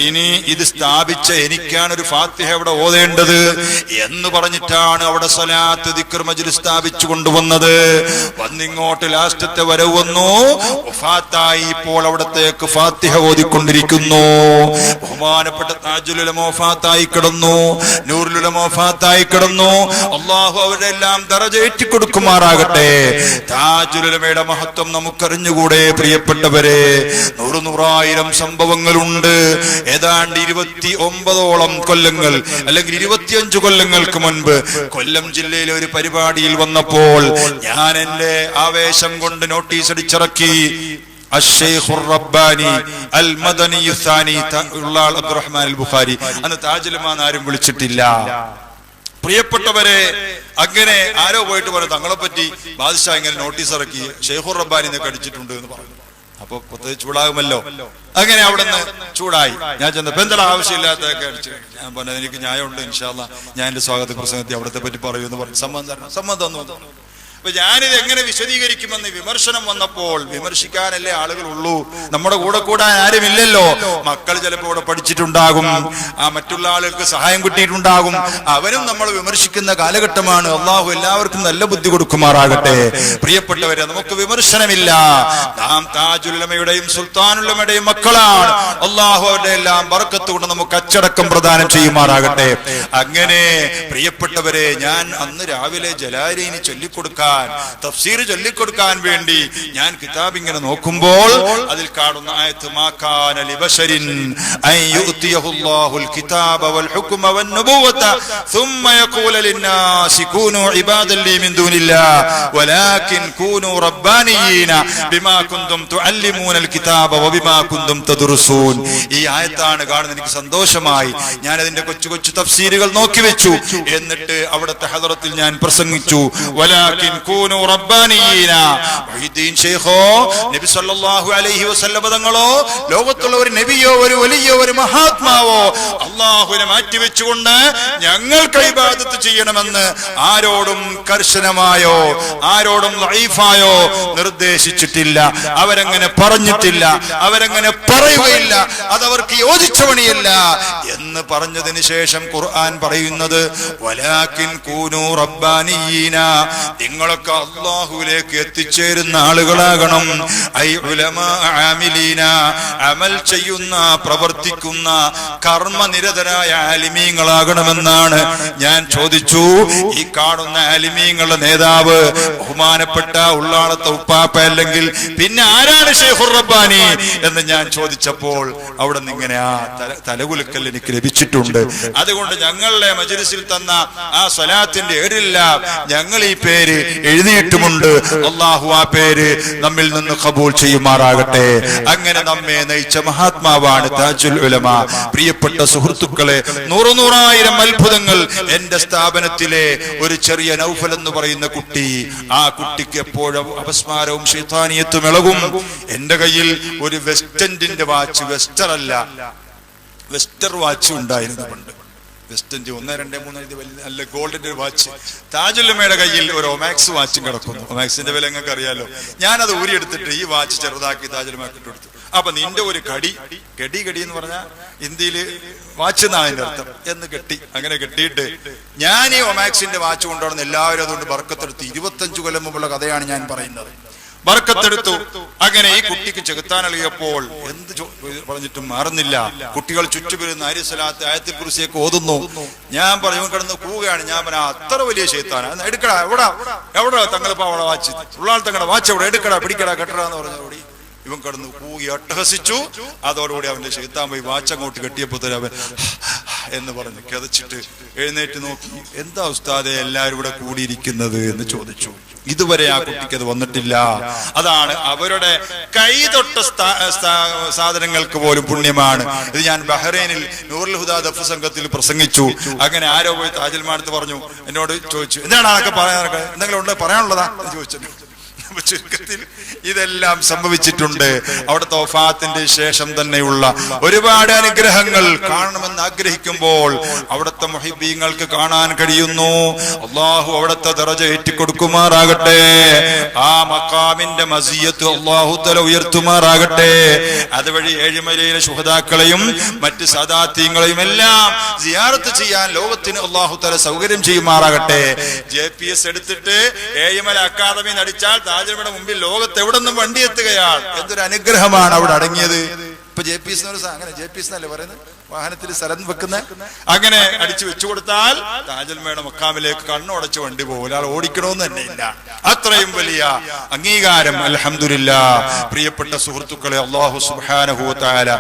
ഇനി ഇത് സ്ഥാപിച്ച എനിക്കാണ് ഒരു ഫാത്തിഹ ഇവിടെ ഓതേണ്ടത് എന്ന് പറഞ്ഞിട്ടാണ് അവിടെ സ്വലാത്ത് ദിക്ർ മജ്ലിസ് സ്ഥാപിച്ചു കൊണ്ടുവന്നത്. വന്നിങ്ങോട്ട് ലാസ്റ്റത്തെ വരവ് വന്നു, വഫാത്തായി. ഇപ്പോൾ അവിടത്തേക്ക് ഫാത്തിഹ ഓതിക്കൊണ്ടിരിക്കുന്നു. ബഹുമാനപ്പെട്ട താജുൽ ഉലമ വഫാത്തായി കിടന്നു, നൂറുൽ ഉലമ വഫാത്തായി കിടന്നു. അല്ലാഹു അവരെല്ലാം ദറജ ഏറ്റിക്കൊടുക്കുമാറാകട്ടെ. താജുൽ ഉലമയുടെ മഹത്വം നമുക്കറിഞ്ഞുകൂടെ പ്രിയപ്പെട്ടവരെ? നൂറായിരം സംഭവങ്ങളുണ്ട്. ഏതാണ്ട് 29ഓളം കൊല്ലങ്ങൾ അല്ലെങ്കിൽ 25 കൊല്ലങ്ങൾക്ക് മുൻപ് കൊല്ലം ജില്ലയിലെ ഒരു പരിപാടിയിൽ വന്നപ്പോൾ ഞാൻ എന്റെ ആവേശം കൊണ്ട് നോട്ടീസ് അടിച്ചിറക്കി. അശ്ശൈഖുർ റബ്ബാനി അൽ മദനി യുസാനി ഉള്ളാൾ അബ്ദുറഹ്മാൻ അൽ ബുഖാരി. അന്ന് താജുലുമാൻ ആരും വിളിച്ചിട്ടില്ല. പ്രിയപ്പെട്ടവരെ, അങ്ങനെ ആരോ പോയിട്ട് പറഞ്ഞു തങ്ങളെ പറ്റി ബാദ്ഷാ ഇങ്ങനെ നോട്ടീസ് ഇറക്കി ഷെയ്ഖുർ റബ്ബാനി എന്നൊക്കെ അടിച്ചിട്ടുണ്ട് എന്ന് പറഞ്ഞു. അപ്പൊ പൊതുവെ ചൂടാകുമല്ലോ. അങ്ങനെ അവിടെ നിന്ന് ചൂടായി. ഞാൻ ചെന്നപ്പോ എന്തെങ്കിലും ആവശ്യമില്ലാത്തതൊക്കെ അടിച്ചു. ഞാൻ പറഞ്ഞത് എനിക്ക് ന്യായമുണ്ട്, ഇൻഷാ അല്ലാഹ് ഞാൻ എന്റെ സ്വാഗത പ്രസംഗത്തിൽ അവിടത്തെ പറ്റി പറയുമെന്ന് പറഞ്ഞു. സമ്മതം തന്നു. അപ്പൊ ഞാനിത് എങ്ങനെ വിശദീകരിക്കുമെന്ന് വിമർശനം വന്നപ്പോൾ, വിമർശിക്കാനല്ലേ ആളുകൾ ഉള്ളൂ, നമ്മുടെ കൂടെ കൂടാൻ ആരുമില്ലല്ലോ. മക്കൾ ചിലപ്പോൾ ഇവിടെ പഠിച്ചിട്ടുണ്ടാകും, ആ മറ്റുള്ള ആളുകൾക്ക് സഹായം കിട്ടിയിട്ടുണ്ടാകും, അവരും നമ്മൾ വിമർശിക്കുന്ന കാലഘട്ടമാണ്. അള്ളാഹു എല്ലാവർക്കും നല്ല ബുദ്ധി കൊടുക്കുമാറാകട്ടെ. പ്രിയപ്പെട്ടവരെ, നമുക്ക് വിമർശനമില്ല. നാം താജുൽ ഉലമയുടെയും സുൽത്താനുൽ ഉലമയുടെയും മക്കളാണ്. അള്ളാഹു അവരുടെ എല്ലാം ബർക്കത്ത് കൊണ്ട് നമുക്ക് അച്ചടക്കം പ്രദാനം ചെയ്യുമാറാകട്ടെ. അങ്ങനെ പ്രിയപ്പെട്ടവരെ, ഞാൻ അന്ന് രാവിലെ ജലാലീനി ചൊല്ലിക്കൊടുക്കാൻ, തഫ്സീർ ചൊല്ലിക്കൊടുക്കാൻ വേണ്ടി ഞാൻ കിതാബ് ഇങ്ങനെ നോക്കുമ്പോൾ അതിൽ കാണുന്ന ആയത്ത്, മാ കാന ലിബശരിൻ അൻ യുഅതിയഹുല്ലാഹുൽ കിതാബ വൽ ഹുക്മ വൻ നുബുവത സുമ്മ യഖൂലു ലിന്നാസി കൂനൂ ഇബാദൻ ലി മിൻ ദൂനില്ലാഹ് വലാകിൻ കൂനൂ റബ്ബാനിയീന ബിമാ കുൻതും തുഅല്ലിമൂനൽ കിതാബ വബിമാ കുൻതും തദ്റുസൂൻ. ഈ ആയത്താണ് കാണുന്നത്. എനിക്ക് സന്തോഷമായി. ഞാൻ അതിന്റെ കൊച്ചു കൊച്ചു തഫ്സീറുകൾ നോക്കി വെച്ചു. എന്നിട്ട് അവിടുത്തെ ഹദറത്തിൽ ഞാൻ പ്രസംഗിച്ചു, വലാകിൻ കൂനൂ റബ്ബാനിയീന. മുഹീദ്ദീൻ ശൈഖോ, നബി സല്ലല്ലാഹു അലൈഹി വസല്ലം തങ്ങളോ, ലോകത്തുള്ള ഒരു നബിയോ ഒരു വലിയോ ഒരു മഹാത്മാവോ അല്ലാഹുവിനെ മാറ്റിവെച്ചുകൊണ്ട് ഞങ്ങൾക്ക് ഇബാദത്ത് ചെയ്യണമെന്ന് ആരോടും കർശനമായോ ആരോടും ലഈഫായോ നിർദ്ദേശിച്ചിട്ടില്ല. അവരങ്ങനെ പറഞ്ഞിട്ടില്ല, അവരങ്ങനെ പറയുകയില്ല, അതവർക്ക് യോജിച്ച പണിയല്ല എന്ന് പറഞ്ഞതിന് ശേഷം ഖുർആൻ പറയുന്നത്, വലാകിൻ കൂനൂ റബ്ബാനിയീന, നിങ്ങളൊക്കെ അല്ലാഹുവിലേക്ക് എത്തിച്ചേരുന്ന ആളുകളാകണം. ഐ ഉലമാ ആമിലീന, അമൽ ചെയ്യുന്ന പ്രവർത്തിക്കുന്ന കർമ്മനിരതരായ ആലിമീങ്ങളാകണമെന്നാണ്. ഞാൻ ചോദിച്ചു, ഈ കാണുന്ന ആലിമീങ്ങളുടെ നേതാവ് ബഹുമാനപ്പെട്ട ഉള്ളാളത്തെ ഉപ്പാപ്പ അല്ലെങ്കിൽ പിന്നെ ആരാണ് ഷെയ്ഖുർ റബ്ബാനി എന്ന് ഞാൻ ചോദിച്ചപ്പോൾ അവിടെ നിന്ന് ഇങ്ങനെ ആ തലകുലുക്കൽ എനിക്ക് ലഭിച്ചിട്ടുണ്ട്. അതുകൊണ്ട് ഞങ്ങളുടെ മജ്ലിസിൽ തന്ന ആ സ്വലാത്തിന്റെ ഏടില്ല, ഞങ്ങൾ ഈ പേര് എഴുതിയിട്ടുമുണ്ട്. അല്ലാഹു ആ പേര് നമ്മിൽ നിന്ന് ഖബൂൽ ചെയ്യുമാറാകട്ടെ. അങ്ങനെ നമ്മെ നയിച്ച മഹാത്മാവാണ് താജുൽ ഉലമ. പ്രിയപ്പെട്ട സുഹൃത്തുക്കളെ, നൂറായിരം അത്ഭുതങ്ങൾ. എന്റെ സ്ഥാപനത്തിലെ ഒരു ചെറിയ നൗഫൽ എന്ന് പറയുന്ന കുട്ടി, ആ കുട്ടിക്ക് എപ്പോഴും അപസ്മാരവും ശൈത്താനിയത്തും ഇളകും. എന്റെ കയ്യിൽ ഒരു വെസ്റ്റൻഡിന്റെ വാച്ച്, വെസ്റ്റർ വാച്ച് ഉണ്ടായിരുന്നു പണ്ട്. വെസ്റ്റൻഡ് 1, 2, 3 വലിയ നല്ല ഗോൾഡിന്റെ ഒരു വാച്ച്. താജുൽ ഉലമയുടെ കയ്യിൽ ഒരു ഒമാക്സ് വാച്ചും കിടക്കുന്നു. ഒമാക്സിന്റെ വില നിങ്ങൾക്ക് അറിയാലോ. ഞാനത് ഊരിയെടുത്തിട്ട് ഈ വാച്ച് ചെറുതാക്കി താജുൽ ഉലമയ്ക്ക് ഇട്ടെടുത്തു. അപ്പൊ നിന്റെ ഒരു കടി എന്ന് പറഞ്ഞാൽ ഇന്ത്യയില് വാച്ച് എന്നാണ് അതിന്റെ അർത്ഥം, എന്ന് കെട്ടി. അങ്ങനെ കെട്ടിയിട്ട് ഞാൻ ഈ ഒമാക്സിന്റെ വാച്ച് കൊണ്ടുവന്ന് എല്ലാവരും അതുകൊണ്ട് ബർക്കത്തെടുത്തു. 25 കൊല്ലം മുമ്പുള്ള കഥയാണ് ഞാൻ പറയുന്നത്. ബർക്കത്തെടുത്തു. അങ്ങനെ ഈ കുട്ടിക്ക് ചെകുത്താൻ നൽകിയപ്പോൾ എന്ത് പറഞ്ഞിട്ടും മാറുന്നില്ല. കുട്ടികൾ ചുറ്റുപിരുന്ന് ആര്യ സ്വലാത്ത് ആയത്തുൽ കുർസിയൊക്കെ ഓതുന്നു. ഞാൻ പറഞ്ഞു കിടന്ന് പോവുകയാണ്. ഞാൻ പറഞ്ഞ അത്ര വലിയ ശൈത്താനാ, എടുക്കടാ, എവിടെ തങ്ങളിപ്പോ അവിടെ വാച്ച്, ഉള്ളാൾ തങ്ങളുടെ വാച്ച് എവിടെ, എടുക്കടാ, പിടിക്കടാ, കെട്ടടാ എന്ന് പറഞ്ഞോടി ഇവൻ കിടന്ന് കൂകി അട്ടഹസിച്ചു. അതോടുകൂടി അവന്റെ ശൈത്താൻ പോയി വാച്ച് അങ്ങോട്ട് കെട്ടിയപ്പോ അവൻ എന്ന് പറഞ്ഞ് കിതച്ചിട്ട് എഴുന്നേറ്റ് നോക്കി. എന്താ ഉസ്താദെ എല്ലാവരും ഇവിടെ കൂടിയിരിക്കുന്നത് എന്ന് ചോദിച്ചു. ഇതുവരെ ആ കുട്ടിക്ക് അത് വന്നിട്ടില്ല. അതാണ് അവരുടെ കൈതൊട്ട സാധനങ്ങൾക്ക് പോലും പുണ്യമാണ്. ഇത് ഞാൻ ബഹ്റൈനിൽ നൂറുൽ ഹുദാ ദഫ് സംഘത്തിൽ പ്രസംഗിച്ചു. അങ്ങനെ ആരോ പോയി താജുൽ മാനത്ത് പറഞ്ഞു, എന്നോട് ചോദിച്ചു, എന്താണ് അതൊക്കെ പറയാനൊക്കെ, എന്തെങ്കിലും പറയാനുള്ളതാ എന്ന് ചോദിച്ചു. ചുരുക്കത്തിൽ ഇതെല്ലാം സംഭവിച്ചിട്ടുണ്ട്. അവിടുത്തെ വഫാത്തിന്റെ ശേഷം തന്നെയുള്ള ഒരുപാട് അനുഗ്രഹങ്ങൾ കാണണമെന്ന് ആഗ്രഹിക്കുമ്പോൾ അവിടുത്തെ മുഹിബ്ബീങ്ങൾക്ക് കാണാൻ കഴിയുന്നു. അള്ളാഹു അവിടുത്തെ ദറജ ഏറ്റിക്കൊടുക്കുമാറാകട്ടെ. ആ മഖാമിന്റെ മസിയത്ത് അള്ളാഹു തആല ഉയർത്തുമാറാകട്ടെ. അതുവഴി ഏഴുമലയിലെ ശുഹദാക്കളെയും മറ്റ് സദാത്യങ്ങളെയും എല്ലാം സിയാറത്ത് ചെയ്യാൻ ലോകത്തിന് അള്ളാഹു തആല സൗകര്യം ചെയ്യുമാറാകട്ടെ. JPS എടുത്തിട്ട് ഏഴുമല അക്കാദമി നടിച്ചാൽ താജുൽമയുടെ മുമ്പിൽ ലോകത്ത് എവിടെ നിന്നും വണ്ടി എത്തുകയാണ്. എന്തൊരു അനുഗ്രഹമാണ് അവിടെ അടങ്ങിയത്. ഇപ്പൊ JPS അങ്ങനെ JPS എന്നല്ലേ പറയുന്നത്, വാഹനത്തിൽ സ്ഥലം വെക്കുന്ന, അങ്ങനെ അടിച്ചു വെച്ചു കൊടുത്താൽ താജുൽമയുടെ മഖാമിലേക്ക് കണ്ണുടച്ച് വണ്ടി പോകും. ഒരാൾ ഓടിക്കണമെന്ന് തന്നെ ഇല്ല. അത്രയും വലിയ അംഗീകാരം അൽഹംദുലില്ലാഹ്. പ്രിയപ്പെട്ട സുഹൃത്തുക്കളെ, അല്ലാഹു സുബ്ഹാനഹു വ തആല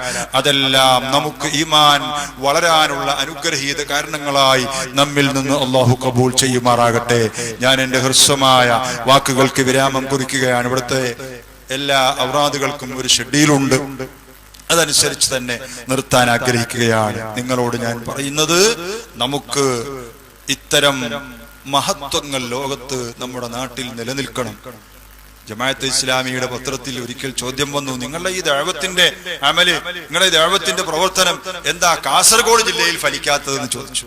അതെല്ലാം നമുക്ക് ഈമാൻ വളരാനുള്ള അനുഗ്രഹീത കാരണങ്ങളായി നമ്മിൽ നിന്ന് അല്ലാഹു കബൂൽ ചെയ്യുമാറാകട്ടെ. ഞാൻ എന്റെ ഹ്രസ്വമായ വാക്കുകൾക്ക് വിരാമം കുറിക്കുകയാണ്. ഇവിടുത്തെ എല്ലാ ഔറാദുകൾക്കും ഒരു ഷെഡ്യൂളുണ്ട്, അതനുസരിച്ച് തന്നെ നിർത്താൻ ആഗ്രഹിക്കുകയാണ്. നിങ്ങളോട് ഞാൻ പറയുന്നത്, നമുക്ക് ഇത്തരം മഹത്വങ്ങൾ ലോകത്ത് നമ്മുടെ നാട്ടിൽ നിലനിൽക്കണം. ജമാഅത്തെ ഇസ്ലാമിയുടെ പത്രത്തിൽ ഒരിക്കൽ ചോദ്യം വന്നു, നിങ്ങളുടെ ഈ ദഅവത്തിന്റെ അമല്, നിങ്ങളുടെ ഈ ദഅവത്തിന്റെ പ്രവർത്തനം എന്താ കാസർഗോഡ് ജില്ലയിൽ ഫലിക്കാത്തതെന്ന് ചോദിച്ചു.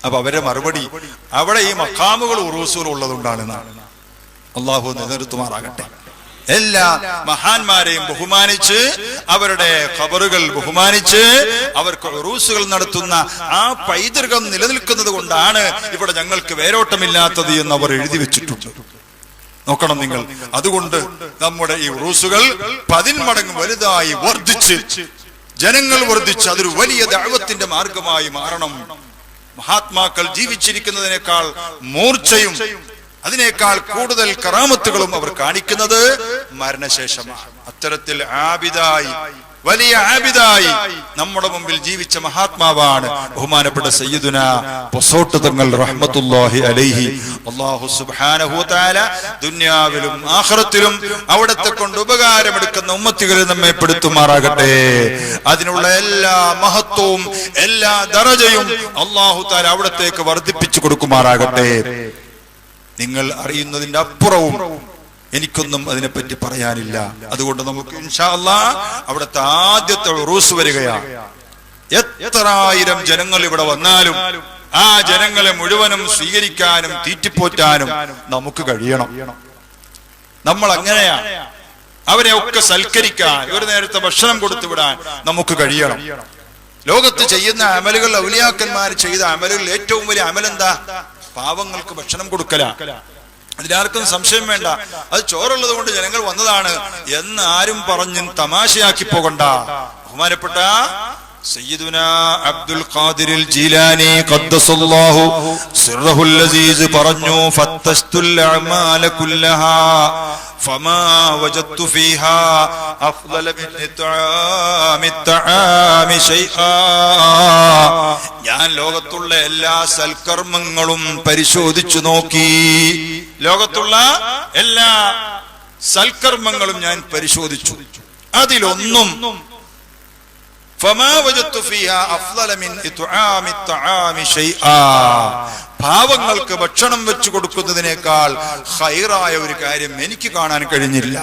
അപ്പൊ അവരുടെ മറുപടി, അവിടെ ഈ മഖാമുകൾ ഉറൂസുകൾ ഉള്ളതുകൊണ്ടാണെന്നാണ്. അള്ളാഹു നിലനിർത്തുമാറാകട്ടെ. എല്ലാ മഹാന്മാരെയും ബഹുമാനിച്ച്, അവരുടെ ഖബറുകൾ ബഹുമാനിച്ച്, അവർക്ക് ഉറൂസുകൾ നടത്തുന്ന ആ പൈതൃകം നിലനിൽക്കുന്നത് കൊണ്ടാണ് ഇവിടെ ഞങ്ങൾക്ക് വേരോട്ടമില്ലാത്തത് എന്ന് അവർ എഴുതി വെച്ചിട്ടുണ്ട്. നോക്കണം നിങ്ങൾ. അതുകൊണ്ട് നമ്മുടെ ഈ ഉറൂസുകൾ 10 മടങ്ങ് വലുതായി വർദ്ധിച്ച്, ജനങ്ങൾ വർദ്ധിച്ച്, അതൊരു വലിയ ദഅവത്തിന്റെ മാർഗമായി മാറണം. മഹാത്മാക്കൾ ജീവിച്ചിരിക്കുന്നതിനേക്കാൾ മൂർച്ചയും അതിനേക്കാൾ കൂടുതൽ കറാമത്തുകളും അവർ കാണിക്കുന്നത് മരണശേഷമാണ്. അത്തരത്തിൽ ആബിദായി, വലിയ ആബിദായി നമ്മുടെ മുമ്പിൽ ജീവിച്ച മഹാത്മാവാണ് ബഹുമാനപ്പെട്ട സയ്യിദുന പൊസോട്ട് തങ്ങൾ റഹ്മത്തുള്ളാഹി അലൈഹി. അല്ലാഹു സുബ്ഹാനഹു വ തആല ദുനിയാവിലും ആഖിറത്തിലും അവിടത്തെ കൊണ്ട് ഉപകാരമെടുക്കുന്ന ഉമ്മത്തികളിൽ നമ്മെ പെടുത്തുമാറാകട്ടെ. അതിനുള്ള എല്ലാ മഹത്വവും എല്ലാ ദറജയും അല്ലാഹു തആല അവിടത്തേക്ക് വർദ്ധിപ്പിച്ചു കൊടുക്കുമാറാകട്ടെ. നിങ്ങൾ അറിയുന്നതിന്റെ അപ്പുറവും എനിക്കൊന്നും അതിനെപ്പറ്റി പറയാനില്ല. അതുകൊണ്ട് നമുക്ക് ഇൻഷാ അല്ലാഹ് അവിടുത്തെ ആദ്യത്തെ ഉറൂസ് വരികയാണ്. എത്രായിരം ജനങ്ങൾ ഇവിടെ വന്നാലും ആ ജനങ്ങളെ മുഴുവനും സ്വീകരിക്കാനും തീറ്റിപ്പോറ്റാനും നമുക്ക് കഴിയണം. നമ്മൾ അങ്ങനെയാണ്. അവരെയൊക്കെ സൽക്കരിക്കാൻ, ഒരു നേരത്തെ ഭക്ഷണം കൊടുത്തു വിടാൻ നമുക്ക് കഴിയണം. ലോകത്ത് ചെയ്യുന്ന അമലുകൾ, ഔലിയാക്കന്മാർ ചെയ്ത അമലുകളിൽ ഏറ്റവും വലിയ അമലെന്താ? പാവങ്ങൾക്ക് ഭക്ഷണം കൊടുക്കല. അതിലാർക്കും സംശയം വേണ്ട. അത് ചോറുള്ളത് കൊണ്ട് ജനങ്ങൾ വന്നതാണ് എന്ന് ആരും പറഞ്ഞ് തമാശയാക്കി പോകണ്ട. ബഹുമാനപ്പെട്ട സയ്യിദുനാ അബ്ദുൽ ഖാദിർ ജീലാനി ഖദ്ദസല്ലാഹു സിർറഹുൽ അസീസ് പറഞ്ഞു, ഫത്തസ്തുൽ അഅമാല കുല്ലഹാ ഫമാ വജദ്തു ഫീഹാ അഫ്ളല മിൻ ഇത്ആമി ശൈആ. ഞാൻ ലോകത്തുള്ള എല്ലാ സൽക്കർമ്മങ്ങളും പരിശോധിച്ചു നോക്കി. ലോകത്തുള്ള എല്ലാ സൽക്കർമ്മങ്ങളും ഞാൻ പരിശോധിച്ചു. അതിലൊന്നും പാവങ്ങൾക്ക് ഭക്ഷണം വെച്ചു കൊടുക്കുന്നതിനേക്കാൾ ഖൈറായ ഒരു കാര്യം എനിക്ക് കാണാൻ കഴിഞ്ഞില്ല.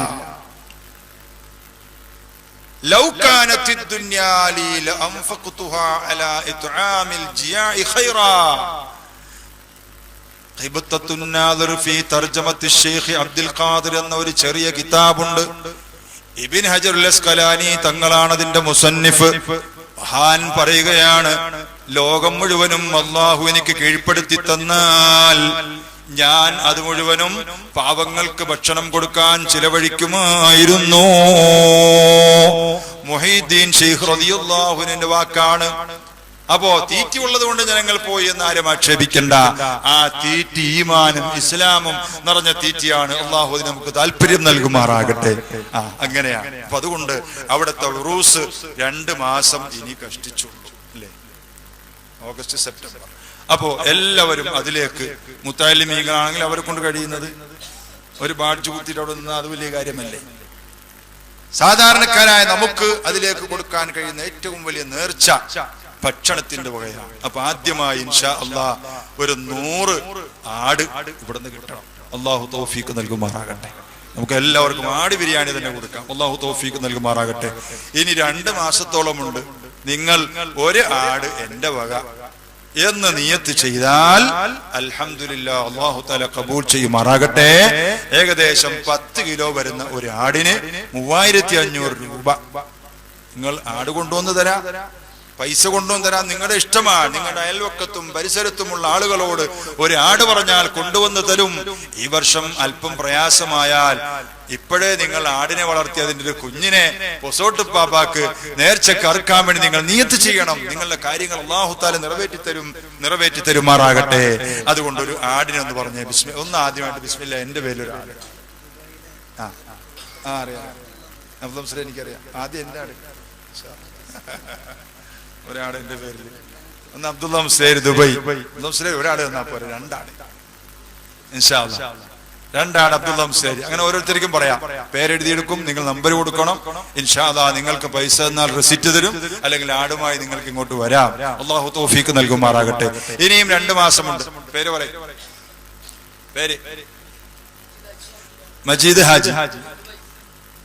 ലൗ കാനത്തിദ് ദുനിയാ ലീ ലഅൻഫഖതുഹാ അലാ ഇത്ആമിൽ ജിയാഇ ഖൈറാ. ഖൈബത്തുൻ നാദിർ ഫീ തർജമത്തി ശൈഖ് അബ്ദുൽ ഖാദിർ എന്ന ഒരു ചെറിയ കിതാബുണ്ട്. ഇബ്നു ഹജറുൽ അസ്ഖലാനി തങ്ങളാണ് അതിന്റെ മുസന്നിഫ്. മഹാൻ പറയുകയാണ്, ലോകം മുഴുവനും അല്ലാഹു എനിക്ക് കീഴ്പ്പെടുത്തി തന്നാൽ ഞാൻ അത് മുഴുവനും പാവങ്ങൾക്ക് ഭക്ഷണം കൊടുക്കാൻ ചിലവഴിക്കുമായിരുന്നു. മുഹീദ്ദീൻ ശൈഖ് റളിയല്ലാഹു അൻഹുവിന്റെ വാക്കാണ്. അപ്പോ തീറ്റി ഉള്ളത് കൊണ്ട് ജനങ്ങൾ പോയി എന്ന് ആരും ആക്ഷേപിക്കണ്ട. ആ തീറ്റി ഈമാനും ഇസ്ലാമും നിറഞ്ഞ തീറ്റിയാണ്. അള്ളാഹു അതിന് നമുക്ക് താല്പര്യം നൽകുമാറാകട്ടെ. അങ്ങനെയാണ്. അപ്പൊ അതുകൊണ്ട് അവിടുത്തെ ഉറൂസ് 2 മാസം ഇനി കഷ്ടിച്ചു അല്ലേ? August September. അപ്പോ എല്ലാവരും അതിലേക്ക്, മുത്താലിമീങ്ങളാണെങ്കിൽ അവരെ കൊണ്ട് കഴിയുന്നത് ഒരു ബാഡ്ജ് കുത്തിയിട്ട് അവിടെ നിന്ന് അത് വലിയ കാര്യമല്ലേ. സാധാരണക്കാരായ നമുക്ക് അതിലേക്ക് കൊടുക്കാൻ കഴിയുന്ന ഏറ്റവും വലിയ നേർച്ച ഭക്ഷണത്തിന്റെ വകയാണ്. അപ്പൊ ആദ്യമായി ഇൻഷാ അല്ലാഹ് ഒരു 100 ആട് ഇവിടുന്ന് കിട്ടണം. അള്ളാഹു തൗഫീഖ് നൽകുമാറാകട്ടെ. നമുക്ക് എല്ലാവർക്കും ആട് ബിരിയാണി തന്നെ കൊടുക്കാം. അള്ളാഹു തൗഫീഖ് നൽകുമാറാകട്ടെ. ഇനി 2 മാസത്തോളമുണ്ട്. നിങ്ങൾ ഒരു ആട് എന്റെ വക എന്ന് നിയത്ത് ചെയ്താൽ അൽഹംദുലില്ലാ അല്ലാഹു തആല ഖബൂൽ ചെയ്യുമാറാകട്ടെ. ഏകദേശം 10 കിലോ വരുന്ന ഒരു ആടിന് 3500 രൂപ നിങ്ങൾ ആട് കൊണ്ടുവന്ന് തരാം, പൈസ കൊണ്ടുവന്ന് തരാം. നിങ്ങളുടെ ഇഷ്ടമാണ്. നിങ്ങളുടെ അയൽവക്കത്തും പരിസരത്തുമുള്ള ആളുകളോട് ഒരു ആട് പറഞ്ഞാൽ കൊണ്ടുവന്ന് തരും. ഈ വർഷം അല്പം പ്രയാസമായാൽ ഇപ്പോഴേ നിങ്ങൾ ആടിനെ വളർത്തി അതിൻ്റെ ഒരു കുഞ്ഞിനെ പൊസോട്ട് പാപ്പാക്ക് നേർച്ചക്ക് അറുക്കാൻ വേണ്ടി നിങ്ങൾ നിയത്ത് ചെയ്യണം. നിങ്ങളുടെ കാര്യങ്ങൾ അല്ലാഹു തആല നിറവേറ്റി തരുമാറാകട്ടെ. അതുകൊണ്ട് ഒരു ആടിനെ ഒന്ന് പറഞ്ഞേ. ഒന്ന് ആദ്യമായിട്ട് ബിസ്മില്ലാ. എന്റെ പേരിലൊരു ആട്. അറിയാം, അബ്ദുൽ എനിക്കറിയാം. ആദ്യം എന്റെ ആട് ഒരാട് എന്റെ പേരിൽ. ഒന്ന് അബ്ദുള്ള മുസ്ലിയാർ ദുബൈ. മുസ്ലിയാർ ഒരാട് തന്നാ പോരെ, 2 ആട് ഇൻഷാ അല്ലാഹ്. 2 ആട് അബ്ദുള്ള മുസ്ലിയാർ. അങ്ങനെ ഓരോരുത്തർക്കും പറയാം. പേരെഴുതിയെടുക്കും, നിങ്ങൾ നമ്പർ കൊടുക്കണം. ഇൻഷാ അല്ലാഹ് നിങ്ങൾക്ക് പൈസ തന്നാൽ റെസിറ്റ് തരും, അല്ലെങ്കിൽ ആടുമായി നിങ്ങൾക്ക് ഇങ്ങോട്ട് വരാം. അല്ലാഹു തൗഫീഖ് നൽകുമാറാകട്ടെ. ഇനിയും 2 മാസമുണ്ട്. പേര് പറയും. പേര് മജീദ് ഹാജി,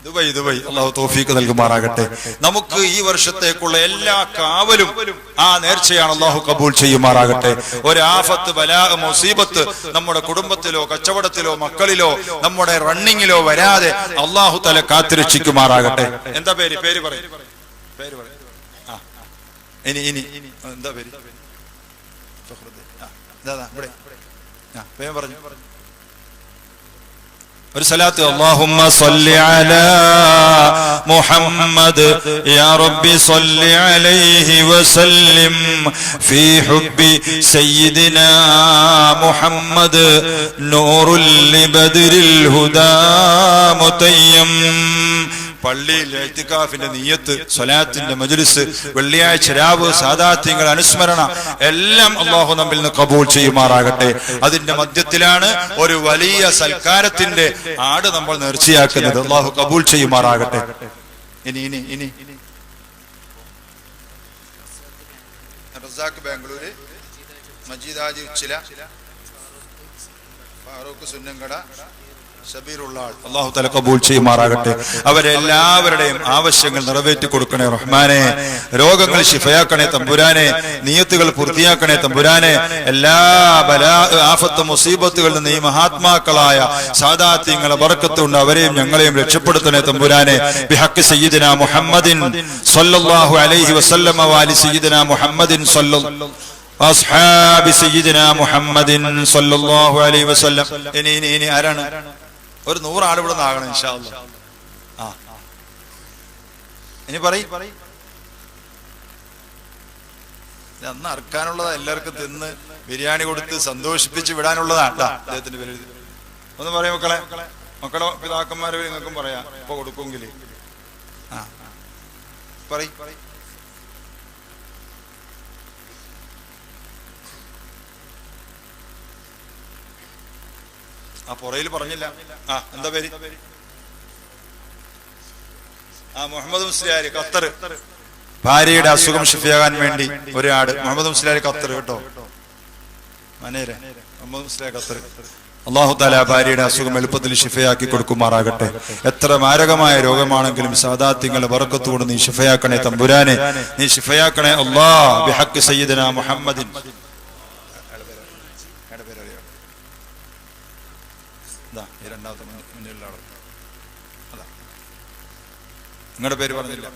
ദുബൈ. അല്ലാഹു തൗഫീഖ് നൽകുമാറാകട്ടെ. നമുക്ക് ഈ വർഷത്തേക്കുള്ള എല്ലാ കാവലും ആ നേർച്ചയാണ്. അല്ലാഹു കബൂൽ ചെയ്യുമാറാകട്ടെ. ഒരു ആഫത്ത്, ബലാ, മുസീബത്ത് നമ്മുടെ കുടുംബത്തിലോ കച്ചവടത്തിലോ മക്കളിലോ നമ്മുടെ റണ്ണിങ്ങിലോ വരാതെ അല്ലാഹു തആല കാത്തുരക്ഷിക്കുമാറാകട്ടെ. എന്താ പേര്? പേര് പറയും. ഇനി എന്താ പേര്? പേര് പറഞ്ഞു. ഒരു സലാത്ത്. അല്ലാഹുമ്മ സ്വല്ലി അലാ മുഹമ്മദ് യാ റബ്ബി സ്വല്ലി അലൈഹി വസല്ലിം ഫീ ഹുബ്ബി സയ്യിദിനാ മുഹമ്മദ് നൂറുൽ ലിബദ്രിൽ ഹുദാ മുതയ്യം. പള്ളിയിൽ ഇഅ്തികാഫിന്റെ നിയ്യത്ത്, സ്വലാത്തിന്റെ മജ്ലിസ്, വെള്ളിയാഴ്ച രാവ്, സാദാത്യങ്ങൾ, അനുസ്മരണ എല്ലാം അല്ലാഹു നമ്മിൽ നിന്ന് കബൂൽ ചെയ്യുമാറാകട്ടെ. അതിന്റെ മധ്യത്തിലാണ് ഒരു വലിയ സൽക്കാരത്തിന്റെ ആട് നമ്മൾ നേർച്ചയാക്കുന്നത്. അല്ലാഹു കബൂൽ ചെയ്യുമാറാകട്ടെ. ഇനി റസാഖ് ബാംഗ്ലൂര്, മജീദ് ഹാജി ഉച്ചില, ഫാറൂഖ് സുന്നങ്കട, അല്ലാഹു തആല കബൂൽ ചെയ്യുമാറാകട്ടെ. അവരെല്ലാവരുടെയും ആവശ്യങ്ങൾ നിറവേറ്റി കൊടുക്കണേ റഹ്മാനെ. രോഗങ്ങൾ ശിഫയാക്കണേ തമ്പുരാനെ. നിയത്തുകൾ പൂർത്തിയാക്കണേ തമ്പുരാനെ. എല്ലാ ബലാ, ആഫത്ത്, മുസീബത്തുകളിൽ നിന്ന് ഈ മഹാത്മാക്കളായ സാദാത്യങ്ങളെ ബർക്കത്ത് കൊണ്ട് അവരെയും ഞങ്ങളെയും രക്ഷപ്പെടുത്തണേ തമ്പുരാനെ. ബിഹഖ് സയ്യിദിനാ മുഹമ്മദിൻ സ്വല്ലല്ലാഹു അലൈഹി വസല്ലമ വാലി സയ്യിദിനാ മുഹമ്മദിൻ അസ്ഹാബി സയ്യിദിനാ മുഹമ്മദിൻ സ്വല്ലല്ലാഹു അലൈഹി വസല്ലം. ഇനി ആരാണ്? ഒരു 100 ആട് ഇവിടെ നിന്നാകണം ഇൻഷാ അല്ലാഹ്. ഇനി പറയ്. അന്ന് അറക്കാനുള്ളതാ, എല്ലാവർക്കും തിന്ന് ബിരിയാണി കൊടുത്ത് സന്തോഷിപ്പിച്ച് വിടാനുള്ളതാണ്. അദ്ദേഹത്തിന്റെ പേര് ഒന്ന് പറയും. മക്കളോ പിതാക്കന്മാരെ നിങ്ങൾക്കും പറയാം. ഇപ്പൊ കൊടുക്കുമെങ്കിൽ പറയ്. ആ പുറയിൽ പറഞ്ഞില്ല. എന്താ പേര്? മുഹമ്മദ് മുസ്ലിയാർ, ഖത്തർ. ഭാര്യയുടെ അസുഖം ശിഫയാകാൻ വേണ്ടി ഒരാട്. മുഹമ്മദ് മുസ്ലിയാർ, ഖത്തർ കേട്ടോ. മനേരെ മുഹമ്മദ് മുസ്ലിയാർ, ഖത്തർ. അല്ലാഹു തആല ഭാര്യയുടെ അസുഖം എളുപ്പത്തിൽ ശിഫയാക്കി കൊടുക്കുമാറാകട്ടെ. എത്ര മാരകമായ രോഗമാണെങ്കിലും സാദാത്യങ്ങളുടെ ബർക്കത്ത് കൊണ്ട് നീ ശിഫയാക്കണേ തമ്പുരാനെ. നീ ശിഫയാക്കണേ അല്ലാഹ്. ബിഹഖ് സയ്യിദിനാ മുഹമ്മദിൻ. രണ്ടാമത്തെ മുന്നിലുള്ള ആള് നിങ്ങളുടെ പേര് പറഞ്ഞില്ല.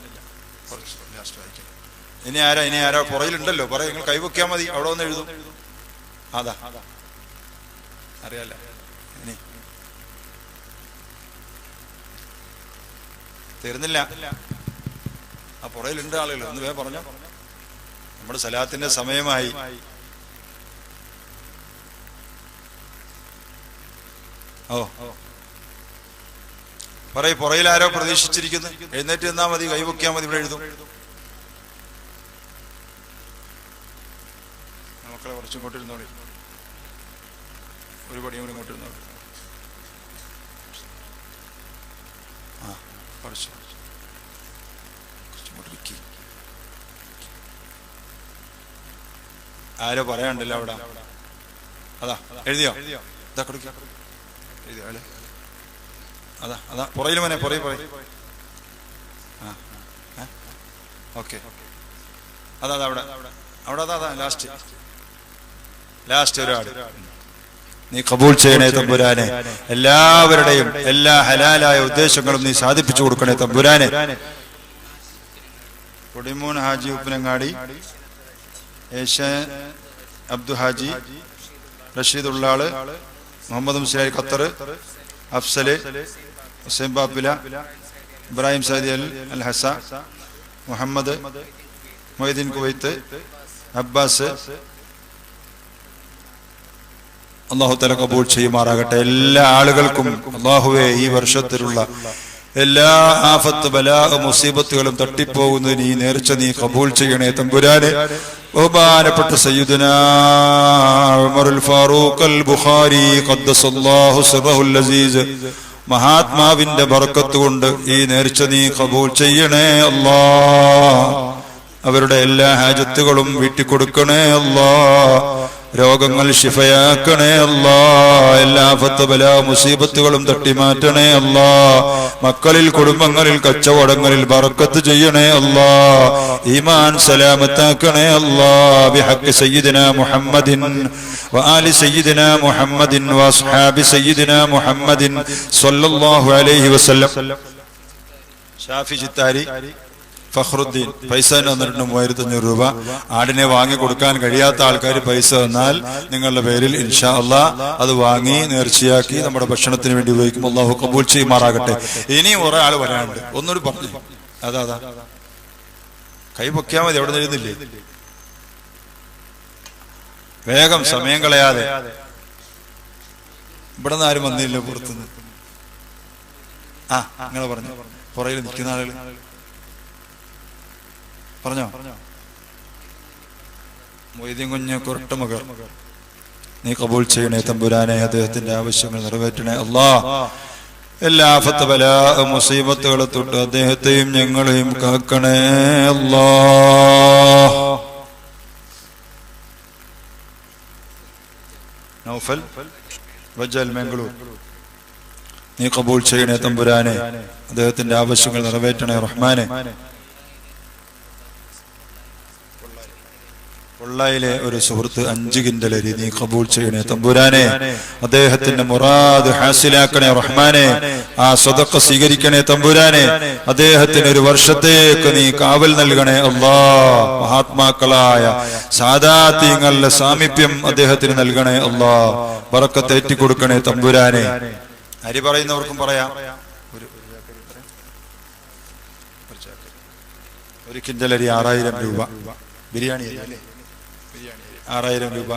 ഇനി ആരാ പുറയിലുണ്ടല്ലോ, പറയും. നിങ്ങൾ കൈവയ്ക്കാൻ മതി, അവിടെ ഒന്ന് എഴുതും. അതാ അറിയാല. ഇനി തീർന്നില്ല. ആ പുറയിലുണ്ട് ആളുകൾ. ഒന്ന് വേഗം പറഞ്ഞോ. നമ്മുടെ സലാത്തിന്റെ സമയമായി. പറയ്. പുറയിൽ ആരോ പ്രതീക്ഷിച്ചിരിക്കുന്നു. എഴുന്നേറ്റ് നിന്നാ മതി, കൈവയ്ക്കാൻ മതി, ഇവിടെ എഴുതും. മക്കളെ കുറച്ചും ഇങ്ങോട്ടിരുന്നോളി, ഒരു പടിയും കൂടി ഇങ്ങോട്ടിരുന്നോളി. ആ കുറച്ചിങ്ങോട്ടിരിക്കി. ആരോ പറയാണ്ടല്ലോ അവിടെ. അതാ എഴുതിയോ? ഇതാ കൊടുക്ക, എഴുതിയോ? അതാ അതാ പുറയിൽ മോനെ, പുറയിൽ. ആ ഓക്കെ, അതാ അവിടെ അതാ ലാസ്റ്റ് ഒരാട്. നീ കബൂൽ ചെയ്യണേ തമ്പുരാനെ, എല്ലാവരുടെയും എല്ലാ ഹലാലായ ഉദ്ദേശങ്ങളും നീ സാധിപ്പിച്ചു കൊടുക്കണേ തമ്പുരാനെ. കൊടിമൂൻ ഹാജി ഉപ്പനങ്ങാടി, ഏഷ്യൻ അബ്ദു ഹാജി, റഷീദ് ഉള്ളാള്, മുഹമ്മദ് മുസ്ലിയാർ ഖത്തർ, അഫ്സല്, ഹുസൈൻ ബാപ്പില, ഇബ്രാഹിം സൈദി അൽ ഹസ, മുഹമ്മദ് മൊയ്തീൻ കുവൈത്ത്, അബ്ബാസ്, അള്ളാഹു തആല കബൂൽ ചെയ്യുമാറാകട്ടെ. എല്ലാ ആളുകൾക്കും അള്ളാഹുവേ ഈ വർഷത്തിലുള്ള എല്ലാ ആഫത്ത് ബലാ മുസീബത്തുകളും തട്ടിപ്പോകുന്നതിന് ഈ നേർച്ച നീ കബൂൽ ചെയ്യണേ തമ്പുരാനെ. ബഹുമാനപ്പെട്ട സയ്യിദുനാ ഉമറുൽ ഫാറൂഖ് അൽ ബുഖാരി ഖദ്ദസല്ലാഹു സിറഹുൽ അസീസ് മഹാത്മാവിന്റെ ബർക്കത്ത് കൊണ്ട് ഈ നേർച്ച നീ കബൂൽ ചെയ്യണേ അല്ലാഹ്. അവരുടെ എല്ലാ ഹാജത്തുകളും വീട്ടിക്കൊടുക്കണേ അല്ലാഹ്. രോഗങ്ങൾ ശിഫയാക്കണേ അല്ലാഹ്. എല്ലാ ആഫത്ത് ബലാ മുസീബത്തുകളും തട്ടിമാറ്റണേ അല്ലാഹ്. മക്കളിൽ, കുടുംബങ്ങളിൽ, കച്ചവടങ്ങളിൽ ബർക്കത്ത് ചെയ്യണേ അല്ലാഹ്. ഈമാൻ സലാമത്താക്കണേ അല്ലാഹ്. ബിഹഖ് സയ്യിദിനാ മുഹമ്മദിൻ വആലി സയ്യിദിനാ മുഹമ്മദിൻ വഅസ്ഹാബി സയ്യിദിനാ മുഹമ്മദിൻ സ്വല്ലല്ലാഹു അലൈഹി വസല്ലം. ഷാഫി ചിത്താരി ഫഖ്റുദ്ദീൻ പൈസ തന്നിട്ടുണ്ട് 3500 രൂപ. ആടിനെ വാങ്ങി കൊടുക്കാൻ കഴിയാത്ത ആൾക്കാർ പൈസ തന്നാൽ നിങ്ങളുടെ പേരിൽ ഇൻഷാ അല്ലാഹ് അത് വാങ്ങി നേർച്ചയാക്കി നമ്മുടെ ഭക്ഷണത്തിന് വേണ്ടി ഉപയോഗിക്കും. അല്ലാഹു കബൂൽ ചെയ്യുമാറാകട്ടെ. ഇനിയും ഒരാൾ വരാനുണ്ട്, ഒന്നുകൂടി പറഞ്ഞു. അതാ കൈ പൊക്കിയാൽ മതി, എവിടെ നിന്നില്ലേ? വേഗം, സമയം കളയാതെ. ഇവിടെ നിന്ന് ആരും വന്നില്ല പുറത്തുനിന്ന്. ആ നിങ്ങൾ പറഞ്ഞു, പുറകിൽ നിൽക്കുന്ന ആളുകൾ പറഞ്ഞോ. മൊയ്തീൻ കുഞ്ഞ് കൊരട്ടുമകർ, നീ കബൂൽ ചെയ്യണേ തമ്പുരാനെ. അദ്ദേഹത്തിന്റെ ആവശ്യങ്ങൾ നിറവേറ്റണേ അല്ലാഹ്. എല്ലാ ആഫത്ത് ബലാ മുസീബത്തുകളെ തൊട്ട് അദ്ദേഹത്തെയും ഞങ്ങളെയും കാക്കണേ അല്ലാഹ്. നൗഫൽ വജൽ മംഗളൂർ, നീ കബൂൽ ചെയ്യണേ തമ്പുരാനെ. അദ്ദേഹത്തിന്റെ ആവശ്യങ്ങൾ നിറവേറ്റണേ റഹ്മാനെ. കൊള്ളയിലെ ഒരു സുഹൃത്ത് 5 കിൻഡൽ അരി നീ കബൂൽ ചെയ്യണേ തമ്പുരാനെ. അദ്ദേഹത്തിന്റെ മുറാദ് ഹാസിലാക്കണേ റഹ്മാനെ. ആ സദഖ സ്വീകരിക്കണേ തമ്പുരാനെ. അദ്ദേഹത്തിന് ഒരു വർഷത്തേക്ക് നീ കാവൽ നൽകണേ അല്ലാഹ്. മഹാത്മാക്കളായ സാദാത്യങ്ങളുടെ സാമീപ്യം അദ്ദേഹത്തിന് നൽകണേ അല്ലാഹ്. ബറക്കത്ത് ഏറ്റി കൊടുക്കണേ തമ്പുരാനെ. അരി പറയുന്നവർക്കും പറയാം. ഒരു കിൻഡൽ അരി 6000 രൂപ. ബിരിയാണി 6000 രൂപ.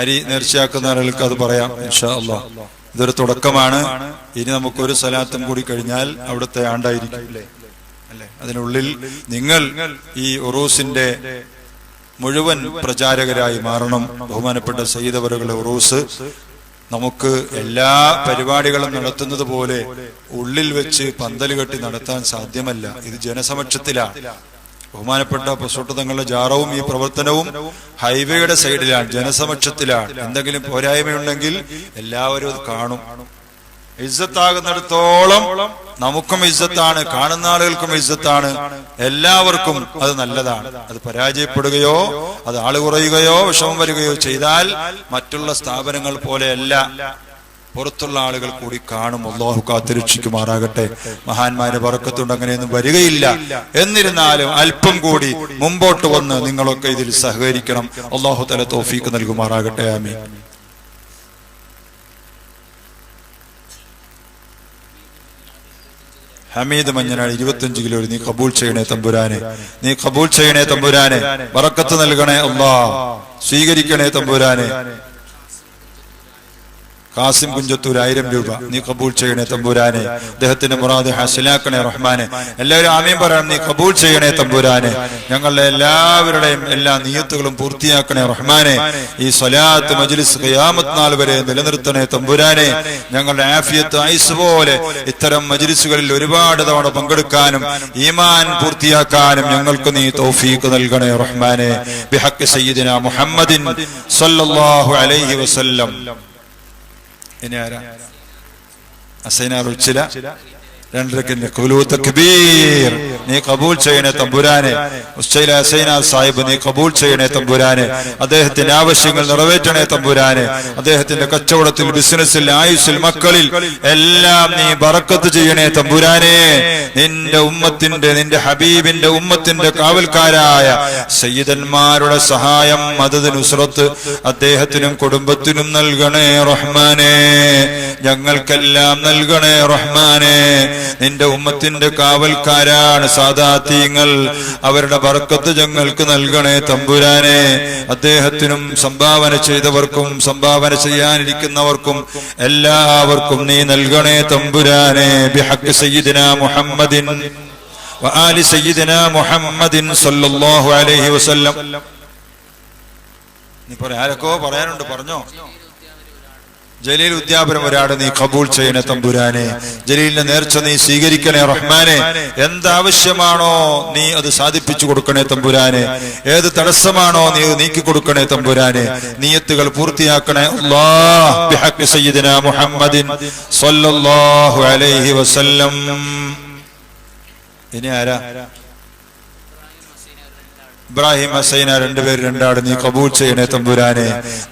അരി നേർച്ചയാക്കുന്ന ആളുകൾക്ക് അത് പറയാം ഇൻഷാ അല്ലാഹ്. ഇതൊരു തുടക്കമാണ്. ഇനി നമുക്കൊരു സലാത്തും കൂടി കഴിഞ്ഞാൽ അവിടുത്തെ ആണ്ടായിരിക്കും അല്ലേ? അതിനുള്ളിൽ നിങ്ങൾ ഈ ഉറൂസിന്റെ മുഴുവൻ പ്രചാരകരായി മാറണം. ബഹുമാനപ്പെട്ട സയ്യിദ് അവറുകളുടെ ഉറൂസ് നമുക്ക് എല്ലാ പരിപാടികളും നടത്തുന്നത് പോലെ ഉള്ളിൽ വെച്ച് പന്തൽ കെട്ടി നടത്താൻ സാധ്യമല്ല. ഇത് ജനസമക്ഷത്തിലാണ്. ബഹുമാനപ്പെട്ട പൊസോട്ട് തങ്ങളുടെ ജാറവും ഈ പ്രവർത്തനവും ഹൈവേയുടെ സൈഡിലാണ്, ജനസമക്ഷത്തിലാണ്. എന്തെങ്കിലും പോരായ്മയുണ്ടെങ്കിൽ എല്ലാവരും അത് കാണും. ഇസ്സത്താകുന്നിടത്തോളം നമുക്കും ഇസ്സത്താണ്, കാണുന്ന ആളുകൾക്കും ഇസ്സത്താണ്. എല്ലാവർക്കും അത് നല്ലതാണ്. അത് പരാജയപ്പെടുകയോ അത് ആള് കുറയുകയോ വിഷമം വരികയോ ചെയ്താൽ മറ്റുള്ള സ്ഥാപനങ്ങൾ പോലെയല്ല, പുറത്തുള്ള ആളുകൾ കൂടി കാണും. അല്ലാഹു കാത്തുരക്ഷിക്കുമാറാകട്ടെ. മഹാന്മാരുടെ ബറക്കത്തുണ്ട് അങ്ങനെയൊന്നും വരികയില്ല. എന്നിരുന്നാലും അല്പം കൂടി മുമ്പോട്ട് വന്ന് നിങ്ങളൊക്കെ ഇതിൽ സഹകരിക്കണം. അല്ലാഹു തആല തൗഫീഖ് നൽകുമാറാകട്ടെ. ആമീൻ. ഹമീദ് മഞ്ഞനാട് 25 കിലോ നീ കബൂൽ ചെയ്യണേ തമ്പുരാനെ. നീ കബൂൽ ചെയ്യണേ തമ്പുരാനെ. ബറക്കത്ത് നൽകണേ അല്ലാഹ്. സ്വീകരിക്കണേ തമ്പുരാനെ. ഖാസിം കുഞ്ചത്തൂർ 1000 രൂപ നീ കബൂൽ ചെയ്യണേ തമ്പുരാനെ. അദ്ദേഹത്തിന്റെ മുറാദ് ഹാസിലാക്കണേ റഹ്മാനെ. എല്ലാവരും ആമീൻ പറയണം. നീ കബൂൽ ചെയ്യണേ തമ്പുരാനെ. ഞങ്ങളുടെ എല്ലാവരുടെയും എല്ലാ നിയ്യത്തുകളും പൂർത്തിയാക്കണേ റഹ്മാനെ. ഈ സ്വലാത്ത് മജ്ലിസ് ഖിയാമത്ത് നാൾ വരെ നിലനിർത്തണേ തമ്പുരാനെ. ഞങ്ങളുടെ ആഫിയത്ത് ആയുസ് പോലെ ഇത്തരം മജ്ലിസുകളിൽ ഒരുപാട് തവണ പങ്കെടുക്കാനും ഈമാൻ പൂർത്തിയാക്കാനും ഞങ്ങൾക്ക് നീ തൗഫീഖ് നൽകണേ റഹ്മാനെ. ബിഹഖ് സയ്യിദിനാ മുഹമ്മദിൻ സ്വല്ലല്ലാഹു അലൈഹി വസല്ലം. ഇനി ആരാ? അസൈനാർ ഉച്ചില 2 റക്അത്ത് ഖുലൂ തക്ബീർ നീ കബൂൽ ചെയ്യണേ തമ്പുരാനെ. ഉസ്സൈല അസൈനാർ സാഹിബ് നീ കബൂൽ ചെയ്യണേ തമ്പുരാനെ. അദ്ദേഹത്തിന്റെ ആവശ്യങ്ങൾ നിറവേറ്റണേ തമ്പുരാനെ. അദ്ദേഹത്തിന്റെ കച്ചവടത്തിൽ, ബിസിനസ്സിൽ, ആയുസ്സിൽ, മക്കളിൽ എല്ലാം നീ ബറക്കത്ത് ചെയ്യണേ തമ്പുരാനെ. നിന്റെ ഉമ്മത്തിന്റെ, നിന്റെ ഹബീബിന്റെ ഉമ്മത്തിന്റെ കാവൽക്കാരായ സയ്യിദന്മാരുടെ സഹായം, മദദ്, നുസ്രത്ത് അദ്ദേഹത്തിനും കുടുംബത്തിനും നൽകണേ റഹ്മാനെ. ഞങ്ങൾക്കെല്ലാം നൽകണേ റഹ്മാനെ. നിന്റെ ഉമ്മത്തിന്റെ കാവൽക്കാരാണ് സാദാത്യങ്ങൾ. അവരുടെ ബർക്കത്ത് ഞങ്ങൾക്ക് നൽകണേ തമ്പുരാനെ. അദ്ദേഹത്തിനും സംഭാവന ചെയ്തവർക്കും സംഭാവന ചെയ്യാനിരിക്കുന്നവർക്കും എല്ലാവർക്കും നീ നൽകണേ തമ്പുരാനെ. ബിഹഖ് സയ്യിദിനാ മുഹമ്മദിൻ വ ആലി സയ്യിദിനാ മുഹമ്മദിൻ സ്വല്ലല്ലാഹു അലൈഹി വസല്ലം. നീ ആരൊക്കെ പറയാനുണ്ട്, പറഞ്ഞോ. ജലീൽ ഉദ്യാപനം ഒരാട് നീ കബൂൽ ചെയ്യണേ തമ്പുരാനെ. ജലീലിന്റെ നേർച്ച നീ സ്വീകരിക്കണേ റഹ്മാനെ. എന്താവശ്യമാണോ നീ അത് സാധിപ്പിച്ചു കൊടുക്കണേ തമ്പുരാനെ. ഏത് തടസ്സമാണോ നീ നീക്കി കൊടുക്കണേ തമ്പുരാനെ. നിയത്തുകൾ പൂർത്തിയാക്കണേ അല്ലാഹ്. ബിഹഖ് സയ്യിദിനാ മുഹമ്മദിൻ സ്വല്ലല്ലാഹു അലൈഹി വസല്ലം. ഇനി ആരാ? ഇബ്രാഹിം ഹസൈന 2 പേര് 2 ആട് നീ കബൂൽ ചെയ്യണേ തമ്പുരാനെ.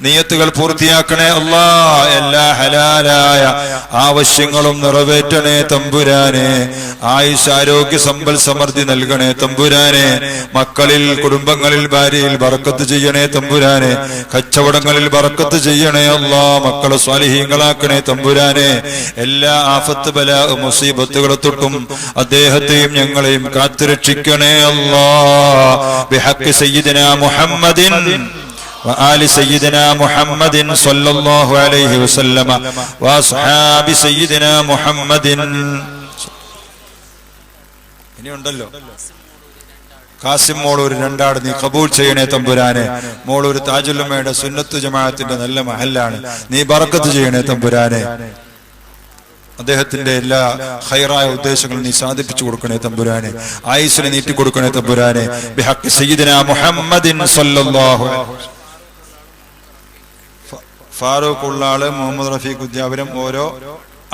നിയത്തുകൾ പൂർത്തിയാക്കണേ അല്ലാഹ്. എല്ലാ ഹലാലായ ആവശ്യങ്ങളും നിറവേറ്റണേ തമ്പുരാനെ. ആയുഷ്, ആരോഗ്യ, സമ്പൽ, സമൃദ്ധി നൽകണേ തമ്പുരാനെ. മക്കളിൽ, കുടുംബങ്ങളിൽ, ഭാര്യയിൽ ബറക്കത്ത് ചെയ്യണേ തമ്പുരാനെ. കച്ചവടങ്ങളിൽ ബറക്കത്ത് ചെയ്യണേ അല്ലാഹ്. മക്കളെ സ്വാലിഹീങ്ങളാക്കണേ തമ്പുരാനെ. എല്ലാ ആഫത്ത്, ബലാ, മുസീബത്തുകളെ തൊട്ടും അദ്ദേഹത്തെയും ഞങ്ങളെയും കാത്തുരക്ഷിക്കണേ അല്ലാഹ്. بحق سيدنا محمد وآل سيدنا محمد صلى الله عليه وسلم وأصحاب سيدنا محمد. ഇനി ഉണ്ടല്ലോ ഖാസിം മോളൂർ 2 ആട് നീ കബൂൽ ചെയ്യണേ തമ്പുരാനെ. മോളൂർ താജുലുമ്മയുടെ സുന്നത്ത് ജമാഅത്തിന്റെ നല്ല മഹല്ലാണ്. നീ ബറക്കത്ത് ചെയ്യണേ തമ്പുരാനെ. അദ്ദേഹത്തിന്റെ എല്ലാ ഖൈറായ ഉദ്ദേശങ്ങളും നീ സാധിപ്പിച്ചു കൊടുക്കണേ തമ്പുരാനെ. ആയുസ്സിനെ നീട്ടി കൊടുക്കണേ തമ്പുരാനെ. ബിഹഖ് സയ്യിദിനാ മുഹമ്മദിൻ സ്വല്ലല്ലാഹു അലൈഹി വസല്ലം. ഫാറൂഖ് ഉള്ളാള്, മുഹമ്മദ് റഫീഖ് ഉദ്യാപനം ഓരോ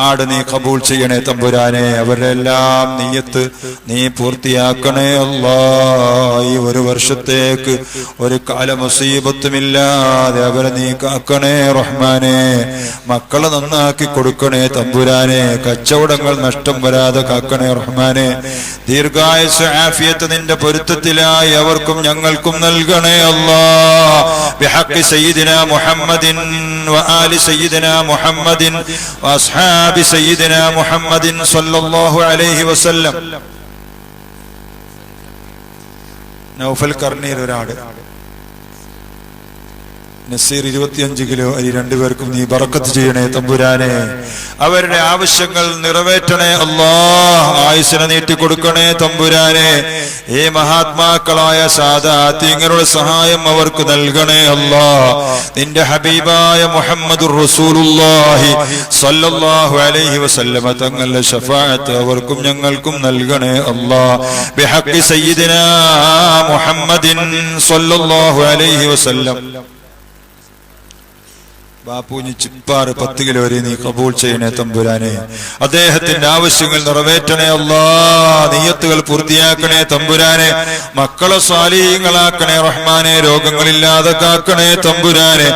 ആട് നീ കബൂൽ ചെയ്യണേ തമ്പുരാനെ. അവരുടെ എല്ലാം നിയ്യത്ത് നീ പൂർത്തിയാക്കണേ അല്ലാഹ്. ഈ 1 വർഷത്തേക്ക് ഒരു കാല മുസീബത്തുമില്ലാതെ അവരെ നീ കാക്കണേ റഹ്മാനെ. മക്കളെ നന്നാക്കി കൊടുക്കണേ തമ്പുരാനെ. കച്ചവടങ്ങൾ നഷ്ടം വരാതെ കാക്കണേ റഹ്മാനെ. ദീർഘായുസ്, ആഫിയത്ത് നിന്റെ പൊരുത്തത്തിലായി അവർക്കും ഞങ്ങൾക്കും നൽകണേ അല്ലാഹ്. ബിഹഖ് സയ്യിദിനാ മുഹമ്മദിൻ വ ആലി സയ്യിദിനാ മുഹമ്മദിൻ വ അസ്ഹാബി സയ്യിദിനാ മുഹമ്മദിൻ സ്വല്ലല്ലാഹു അലൈഹി വസല്ലം. നൗഫൽ കർണീർ ഒരാട്. നസീർ 25 കിലോ അരി 2 പേർക്കും നീ ബറക്കത്ത് ചെയ്യണേ തമ്പുരാനെ. അവരുടെ ആവശ്യങ്ങൾ നിറവേറ്റണേ അല്ലാഹ്. ആയുസ്സിനെ നീട്ടി കൊടുക്കണേ തമ്പുരാനെ. ഈ മഹാത്മാക്കളായ സാദാത്യങ്ങളുടെ സഹായം അവർക്ക് നൽകണേ അല്ലാഹ്. നിന്റെ ഹബീബായ മുഹമ്മദുർ റസൂലുള്ളാഹി സ്വല്ലല്ലാഹു അലൈഹി വസല്ലമ തങ്ങളുടെ ശഫാഅത്ത് അവർക്കും ഞങ്ങൾക്കും നൽകണേ അല്ലാഹ്. ബിഹഖ് സയ്യിദിനാ മുഹമ്മദിൻ സ്വല്ലല്ലാഹു അലൈഹി വസല്ലം. ബാപ്പൂഞ്ഞി ചിപ്പാറ് 10 കിലോ വരെ നീ കബൂൽ ചെയ്യണേ തമ്പുരാനെ. അദ്ദേഹത്തിന്റെ ആവശ്യങ്ങൾ നിറവേറ്റണേ അല്ലാഹ്. നിയ്യത്തുകൾ പൂർത്തിയാക്കണേ തമ്പുരാനെ. മക്കളെ സ്വാലിഹീങ്ങളാക്കണേ റഹ്മാനെ. രോഗങ്ങളില്ലാതെ കാക്കണേ തമ്പുരാനെ.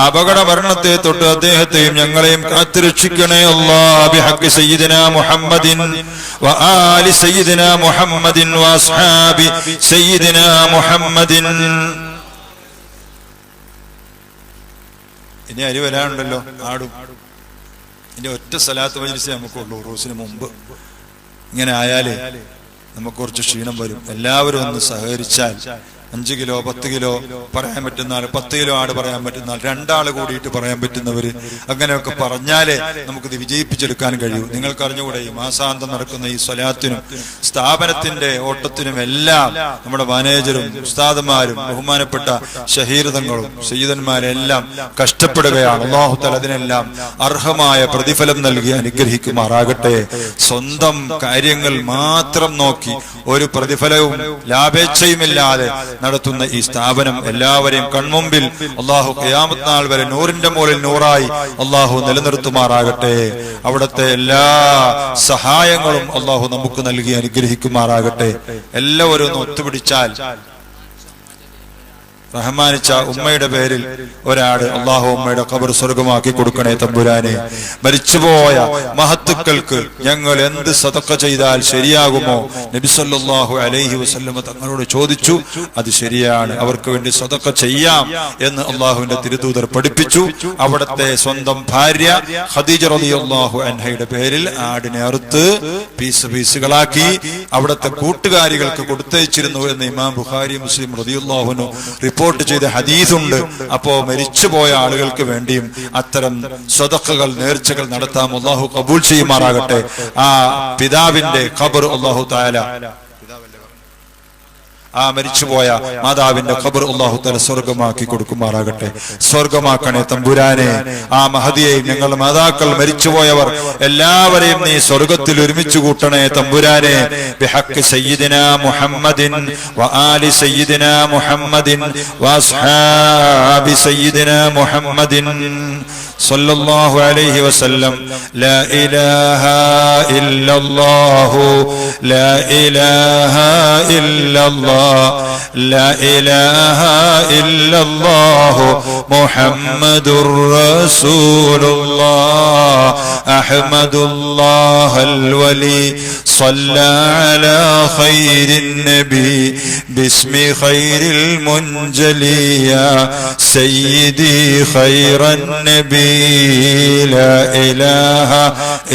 അപകട മരണത്തെ തൊട്ട് അദ്ദേഹത്തെയും ഞങ്ങളെയും കാത്തുരക്ഷിക്കണേ അല്ലാഹ്. ബിഹഖ് സയ്യിദിനാ മുഹമ്മദിൻ വ ആലി സയ്യിദിനാ മുഹമ്മദിൻ വ അസ്ഹാബി സയ്യിദിനാ മുഹമ്മദിൻ. ഇനി അരി വരാനുണ്ടല്ലോ ആടും. ഇനി ഒറ്റ സലാത്ത് മജ്ലിസേ നമുക്കുള്ളൂ. റൂസിന് മുമ്പ് ഇങ്ങനെ ആയാലേ നമുക്ക് കുറച്ച് ക്ഷീണം വരും. എല്ലാവരും ഒന്ന് സഹകരിച്ചാൽ 5 കിലോ 10 കിലോ പറയാൻ പറ്റുന്ന ആൾ, 10 കിലോ ആട് പറയാൻ പറ്റുന്ന ആൾ, 2 ആള് കൂടിയിട്ട് പറയാൻ പറ്റുന്നവര്, അങ്ങനെയൊക്കെ പറഞ്ഞാലേ നമുക്കിത് വിജയിപ്പിച്ചെടുക്കാൻ കഴിയൂ. നിങ്ങൾക്ക് അറിഞ്ഞുകൂടെ, ഈ മാസാന്തം നടക്കുന്ന ഈ സ്വലാത്തിനും സ്ഥാപനത്തിന്റെ ഓട്ടത്തിനും എല്ലാം നമ്മുടെ മാനേജറും ഉസ്താദന്മാരും ബഹുമാനപ്പെട്ട ഷഹീദങ്ങളും സയ്യിദന്മാരെല്ലാം കഷ്ടപ്പെടുകയാണ്. അല്ലാഹു തആല അതിനെല്ലാം അർഹമായ പ്രതിഫലം നൽകി അനുഗ്രഹിക്കുമാറാകട്ടെ. സ്വന്തം കാര്യങ്ങൾ മാത്രം നോക്കി ഒരു പ്രതിഫലവും ലാഭേച്ഛയുമില്ലാതെ നടത്തുന്ന ഈ സ്ഥാപനം എല്ലാവരെയും കൺമുമ്പിൽ അല്ലാഹു ഖിയാമത്ത് നാൾ വരെ നൂറിന്റെ മുകളിൽ നൂറായി അല്ലാഹു നിലനിർത്തുമാറാകട്ടെ. അവിടുത്തെ എല്ലാ സഹായങ്ങളും അല്ലാഹു നമുക്ക് നൽകി അനുഗ്രഹിക്കുമാറാകട്ടെ. എല്ലാവരും ഒത്തുപിടിച്ചാൽ റഹ്മാനിച്ച ഉമ്മയുടെ പേരിൽ ഒരാട് അല്ലാഹു ഉമ്മയുടെ ഖബർ സ്വർഗമാക്കി കൊടുക്കണേ തമ്പുരാനെ. മരിച്ചുപോയ മഹത്തുക്കൾക്ക് ഞങ്ങൾ എന്ത് സദഖ ചെയ്താൽ ശരിയാകുമോ? നബി സല്ലല്ലാഹു അലൈഹി വസല്ലം തങ്ങളോട് ചോദിച്ചു. അത് ശരിയാണ്, അവർക്ക് വേണ്ടി സദഖ ചെയ്യാം എന്ന് അല്ലാഹുവിന്റെ തിരുദൂതർ പഠിപ്പിച്ചു. അവിടുത്തെ സ്വന്തം ഭാര്യ ഖദീജ റളിയല്ലാഹു അൻഹയുടെ പേരിൽ ആടിനെ അറുത്ത് പീസുകളാക്കി അവിടുത്തെ കൂട്ടുകാരികൾക്ക് കൊടുത്തയച്ചിരുന്നു എന്ന് ഇമാം ബുഖാരി മുസ്ലിം റളിയല്ലാഹു അൻഹു റിപ്പോർട്ട് ചെയ്ത ഹദീസുണ്ട്. അപ്പോ മരിച്ചുപോയ ആളുകൾക്ക് വേണ്ടിയും അത്തരം സ്വതക്കകൾ നേർച്ചകൾ നടത്താം. അല്ലാഹു കബൂൽ ചെയ്യുമാറാകട്ടെ. ആ പിതാവിന്റെ ഖബർ അല്ലാഹു തആല, ആ മരിച്ചുപോയ മാതാവിന്റെ ഖബർ അല്ലാഹു തആല സ്വർഗമാക്കി കൊടുക്കുമാറാകട്ടെ. സ്വർഗമാക്കണേ തമ്പുരാനെ. ആ മഹദിയെയും ഞങ്ങൾ മാതാക്കൾ മരിച്ചുപോയവർ എല്ലാവരെയും നീ സ്വർഗത്തിൽ ഒരുമിച്ച് കൂട്ടണേ തമ്പുരാനെ. ബിഹഖ് സയ്യിദിനാ മുഹമ്മദിൻ വആലി സയ്യിദിനാ മുഹമ്മദിൻ വഅസ്ഹാബി സയ്യിദിനാ മുഹമ്മദിൻ സല്ലല്ലാഹു അലൈഹി വസല്ലം. ലാ ഇലാഹ ഇല്ലല്ലാഹു ലാ ഇലാഹ ഇല്ലല്ലാഹ് لا إله إلا الله محمد رسول الله أحمد الله الولي صلى على خير النبي باسم خير المنجلي يا سيدي خير النبي لا إله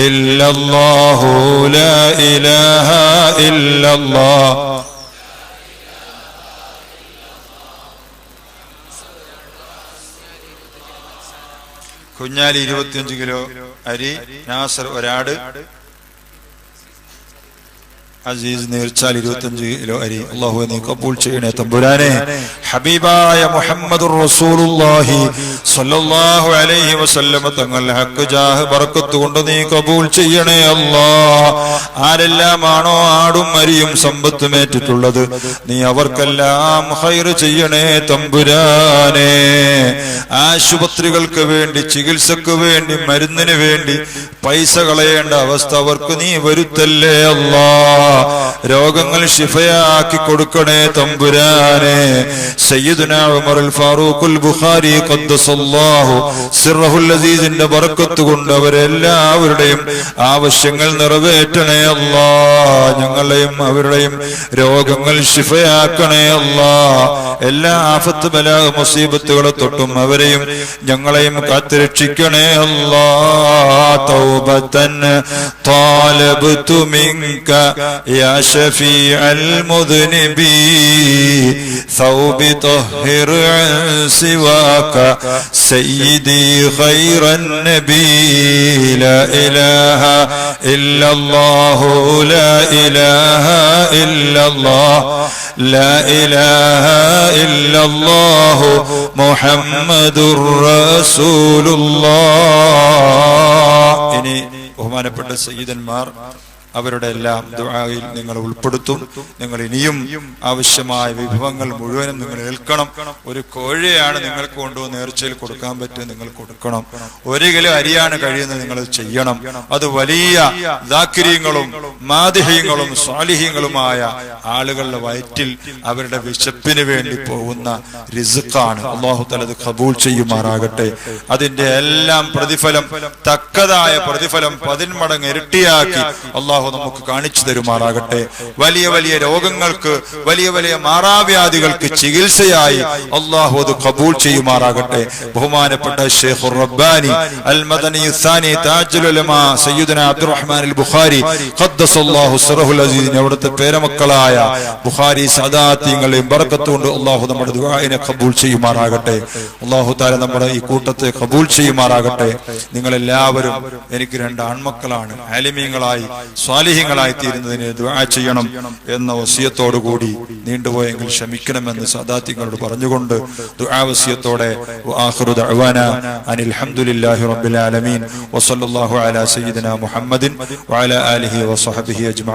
إلا الله لا إله إلا الله. കുഞ്ഞാലി 25 കിലോ അരി, നാസർ ഒരാട്, അസീസ് നേർച്ചാൽ 25 കിലോ അരി. അല്ലാഹു നീ കബൂൽ ചെയ്യണേ തമ്പുരാനെ. ഹബീബായ മുഹമ്മദുർ റസൂലുള്ളാഹി സ്വല്ലല്ലാഹു അലൈഹി വസല്ലം തങ്ങളുടെ ഹക്ക് ജാഹ് ബർക്കത്ത് കൊണ്ട് നീ കബൂൽ ചെയ്യണേ അല്ലാഹ്. ആരെല്ലാമാണോ ആടും അരിയും സമ്പത്തും ഏറ്റിട്ടുള്ളത് നീ അവർക്കെല്ലാം ഖൈർ ചെയ്യണേ തമ്പുരാനെ. ആശുപത്രികൾക്ക് വേണ്ടി, ചികിത്സക്ക് വേണ്ടി, മരുന്നിന് വേണ്ടി പൈസ കളയേണ്ട അവസ്ഥ അവർക്ക് നീ വരുത്തല്ലേ അല്ലാഹ്. രോഗങ്ങൾ ശിഫയാക്കി കൊടുക്കണേ തമ്പുരാനെ. സയ്യിദുനാ ഉമറുൽ ഫാറൂഖുൽ ബുഖാരി ഖദ്ദസല്ലാഹു സിർറഹുൽ അസീസിന്റെ ബർക്കത്ത് കൊണ്ട് അവരെല്ലാവരുടെയും ആവശ്യങ്ങൾ നിറവേറ്റണേ അല്ലാഹ്. ഞങ്ങളെയും അവരുടെയും രോഗങ്ങൾ ശിഫയാക്കണേ അല്ലാഹ്. എല്ലാ ആഫത്ത് ബലാ മുസീബത്തുകളെ തൊട്ടും അവരെയും ഞങ്ങളെയും കാത്തുരക്ഷിക്കണേ അല്ലാഹ്. തൗബതൻ ത്വാലബ്തു മിൻക يا شفيع المذنبين ثوب طهر عن سواك سيدي خير النبي لا إله إلا الله لا إله إلا الله لا إله إلا الله محمد رسول الله. ഇനി ബഹുമാനപ്പെട്ട സയ്യിദന്മാർ അവരുടെ എല്ലാം ദുആയിൽ നിങ്ങൾ ഉൾപ്പെടുത്തും. നിങ്ങൾ ഇനിയും ആവശ്യമായ വിഭവങ്ങൾ മുഴുവനും നിങ്ങൾ ഏൽക്കണം. ഒരു കോഴിയാണ് നിങ്ങൾക്ക് കൊണ്ടുവന്ന് നേർച്ചയിൽ കൊടുക്കാൻ പറ്റും, നിങ്ങൾ കൊടുക്കണം. 1 കിലോ അരിയാണ് കഴിയുന്നത്, നിങ്ങൾ ചെയ്യണം. അത് വലിയ ദാക്കിരീങ്ങളും മാദിഹീങ്ങളും സ്വാലിഹീങ്ങളുമായ ആളുകളുടെ വയറ്റിൽ അവരുടെ വിശപ്പിന് വേണ്ടി പോകുന്ന റിസ്ഖാണ്. അല്ലാഹു തആല അത് ഖബൂൽ ചെയ്യുമാറാകട്ടെ. അതിന്റെ എല്ലാം പ്രതിഫലം, തക്കതായ പ്രതിഫലം 10 മടങ്ങ് ഇരട്ടിയാക്കി അല്ലാഹു അള്ളാഹു നമുക്ക് കാണിച്ചു തരുമാറാകട്ടെ. വലിയ വലിയ രോഗങ്ങൾക്ക്, വലിയ വലിയ മാറാവ്യാധികൾക്ക് ചികിത്സയായി അള്ളാഹു അത് ഖബൂൽ ചെയ്യുമാറാകട്ടെ. ബഹുമാനപ്പെട്ട ശൈഖുർ റബ്ബാനി അൽ മദനി സാനി താജുൽ ഉലമാ സയ്യിദുനാ അബ്ദുറഹ്മാൻ അൽ ബുഖാരി ഖദ്ദസല്ലാഹു സിറഹുൽ അസീസിനെ അവിടുത്തെ പേരമക്കളായ ബുഖാരി സദാത്യങ്ങളെയും ബർക്കത്ത് കൊണ്ട് അള്ളാഹു നമ്മുടെ ദുആഇനെ ഖബൂൽ ചെയ്യുമാറാകട്ടെ. അള്ളാഹു തആല നമ്മുടെ ഈ കൂട്ടത്തെ ഖബൂൽ ചെയ്യുമാറാകട്ടെ. നിങ്ങളെല്ലാവരും, എനിക്ക് 2 ആൺമക്കളാണ്, ആലിമീങ്ങളായി സ്വാലിഹീങ്ങളായി തീരുന്നതിന് ദുആ ചെയ്യണം എന്ന വസിയത്തോടു കൂടി നീണ്ടുപോയെങ്കിൽ ക്ഷമിക്കണമെന്ന് സദാത്യങ്ങളോട് പറഞ്ഞുകൊണ്ട് ദുആ വസിയത്തോടെ വആഖിറു ദഅവാനാ അനിൽ ഹംദുലില്ലാഹി റബ്ബിൽ ആലമീൻ വസല്ലല്ലാഹു അലാ സയ്യിദിനാ മുഹമ്മദിൻ വഅലാ ആലിഹി വസഹ്ബിഹി അജ്മഈൻ.